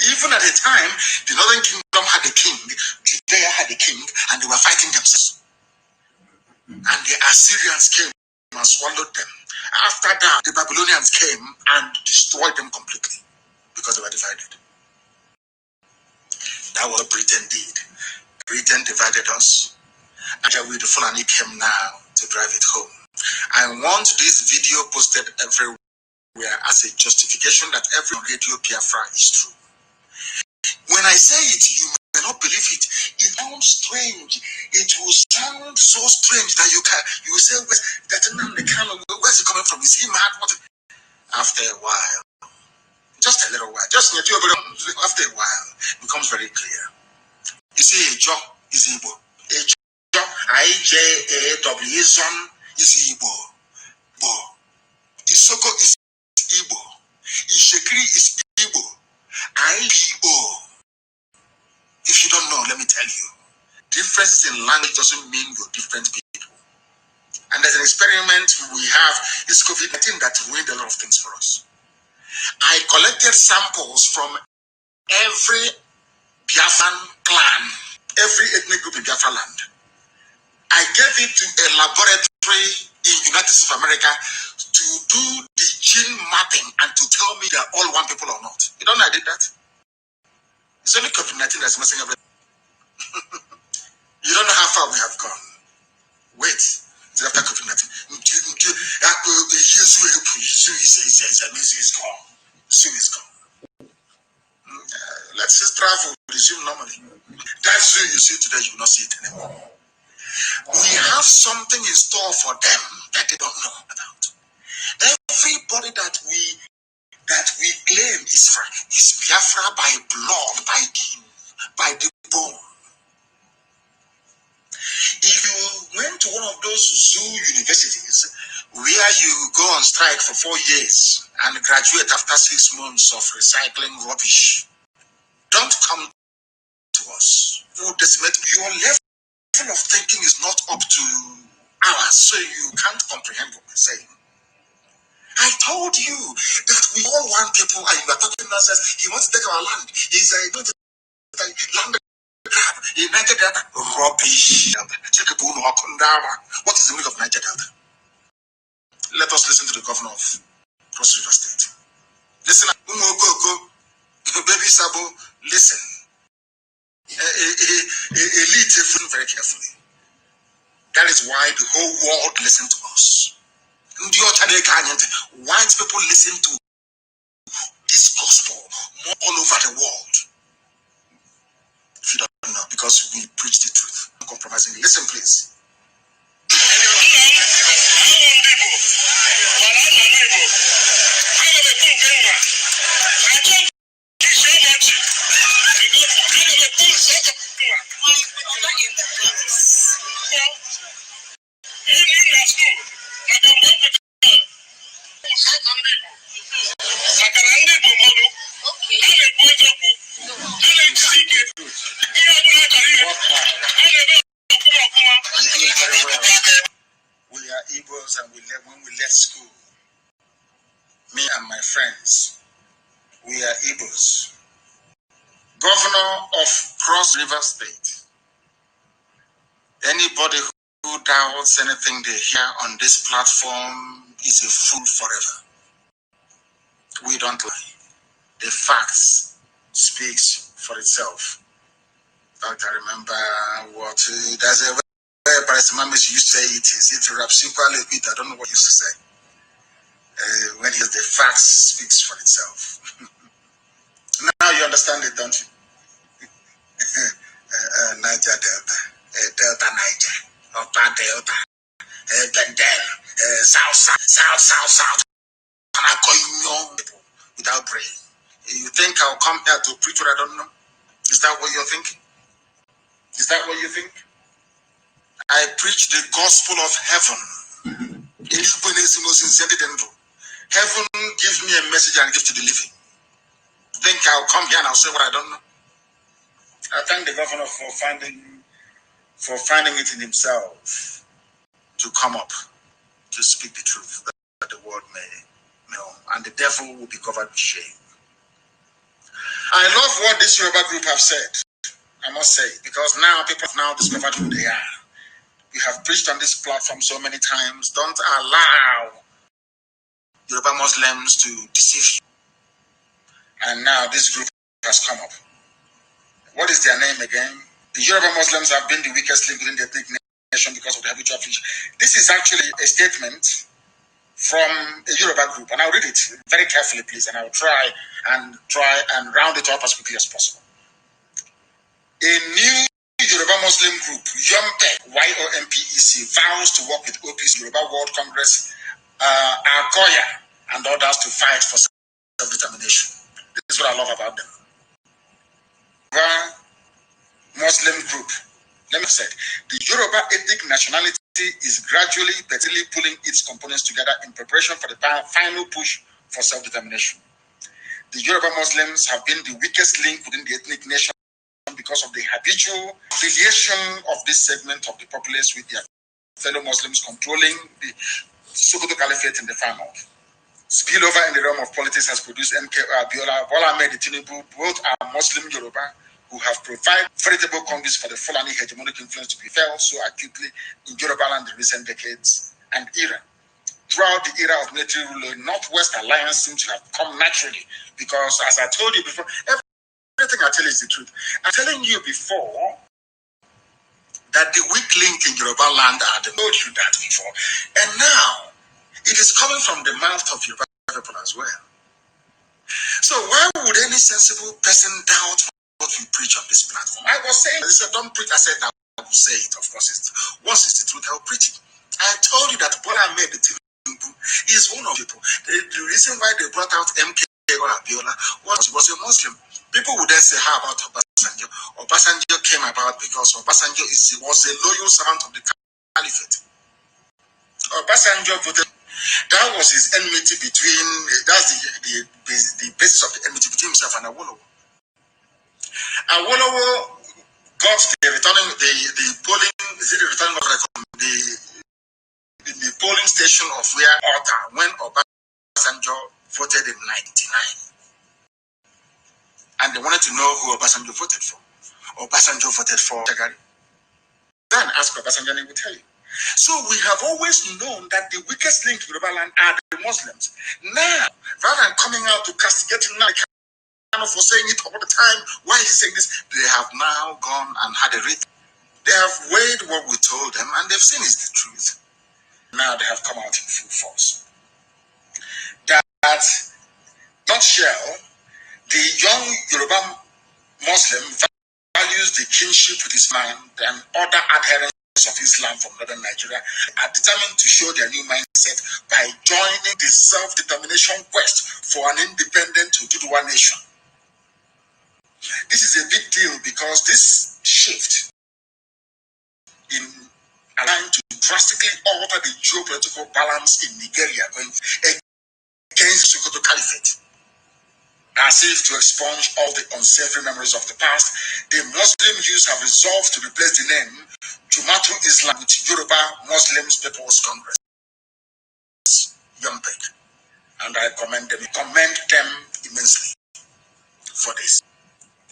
Even at the time, the northern kingdom had a king, Judea had a king, and they were fighting themselves. And the Assyrians came and swallowed them. After that, the Babylonians came and destroyed them completely because they were divided. That was what Britain did. Britain divided us, and we the Fulani came now to drive it home. I want this video posted everywhere as a justification that every radio Biafra is true. When I say it, you may not believe it. It sounds strange. It will sound so strange that you will say, that Nnamdi Kanu, where's he coming from? Is he mad? What? After a while, just a little while, after a while, it becomes very clear. You see, a job is Igbo. A job, I-J-A-W, son is Igbo. Bo. Isoko is Igbo. Ishekiri is Igbo. I-B-O. If you don't know, let me tell you. Differences in language doesn't mean you're different people. And there's an experiment we have, it's COVID-19 that ruined a lot of things for us. I collected samples from every Biafran clan, every ethnic group in Biafra land. I gave it to a laboratory in the United States of America to do the gene mapping and to tell me they're all one people or not. You don't know I did that? It's only COVID-19 that's messing everything. You don't know how far we have gone. Wait, it's after COVID-19. Zoo is gone. Let's just travel, resume normally. That zoo you see today, you will not see it anymore. We have something in store for them that they don't know about. Everybody that we claim is Biafra by blood, by the bone. If you went to one of those zoo universities where you go on strike for 4 years and graduate after 6 months of recycling rubbish, don't come to us. Your level of thinking is not up to ours, so you can't comprehend what we're saying. I told you that we all want people, and you are talking nonsense. He wants to take our land. He's going to take land grab. United Delta. Rubbish. What is the meaning of Niger Delta? Let us listen to the governor of Cross River State. Listen, baby Sabo, listen. Elite very carefully. That is why the whole world listens to us. White people listen to this gospel all over the world. If you don't know, because we preach the truth, uncompromisingly. Listen, please. We are Igbos, and when we left school, me and my friends, we are Igbos. Governor of Cross River State. Anybody who doubts anything they hear on this platform is a fool forever. We don't lie. The facts speaks for itself. I remember what there's a way Parasimamis used to say it is. If you rap simple, I don't know what you used to say. When the facts speaks for itself. Now you understand it, don't you? Niger Delta, Delta Niger, Upper Delta, Bendel, South. And I call you people without brain. You think I'll come here to preach what I don't know? Is that what you're thinking? Is that what you think? I preach the gospel of heaven. Heaven gives me a message and gives to the living. Think I'll come here and I'll say what I don't know? I thank the governor for finding it in himself to come up to speak the truth that the world may know, and the devil will be covered with shame. I love what this Yoruba group have said, I must say, because now people have now discovered who they are. We have preached on this platform so many times. Don't allow Yoruba Muslims to deceive you. And now this group has come up. What is their name again? The Yoruba Muslims have been the weakest link within the ethnic nation because of the habitual affliction. This is actually a statement from a Yoruba group, and I'll read it very carefully, please, and I'll try and round it up as quickly as possible. A new Yoruba Muslim group, YOMPEC, YOMPEC, vows to work with OP's Yoruba World Congress, Akoya, and others to fight for self-determination. This is what I love about them. Yoruba Muslim group, let me say, the Yoruba ethnic nationality is gradually but steadily pulling its components together in preparation for the final push for self-determination. The Yoruba Muslims have been the weakest link within the ethnic nation because of the habitual affiliation of this segment of the populace with their fellow Muslims controlling the Sokoto Caliphate in the far north. Spillover in the realm of politics has produced MK Abiola, Bola Ahmed Tinubu, both are Muslim Yoruba who have provided veritable conduits for the Fulani hegemonic influence to be felt so acutely in Yoruba land in recent decades and era. Throughout the era of military rule, the Northwest Alliance seems to have come naturally because, as I told you before, everything I tell you is the truth. I'm telling you before that the weak link in Yoruba land, I told you that before, and now it is coming from the mouth of Yoruba people as well. So why would any sensible person doubt what we preach on this platform? I was saying, I don't preach, I said I will say it, of course. Once it's the truth, I'll preach it. I told you that Bola Ahmed Tinubu is one of the people. The reason why they brought out MK or Abiola was a Muslim. People would then say, how about Obasanjo? Obasanjo came about because Obasanjo was a loyal servant of the Caliphate. Obasanjo voted. That was his enmity between, that's the basis of the enmity between himself and Awolowo. Awolowo got the polling, is it the returning of record, the polling station of where Alta when Obasanjo voted in 99. And they wanted to know who Obasanjo voted for. Obasanjo voted for Shagari. Then ask Obasanjo and he will tell you. So we have always known that the weakest link to Yoruba land are the Muslims. Now, rather than coming out to castigate him now, Kanu for saying it all the time, why is he saying this? They have now gone and had a read. They have weighed what we told them and they've seen is the truth. Now they have come out in full force. That, nutshell, the young Yoruba Muslim values the kinship with his man and other adherents of Islam from northern Nigeria are determined to show their new mindset by joining the self-determination quest for an independent Oduduwa nation. This is a big deal because this shift in aligned to drastically alter the geopolitical balance in Nigeria going against Sokoto Caliphate. As if to expunge all the unsavory memories of the past, the Muslim youths have resolved to replace the name Jumatu Islam with Yoruba Muslims People's Congress, YOMPEC. And I commend them immensely for this.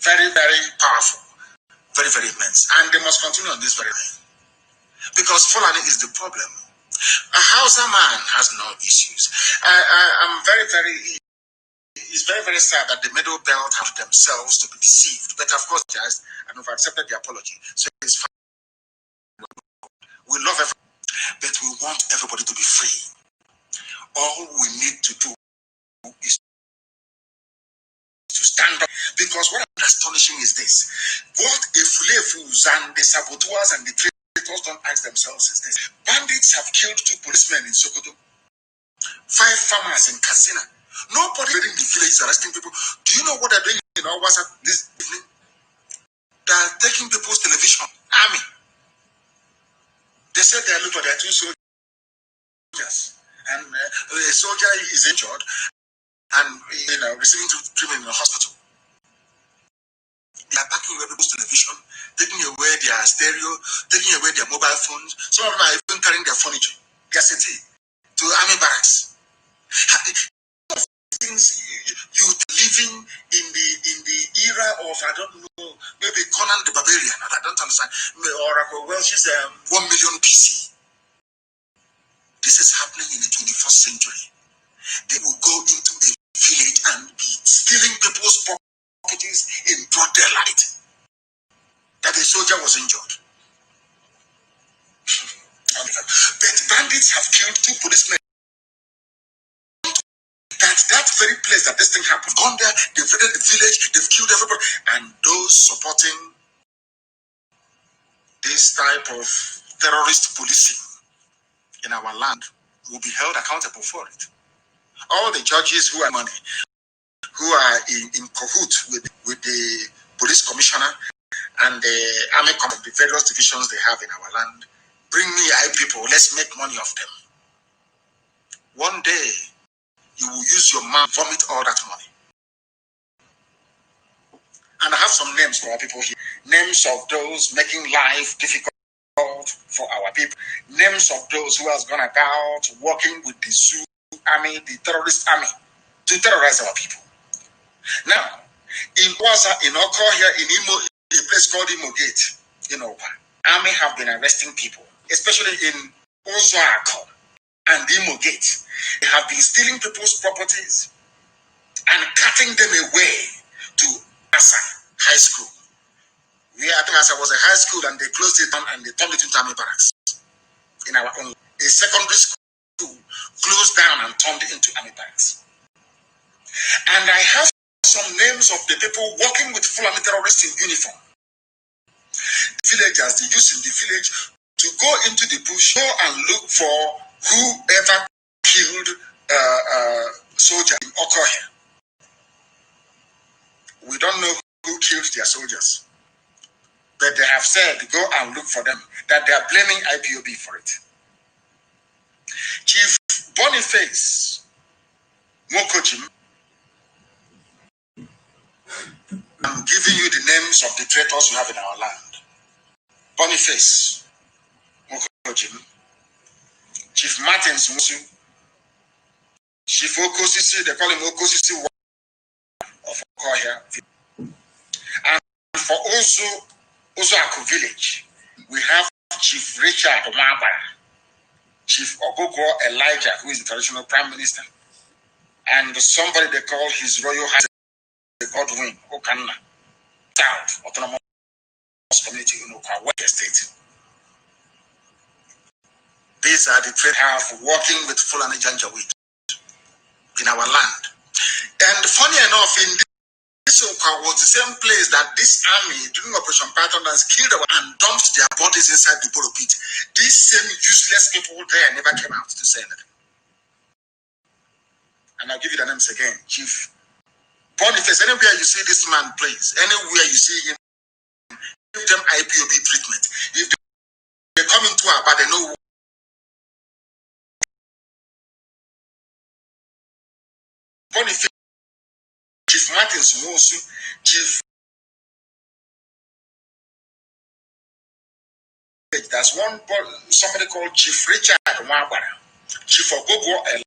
Very, very powerful, very, very immense. And they must continue on this very way. Because Fulani is the problem. A Hausa man has no issues. I'm very, very... It's very, very sad that the middle belt have themselves to be deceived. But of course, guys, and we've accepted the apology. So it's fine. We love everyone, but we want everybody to be free. All we need to do is to stand up. Because what is astonishing is this. What the Fulefus and the saboteurs and the traitors don't ask themselves is this. Bandits have killed 2 policemen in Sokoto, 5 farmers in Katsina. Nobody in the village is arresting people. Do you know what they're doing in our WhatsApp this evening? They're taking people's television. Army. They said they are looking for their 2 soldiers. And a soldier is injured and receiving treatment in the hospital. They are packing away people's television, taking away their stereo, taking away their mobile phones. Some of them are even carrying their furniture, their city, to army barracks. Things you living in the era of, I don't know, maybe Conan the Barbarian, I don't understand, or Welsh's 1 million BC. This is happening in the 21st century. They will go into a village and be stealing people's properties in broad daylight. that a soldier was injured. But bandits have killed 2 policemen. That very place that this thing happened, gone there, they've raided the village, they've killed everybody. And those supporting this type of terrorist policing in our land will be held accountable for it. All the judges who are money, who are in cahoots with the police commissioner and the army command, the various divisions they have in our land, bring me people, let's make money of them. One day, you will use your mouth, vomit all that money. And I have some names for our people here. Names of those making life difficult for our people. Names of those who has gone about working with the Sioux army, the terrorist army, to terrorize our people. Now, in Waza, in Oko here, in Imo, a place called Imo Gate, in Opa, army have been arresting people, especially in Ozoako and Imo Gate. They have been stealing people's properties and cutting them away to Asa High School. I think Asa was a high school and they closed it down and they turned it into army barracks. In our own, a secondary school closed down and turned it into army barracks. And I have some names of the people working with Fulani terrorists in uniform. The villagers, the youth in the village, to go into the bush, go and look for whoever killed soldier in Okoye. We don't know who killed their soldiers, but they have said go and look for them, that they are blaming IPOB for it. Chief Boniface Mokojim, I'm giving you the names of the traitors we have in our land. Boniface Mokojim, Chief Martins Musu, Chief Okosisi, they call him Okosisi of Okoya. And for Ozoaku village, we have Chief Richard Omabara, Chief Ogogo Elijah, who is the traditional prime minister, and somebody they call his royal highness Godwin Okana, South Autonomous Community in Okawa State. These are the trade have working with Fulani Janjaweed in our land. And funny enough, in this Okawa was the same place that this army during Operation Python has killed and dumped their bodies inside the Boro pit. These same useless people there never came out to say anything. And I'll give you the names again. Chief Boniface, anywhere you see this man, please, anywhere you see him, give them IPOB treatment. If they come into our body, they know. Boniface, Chief Martins Mosu, Chief. That's somebody called Chief Richard Mwabara, Chief Ogogo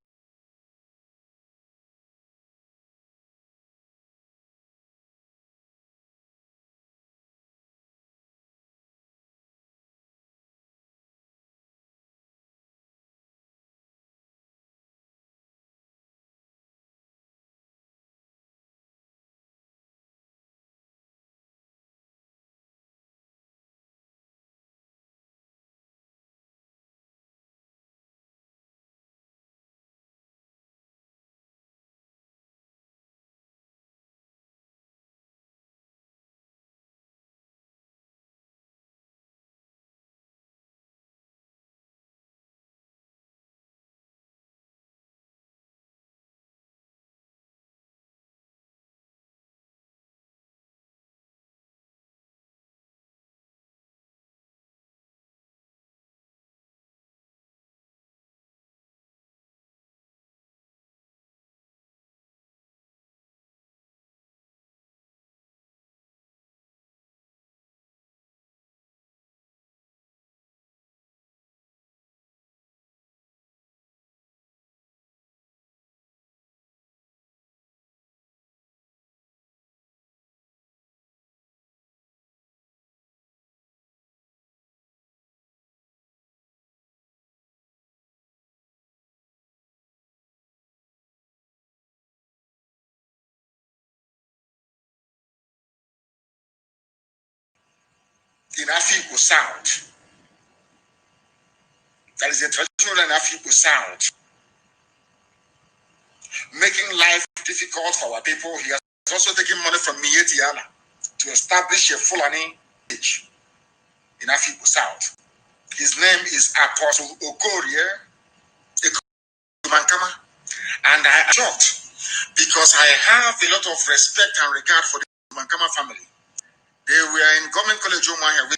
in Afikpo South. That is a traditional in Afikpo South. Making life difficult for our people. He has also taken money from Mietiala to establish a Fulani village in Afikpo South. His name is Apostle Okorie Ekumankama. And I am shocked because I have a lot of respect and regard for the Ekumankama family. They were in Government College Omaya,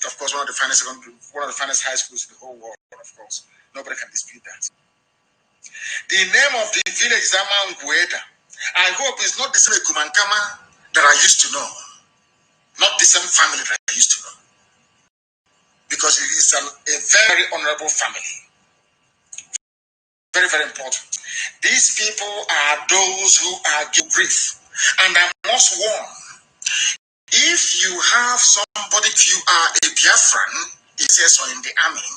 of course, one of the finest high schools in the whole world, of course. Nobody can dispute that. The name of the village is Amangweda. I hope it's not the same Ekumankama that I used to know. Not the same family that I used to know. Because it is a very honorable family. Very, very important. These people are those who are grief. And I must warn, if you have somebody, if you are a Biafran, it says, or in the army,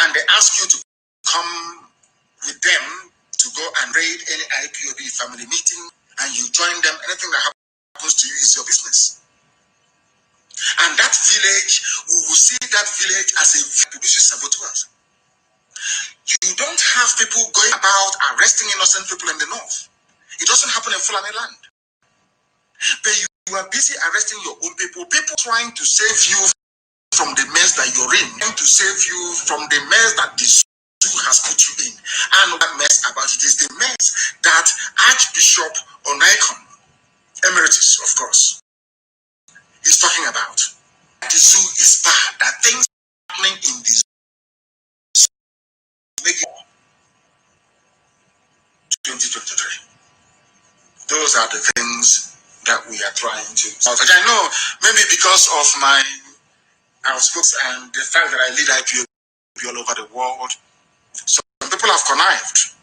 and they ask you to come with them to go and raid any IPOB family meeting, and you join them, anything that happens to you is your business. And that village, we will see that village as a publicity saboteurs. You don't have people going about arresting innocent people in the north. It doesn't happen in Fulani land. But you are busy arresting your own people trying to save you from the mess that you're in, trying to save you from the mess that the zoo has put you in. And that mess about it is the mess that Archbishop Onaikon, Emeritus, of course, is talking about. The zoo is bad, that things happening in the zoo make it 2023. Those are the things that we are trying to solve. I know maybe because of my outspoken and the fact that I lead IPOB all over the world, some people have connived,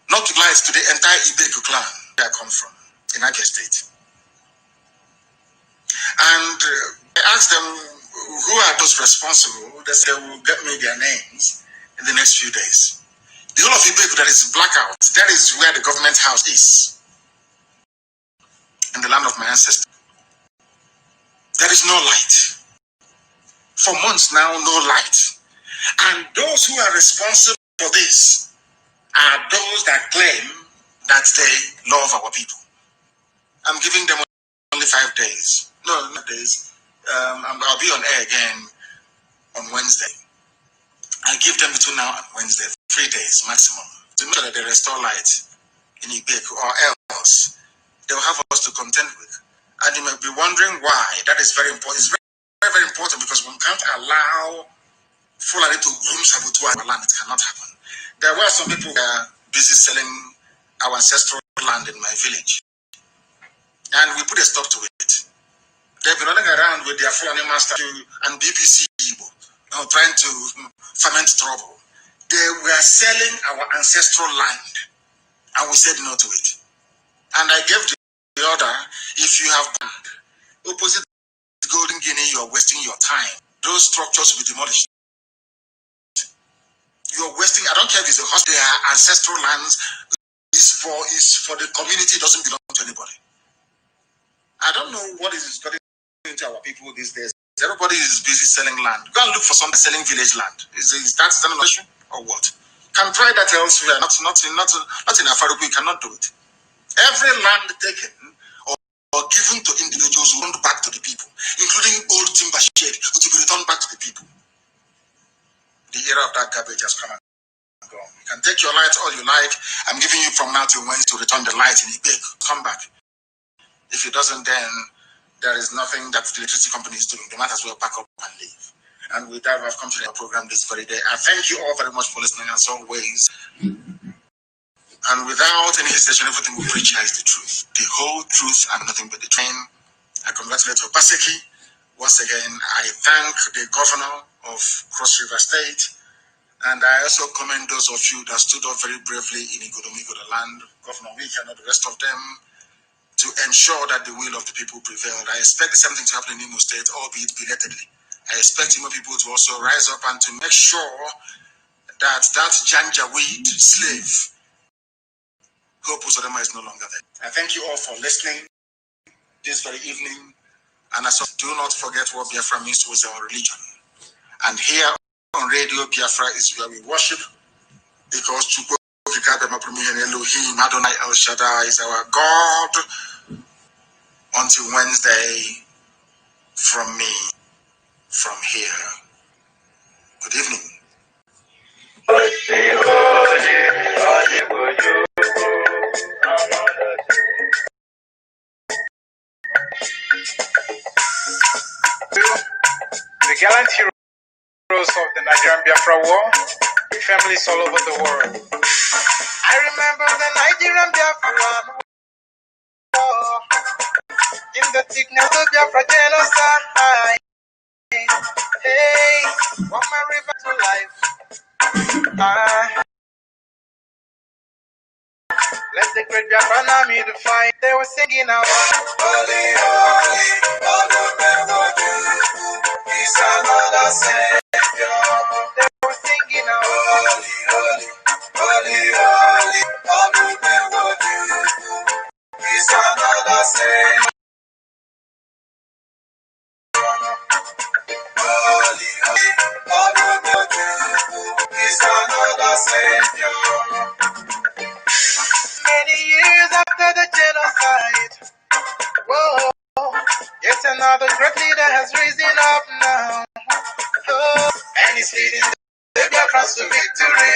not to lie to the entire Ibeku clan where I come from, in Niger State. And I asked them, who are those responsible? They said, will get me their names in the next few days. The whole of Ibeku that is blackout, that is where the government house is. In the land of my ancestors. There is no light. For months now, no light. And those who are responsible for this are those that claim that they love our people. I'm giving them only 5 days. No, not days. I'll be on air again on Wednesday. I give them between now and Wednesday, 3 days maximum, to make sure that they restore light in Ibeku, or else they'll have us to contend with. And you may be wondering why. That is very important. It's very, very, very important because one can't allow Fulani to groom saboteur our land. It cannot happen. There were some people who are busy selling our ancestral land in my village. And we put a stop to it. They've been running around with their Fulani master and BBC people, trying to ferment trouble. They were selling our ancestral land. And we said no to it. And I gave the order, if you have banned opposite Golden Guinea, you're wasting your time. Those structures will be demolished. You're wasting, I don't care if it's a hospital, their ancestral lands is for the community, it doesn't belong to anybody. I don't know what is getting into our people these days. Everybody is busy selling land. Go and look for somebody selling village land. Is that an issue or what? Can try that elsewhere, not in Afaruku, you cannot do it. Every land taken or given to individuals who run back to the people, including old timber shed, to be returned back to the people. The era of that garbage has come and gone. You can take your light all you like. I'm giving you from now till Wednesday to return the light in the big. Come back. If it doesn't, then there is nothing that the electricity company is doing. They might as well pack up and leave. And with that, I've come to the program this very day. I thank you all very much for listening as always. And without any hesitation, everything we preach here is the truth. The whole truth and nothing but the train. I congratulate Obaseki. Once again, I thank the governor of Cross River State. And I also commend those of you that stood up very bravely in Igodomigodo land, Governor Wike and the rest of them, to ensure that the will of the people prevailed. I expect the same thing to happen in Imo State, albeit belatedly. I expect Imo people to also rise up and to make sure that Janjaweed slave, Hope Uzodema, is no longer there. I thank you all for listening this very evening. And as of, do not forget what Biafra means to us, our religion. And here on Radio Biafra is where we worship, because Chukwu Elohim Adonai El Shaddai is our God. Until Wednesday, from me, from here. Good evening. The gallant heroes of the Nigerian Biafra War, with families all over the world. I remember the Nigerian Biafra war, in the thickness of Biafra genocide. Hey, from my river to life. Let the great Biafra army to fight. They were singing out, Holy, holy, He's another Savior. They were singing out, Holy, holy, He's another Savior. Holy, He's another Savior. Many years after the genocide, whoa, yet another great leader has risen up now. Oh, and he's leading the Biafrans to victory.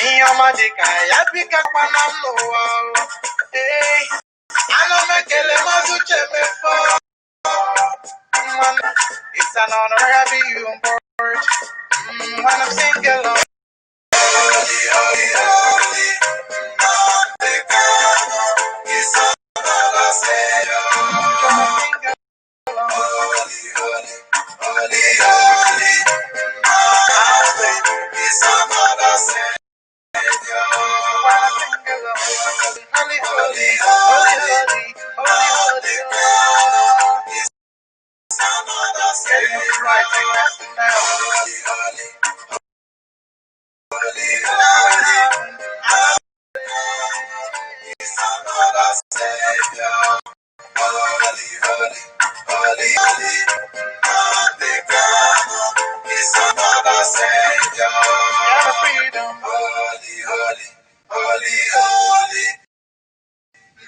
In your magic, I pick up an amno. Hey, I know make a lemon to for. It's an honor having you on board. When I'm single. Holy, holy, holy, Nnamdi Kanu is another Savior. Holy, holy, Nnamdi is another Savior. Holy, holy, Nnamdi Kanu is another Savior. Holy, holy,